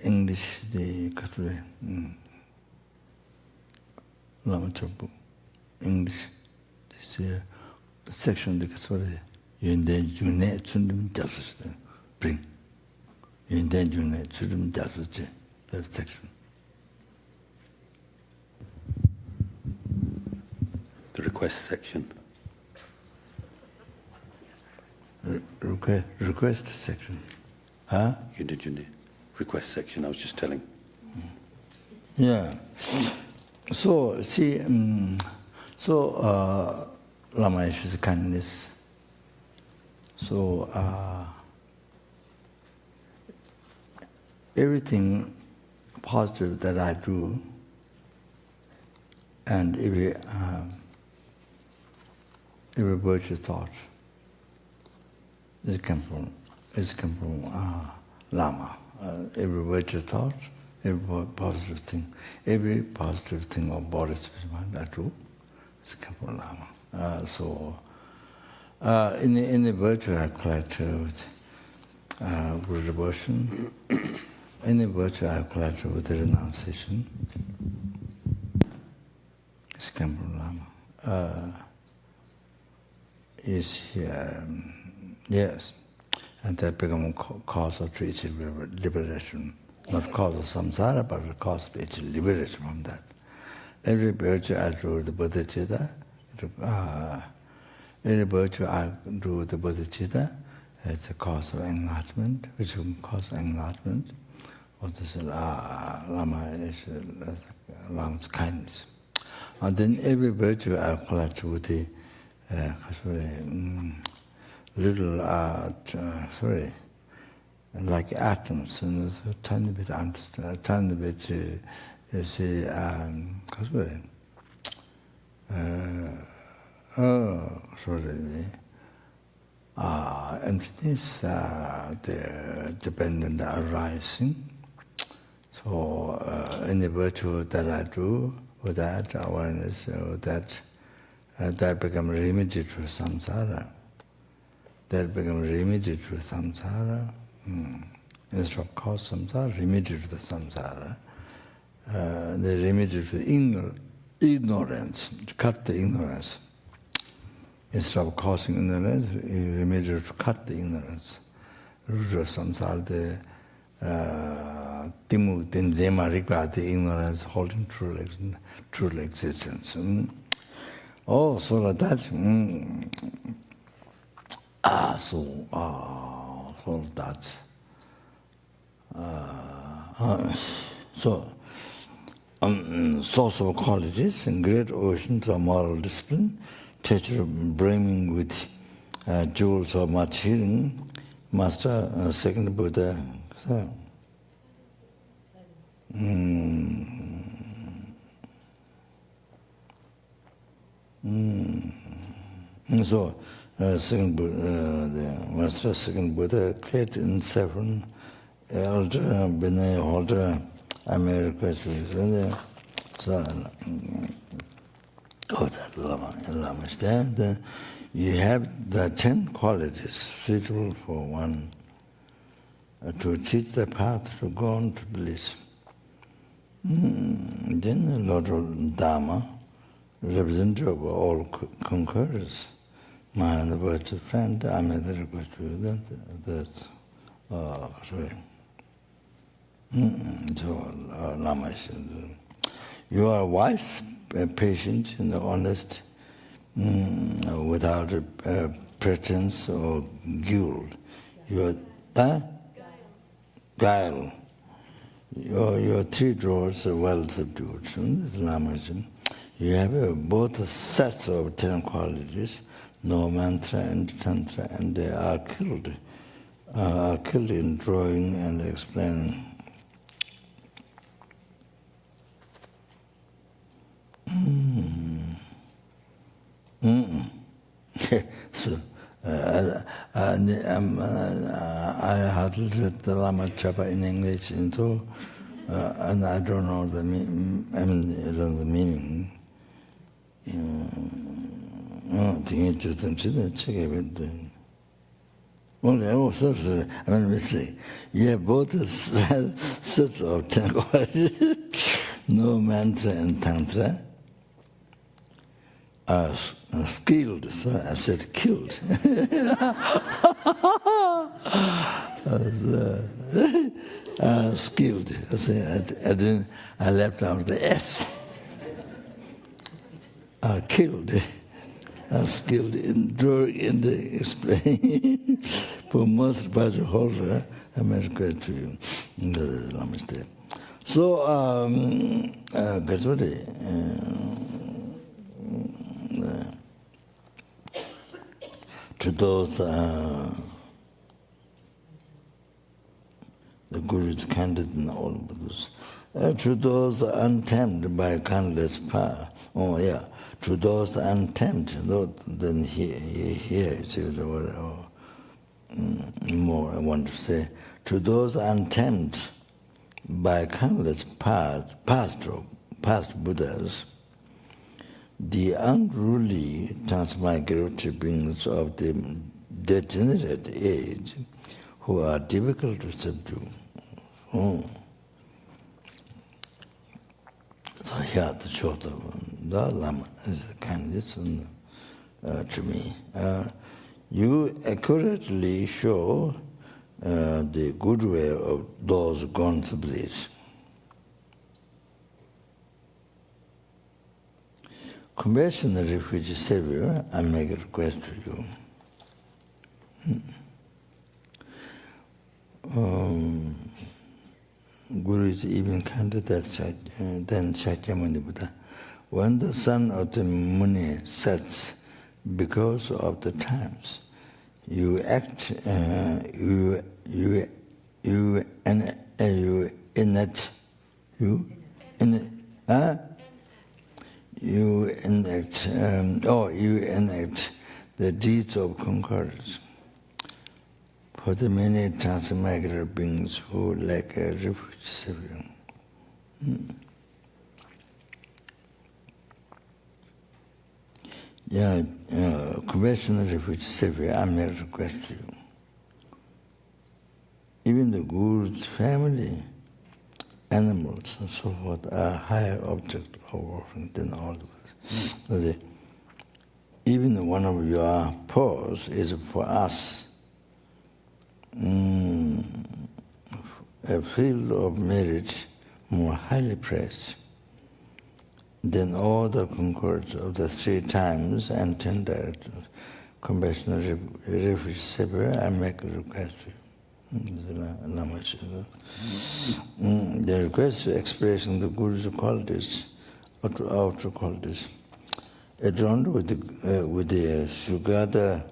English, the Catholic Lama book, English, this section the Catholic, Yunde June Tsundum Jasus, bring Yunde June Tsundum Jasus, that section. The request section. Request section. Huh? You did your request section, I was just telling. Yeah. So, see, Lama Yeshe's kindness. So, everything positive that I do, and every virtue thought, it comes from Lama. Every virtue thought, every positive thing of body, spirit, mind I do, it comes from Lama. So, in the virtue I collect with Guru devotion, any virtue I have collected with the renunciation, this came from Lama, is here, yes, and that become cause of its liberation. Not cause of samsara, but the cause of its liberation from that. Every virtue I do the bodhichitta, every virtue I do the bodhichitta, it's a cause of enlightenment, which will cause enlightenment. What is Lama is Lama's kindness. And then every virtue I collect with the little, like atoms, and there's a tiny bit, you see, emptiness, the dependent arising. So any virtue that I do with that awareness, that becomes remedy to samsara. That becomes remedy to samsara. Instead of cause samsara, remedy to the samsara. The remedy to ignorance, to cut the ignorance. Instead of causing ignorance, remedy to cut the ignorance. Rudra samsara, the timu tinjema rigva, the ignorance holding true existence. Oh, so like that. So that. Source of qualities and great oceans of moral discipline, teacher brimming with jewels of much hearing, master, second Buddha. So, second Buddha, the master, second Buddha, created in seven elder, Benay holder, America, so, that Lamas there. Then you have the 10 qualities suitable for one to teach the path to go on to bliss. Then the Lord of Dharma, representative of all conquerors, my virtual friend, I'm a request to you that so Lama said, you are wise, patient, and honest, without pretense or guile. You are guile. Your 3 drawers are well subdued. This is Lamaism. You have both sets of 10 qualities, no mantra and tantra, and they are killed in drawing and explaining. So, I hardly read the Lama Chapa in English, and so, and I don't know the meaning. I don't know the meaning. Thinking to them, check it. Only I was mistake. You have both sets of 10 qualities, no mantra and tantra. Skilled, so I said killed. Skilled. I left out the S. Killed. Skilled in drawing and explaining. For most budget holder, America to you. So, to those, the Guru is candid in all Buddhas. To those untamed by countless power. Oh yeah, to those untamed, then here is more I want to say. To those untamed by countless past Buddhas, the unruly transmigratory beings of the degenerate age who are difficult to subdue. So here the short of the Lama is a candidate to me. You accurately show the good way of those gone to bliss. Compassionate refuge Savior, I make a request to you. Guru is even candid than Shakyamuni Buddha. When the sun of the Muni sets because of the times, you enact the deeds of conquerors for the many transmigrant beings who lack a refuge Savior. Compassionate refuge Savior, I may request you. Even the Guru's family, animals, and so forth are higher object of offering than all of us. Even one of your paws is for us a field of merit more highly praised than all the concords of the 3 times and 10 directions. Compassionate refuge Savior, I make a request to you. The Lamas. The request expressing the Guru's qualities, outer qualities, adorned with the Sugata,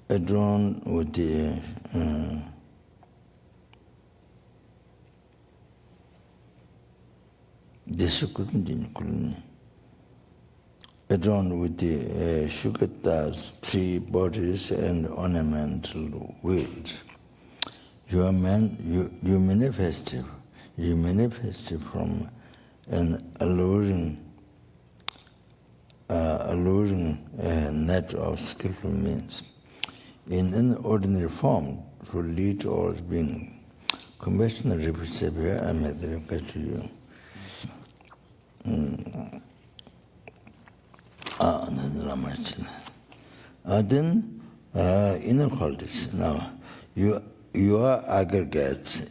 adorned with the adorned with the Sugata's 3 bodies and ornamental wheels. You manifested from an alluring net of skillful means in an ordinary form to lead all beings. Compassionate refuge Savior, I make the request to you. Then inner qualities. Now, your aggregates,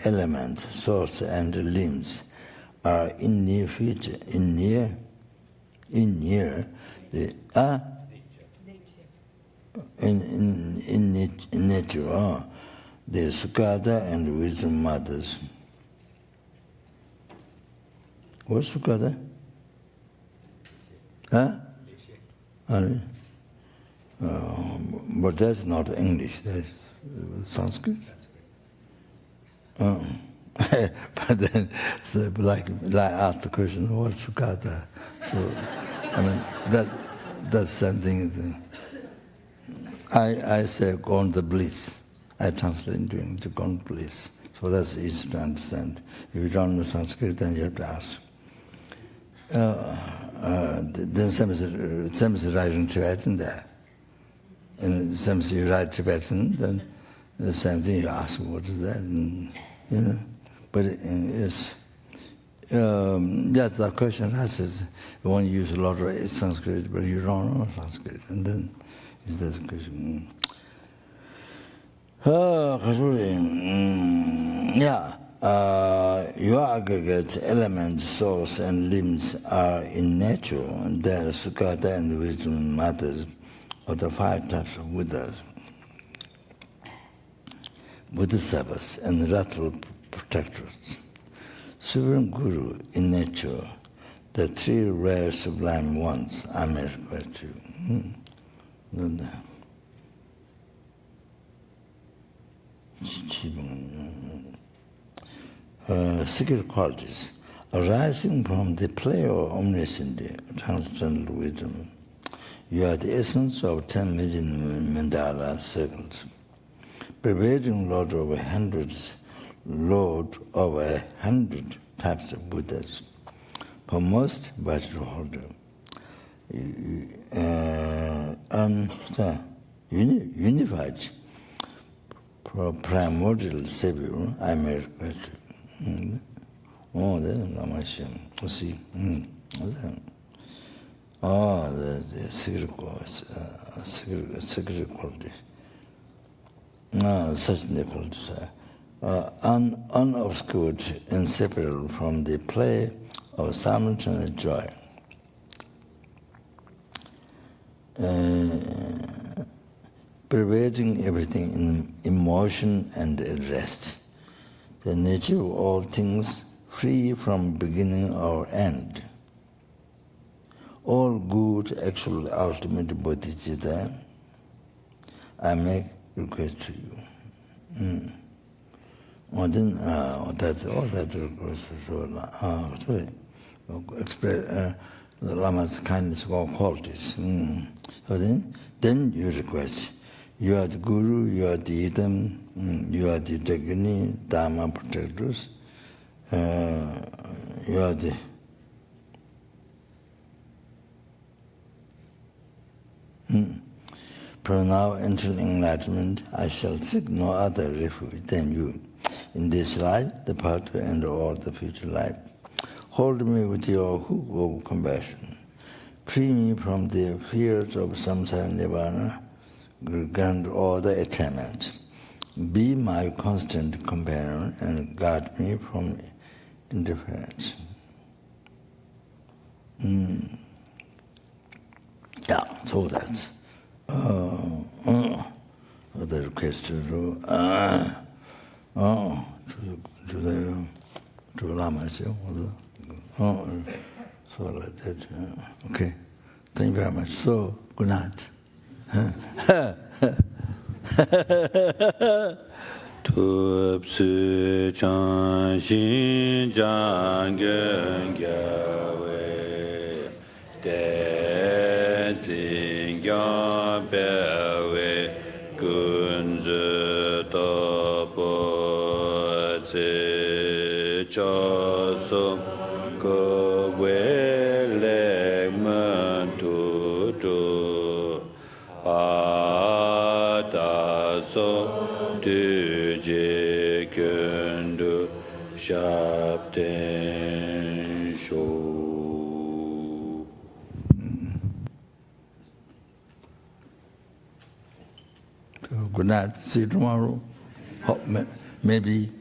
elements, source, and limbs are in near future, in near the in nature, the Sukada and wisdom mothers. What's Sukada? But that's not English, that's Sanskrit. But then, so like I asked the question, what's Sukata? So, I mean, that's something. I say, gone to bliss. I translate into gone to bliss. So that's easy to understand. If you don't know Sanskrit, then you have to ask. Then some is writing Tibetan there. And some you write Tibetan, then the same thing, you ask, what is that? And, but yes, that's the question arises. You want to use a lot of Sanskrit, but you don't know Sanskrit. And then is that the question? Your aggregate elements, source, and limbs are in nature. The Sukata and wisdom matters of the 5 types of Buddhas. Bodhisattvas and wrathful protectors. Supreme Guru in nature, the 3 rare sublime ones, I may request you. Secret qualities arising from the play of omniscient transcendental wisdom. You are the essence of 10 million mandala circles, pervading Lord of 100 types of Buddhas, for most vital holder. Unified, primordial Savior, I may request you. Oh, that's Lamas. See. Oh, the secret qualities. Such qualities unobscured, inseparable from the play of simultaneous joy. Pervading everything in emotion and rest. The nature of all things free from beginning or end. All good, actual, ultimate bodhichitta, I make request to you. All that request sorry. Express the Lama's kindness of all qualities. So then you request. You are the Guru, you are the Idam, you are the Dagini, Dharma protectors, you are the From now until enlightenment, I shall seek no other refuge than you. In this life, the past, and all the future life. Hold me with your hook of compassion. Free me from the fears of samsara nirvana, grant all the attainment. Be my constant companion and guard me from indifference. Yeah, so that's the request to Lamas. So like that. Okay, thank you very much. So, good night. Tupsu Chanshin Jangen Gyawe Tenzin Gyabewe Gunzu Topo Tse Choso Kowe Legman Tutu Ataso Tuje Kundu Shabten Sho. Good night. See you tomorrow. Maybe.